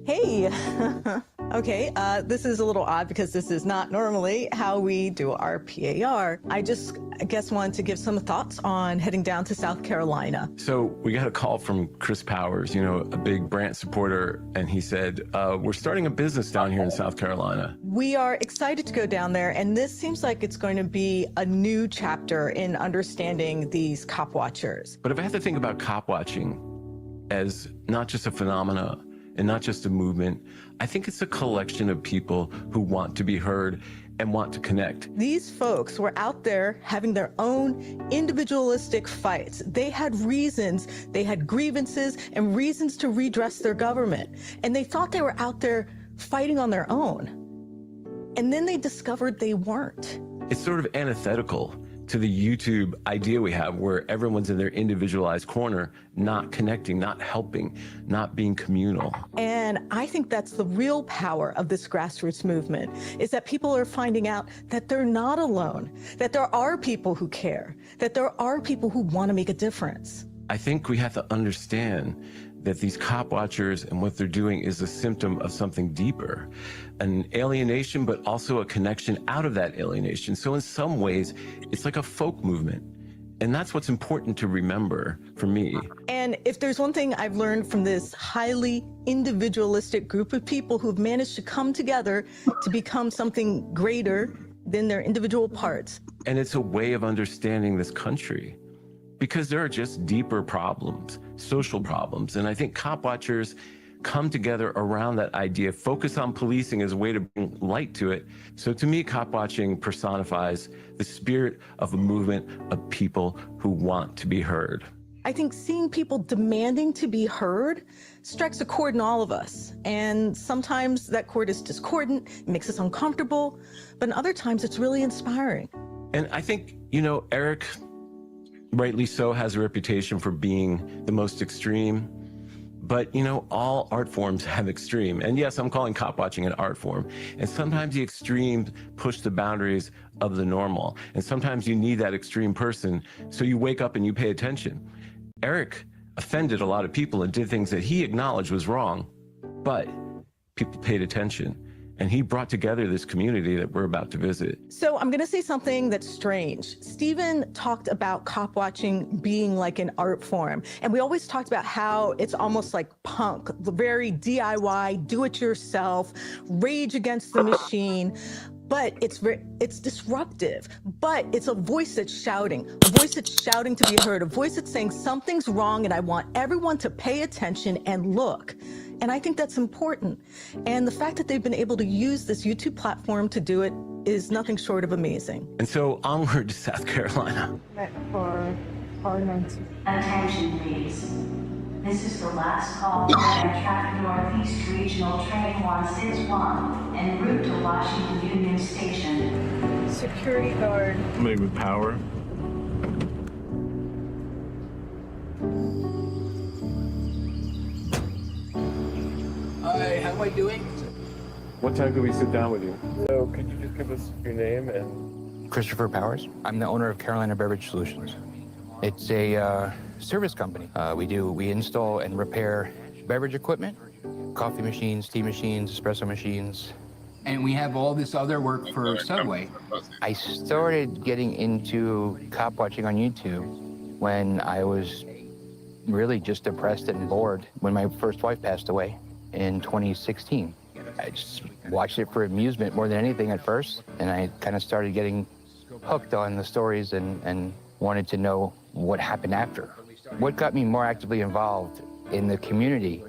Hey, okay, this is a little odd because this is not normally how we do our PAR. I guess wanted to give some thoughts on heading down to South Carolina. So we got a call from Chris Powers, you know, a big Brant supporter, and he said, we're starting a business down here in South Carolina. We are excited to go down there, and this seems like it's going to be a new chapter in understanding these cop watchers. But if I have to think about cop watching as not just a phenomena and not just a movement, I think it's a collection of people who want to be heard and want to connect. These folks were out there having their own individualistic fights. They had reasons, they had grievances and reasons to redress their government. And they thought they were out there fighting on their own. And then they discovered they weren't. It's sort of antithetical to the YouTube idea we have where everyone's in their individualized corner, not connecting, not helping, not being communal. And I think that's the real power of this grassroots movement, is that people are finding out that they're not alone, that there are people who care, that there are people who want to make a difference. I think we have to understand that these cop watchers and what they're doing is a symptom of something deeper, an alienation, but also a connection out of that alienation. So in some ways, it's like a folk movement. And that's what's important to remember for me. And if there's one thing I've learned from this highly individualistic group of people who've managed to come together to become something greater than their individual parts. And it's a way of understanding this country, because there are just deeper problems, social problems. And I think cop watchers come together around that idea, focus on policing as a way to bring light to it. So to me, cop watching personifies the spirit of a movement of people who want to be heard. I think seeing people demanding to be heard strikes a chord in all of us. And sometimes that chord is discordant, it makes us uncomfortable, but in other times it's really inspiring. And I think, you know, Eric, rightly so, has a reputation for being the most extreme. But, you know, all art forms have extreme. And yes, I'm calling cop watching an art form. And sometimes the extremes push the boundaries of the normal. And sometimes you need that extreme person, so you wake up and you pay attention. Eric offended a lot of people and did things that he acknowledged was wrong, but people paid attention. And he brought together this community that we're about to visit. So I'm gonna say something that's strange. Stephen talked about cop watching being like an art form. And we always talked about how it's almost like punk, very DIY, do it yourself, rage against the machine. But it's disruptive, but it's a voice that's shouting, a voice that's shouting to be heard, a voice that's saying something's wrong and I want everyone to pay attention and look. And I think that's important. And the fact that they've been able to use this YouTube platform to do it is nothing short of amazing. And so onward to South Carolina. For ordinance. Attention, please. This is the last call for Amtrak Northeast Regional Train 161 en route to Washington Union Station. Security guard. Somebody with power. Hi, how am I doing? What time can we sit down with you? So could you just give us your name and... Christopher Powers. I'm the owner of Carolina Beverage Solutions. It's a service company. We install and repair beverage equipment, coffee machines, tea machines, espresso machines. And we have all this other work for Subway. I started getting into cop watching on YouTube when I was really just depressed and bored when my first wife passed away in 2016. I just watched it for amusement more than anything at first, and I kind of started getting hooked on the stories and wanted to know what happened after. What got me more actively involved in the community,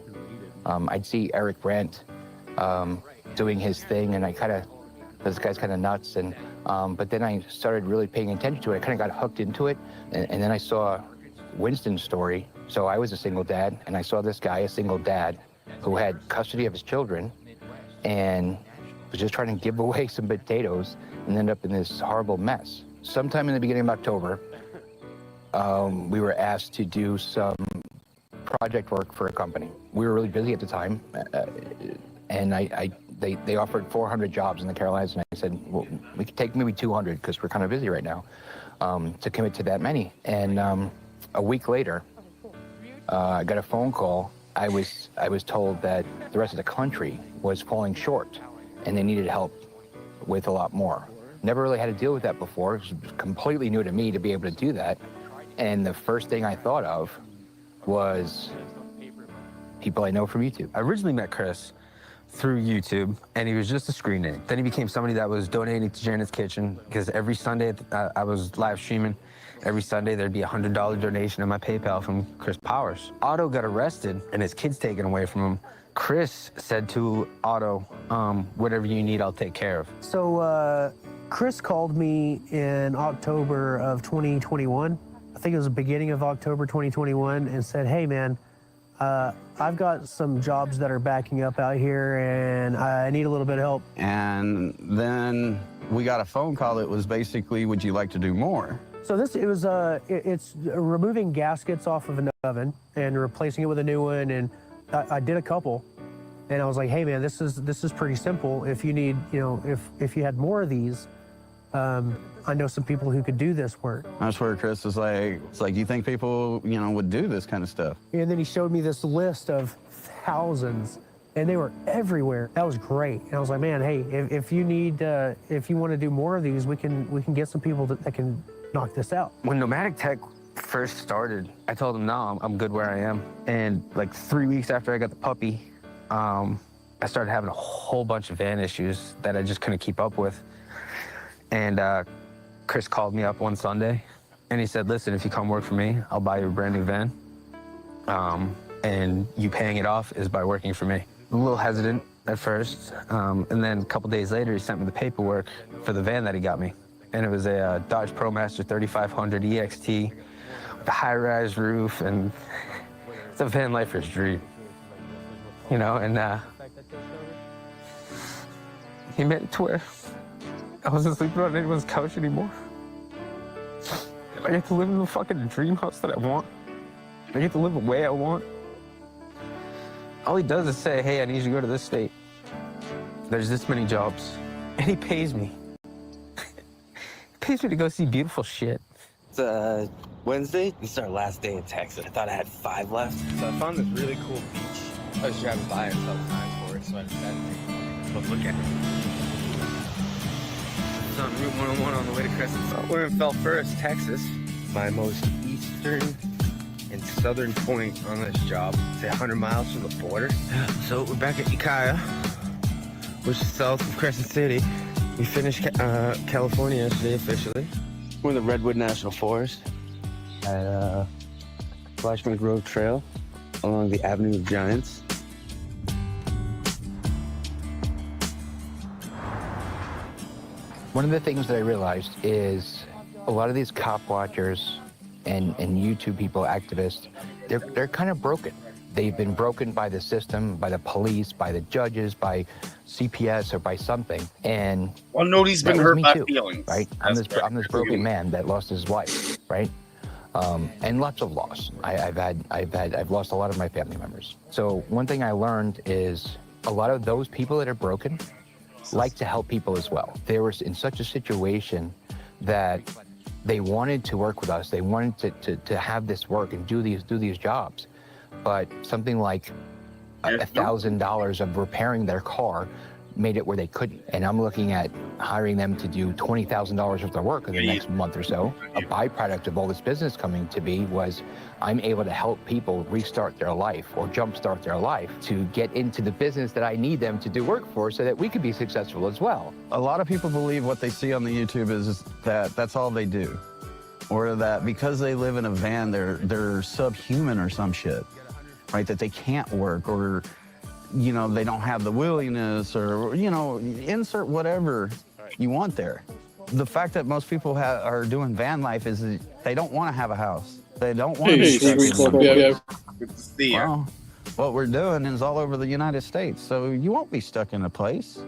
I'd see Eric Brandt doing his thing, and this guy's kind of nuts, and but then I started really paying attention to it. I kind of got hooked into it, and then I saw Winston's story. So I was a single dad, and I saw this guy, a single dad, who had custody of his children, and was just trying to give away some potatoes and ended up in this horrible mess. Sometime in the beginning of October, we were asked to do some project work for a company. We were really busy at the time, and they offered 400 jobs in the Carolinas, and I said, well, we could take maybe 200 because we're kind of busy right now to commit to that many. And a week later, I got a phone call. I was told that the rest of the country was falling short, and they needed help with a lot more. Never really had to deal with that before. It was completely new to me to be able to do that. And the first thing I thought of was people I know from YouTube. I originally met Chris through YouTube, and he was just a screen name. Then he became somebody that was donating to Janet's Kitchen, because every Sunday I was live streaming. Every Sunday there'd be a $100 donation in my PayPal from Chris Powers. Otto got arrested and his kids taken away from him. Chris said to Otto, whatever you need, I'll take care of. So Chris called me in October of 2021. I think it was the beginning of October 2021, and said, hey man, I've got some jobs that are backing up out here and I need a little bit of help. And then we got a phone call that was basically, would you like to do more? So it's removing gaskets off of an oven and replacing it with a new one, and I did a couple, and I was like, hey man, this is pretty simple. If you need, if you had more of these, I know some people who could do this work. That's where Chris was like, it's like, you think people, would do this kind of stuff? And then he showed me this list of thousands, and they were everywhere. That was great. And I was like, man, hey, if you need, if you want to do more of these, we can get some people that can knock this out. When Nomadic Tech first started, I told him, no, I'm good where I am. And like 3 weeks after I got the puppy, I started having a whole bunch of van issues that I just couldn't keep up with. And Chris called me up one Sunday, and he said, listen, if you come work for me, I'll buy you a brand new van. And you paying it off is by working for me. A little hesitant at first. And then a couple days later, he sent me the paperwork for the van that he got me. And it was a Dodge ProMaster 3500 EXT with a high-rise roof, and it's a van lifer's dream, and he made it to where I wasn't sleeping on anyone's couch anymore. I get to live in the fucking dream house that I want. I get to live the way I want. All he does is say, hey, I need you to go to this state. There's this many jobs, and he pays me. Pays me to go see beautiful shit. It's Wednesday. This is our last day in Texas. I thought I had 5 left. So I found this really cool beach. I was driving by it several times for it, so I decided to take it. But look at it. It's on Route 101 on the way to Crescent. So we're in Belfast, Texas. My most eastern and southern point on this job. It's 100 miles from the border. So we're back at Ukiah, which is south of Crescent City. We finished California yesterday officially. We're in the Redwood National Forest at Flashman Grove Trail along the Avenue of Giants. One of the things that I realized is a lot of these cop watchers and YouTube people, activists, they're kind of broken. They've been broken by the system, by the police, by the judges, by CPS, or by something. And well, nobody's been hurt by feelings, right? I'm this broken man that lost his wife, right? And lots of loss. I've lost a lot of my family members. So one thing I learned is a lot of those people that are broken like to help people as well. They were in such a situation that they wanted to work with us. They wanted to have this work and do these jobs. But something like $1,000 of repairing their car made it where they couldn't. And I'm looking at hiring them to do $20,000 worth of work in the next month or so. A byproduct of all this business coming to be was I'm able to help people restart their life or jumpstart their life to get into the business that I need them to do work for so that we could be successful as well. A lot of people believe what they see on the YouTube is that that's all they do. Or that because they live in a van, they're subhuman or some shit, right? That they can't work, or you know, they don't have the willingness, or, you know, insert whatever you want there. The fact that most people are doing van life is that they don't want to have a house. They don't want to be stuck in one place. Good to see you. Well, what we're doing is all over the United States, so you won't be stuck in a place.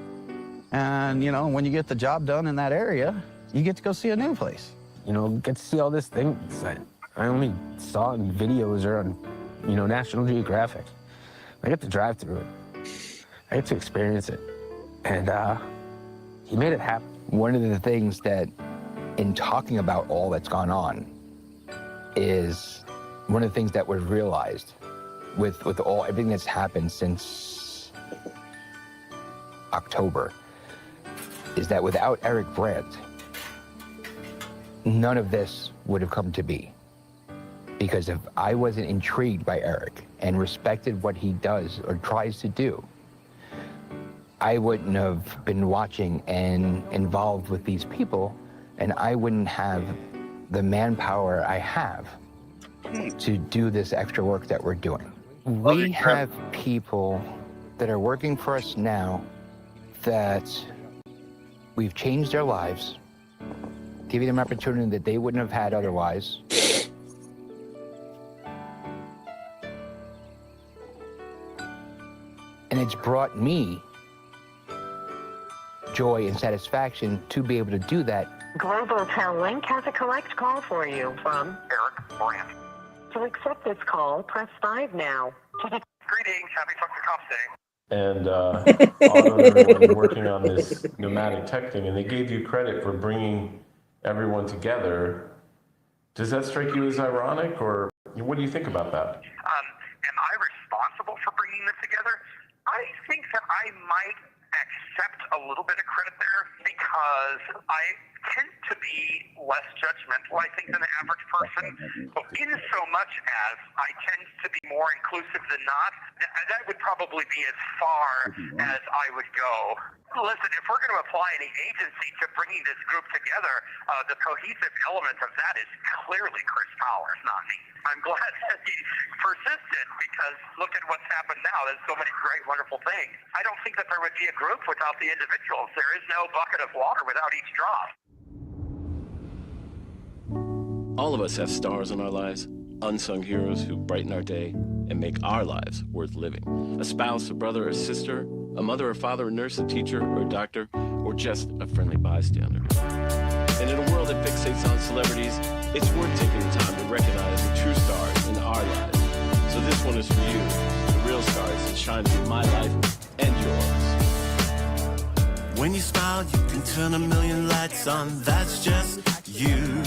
And, you know, when you get the job done in that area, you get to go see a new place. You know, get to see all these things that I only saw in videos or on, you know, National Geographic. I get to drive through it. I get to experience it. And he made it happen. One of the things that, in talking about all that's gone on, is one of the things that was realized with everything that's happened since October, is that without Eric Brandt, none of this would have come to be. Because if I wasn't intrigued by Eric and respected what he does or tries to do, I wouldn't have been watching and involved with these people, and I wouldn't have the manpower I have to do this extra work that we're doing. We have people that are working for us now that we've changed their lives, giving them opportunity that they wouldn't have had otherwise. And it's brought me joy and satisfaction to be able to do that. Global Tel Link has a collect call for you from Eric Brandt. To accept this call, press 5 now. Greetings, happy Fuck the Cops Day. And Otto and everyone working on this nomadic tech thing, and they gave you credit for bringing everyone together. Does that strike you as ironic, or what do you think about that? Am I responsible for bringing this together? I think that I might accept a little bit of credit there because I tend to be less judgmental, I think, than the average person. In so much as I tend to be more inclusive than not, that would probably be as far as I would go. Listen, if we're going to apply any agency to bringing this group together, the cohesive element of that is clearly Chris Powers, not me. I'm glad that he persisted because look at what's happened now. There's so many great, wonderful things. I don't think that there would be a group without the individuals. There is no bucket of water without each drop. All of us have stars in our lives, unsung heroes who brighten our day and make our lives worth living. A spouse, a brother, a sister, a mother, a father, a nurse, a teacher, or a doctor, or just a friendly bystander. And in a world that fixates on celebrities, it's worth taking the time to recognize the true stars in our lives. So this one is for you, the real stars that shine through my life and yours. When you smile, you can turn a million lights on, that's just you.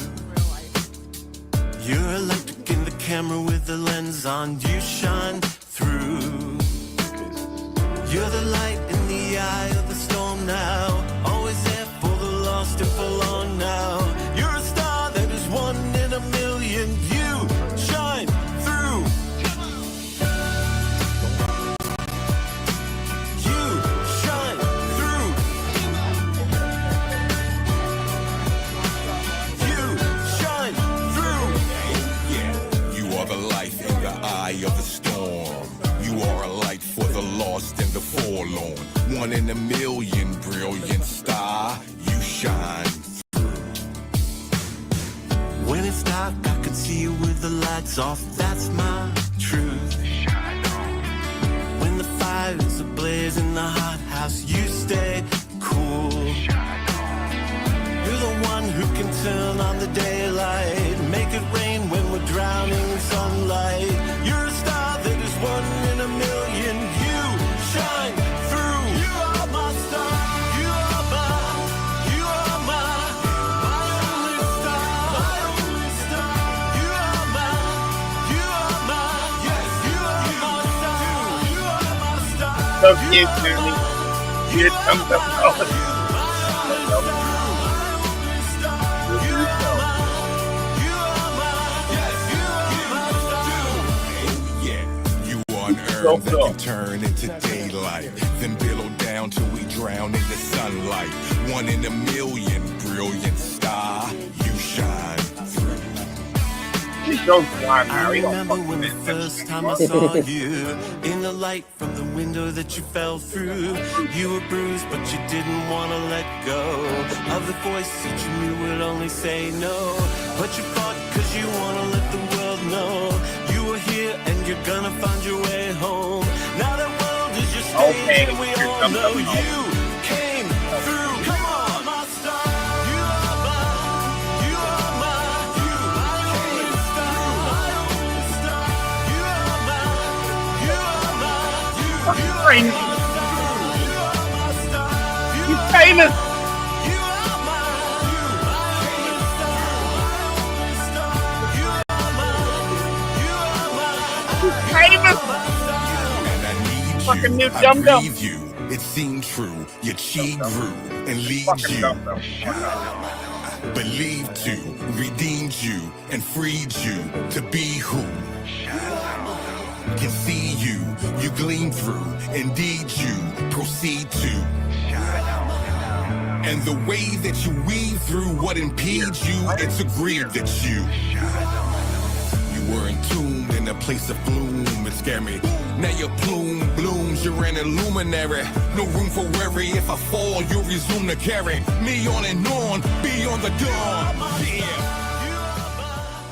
You're electric in the camera with the lens on, you shine through. You're the light in the eye of the storm now, always there for the lost and forlorn now. You're a star that is one in a million, you shine through. You shine through. You shine through. Yeah, you are the light in the eye of the storm. You are a light for the lost and the forlorn. One in a million, brilliant star. You shine. When it's dark, I can see you with the lights off. That's my truth. Shine on. When the fire is ablaze in the hot house, you stay cool. Shine on. You're the one who can turn on the daylight, make it rain when we're drowning in sunlight. You're a star that is one in a million. You shine through. You are my star. You are my only star. My only star. You are my, yes, you are my star. You are my star. So cute, Julie. You just come to college. That can turn into daylight, then billow down till we drown in the sunlight. One in a million, brilliant star, you shine through. I remember when the first time I saw you, in the light from the window that you fell through. You were bruised, but you didn't want to let go of the voice that you knew would only say no. But you fought because you want to let the world know you were here and you're gonna find your way home. Now the world is your stage and we all know you came through. Come on, my star. You are my only star. My only star. You are my star. You famous. Fucking new dum dum. It seemed true. Your chi grew and leads you. Believed to, redeemed you, and freed you to be who. Can see you, you gleam through. Indeed, you proceed to. And the way that you weave through what impedes you, it's agreed that you were entombed in a place of gloom. It scared me. Now your plume blooms, you're an illuminary. No room for worry. If I fall, you'll resume to carry me on and on, beyond the dawn. Yeah.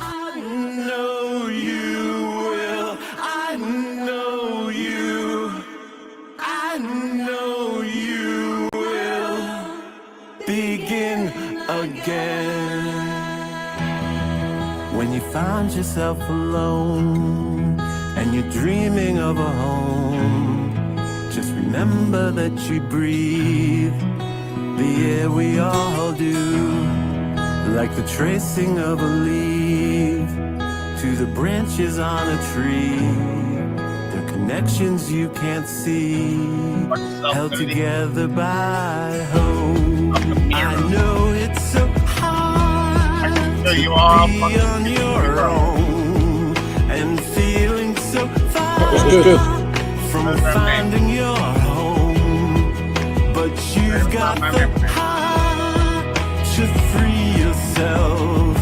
I know you will. I know you. I know you will begin again. When you find yourself alone and you're dreaming of a home, just remember that you breathe the air we all do, like the tracing of a leaf to the branches on a tree. The connections you can't see, held together by hope. I know it's so hard to be on your own and feeling so far from finding your home, but you've got the heart to free yourself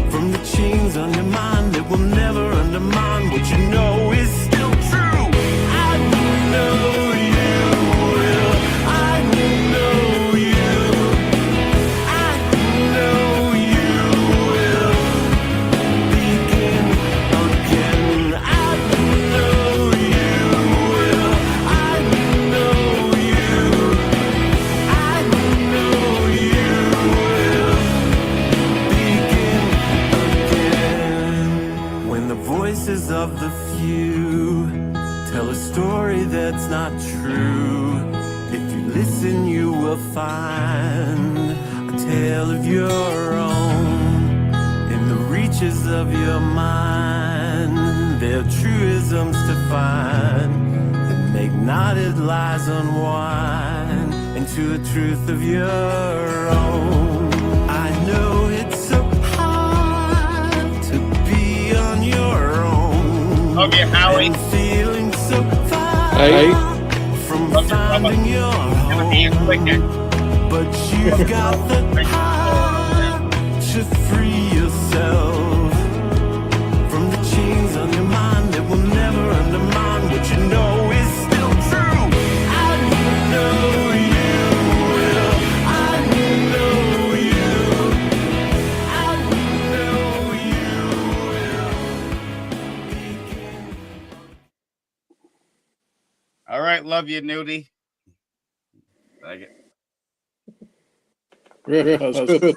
from the chains on your mind that will never undermine what you know is still true. I know you will. I know you. I know you will begin again. I know you will. I know you. I know you will begin again. When the voices of the few tell a story that's not true, if you listen you will find a tale of your own in the reaches of your mind. There are truisms to find that make knotted lies unwind into a truth of your own. I know it's so hard to be on your own. Okay, Howie. And feeling so far Hey. from finding your home. But you've got the heart to free yourself from the chains on your mind that will never undermine what you know is still true. I know you will. I Love you, Nudie. Like it. Yeah, that's good.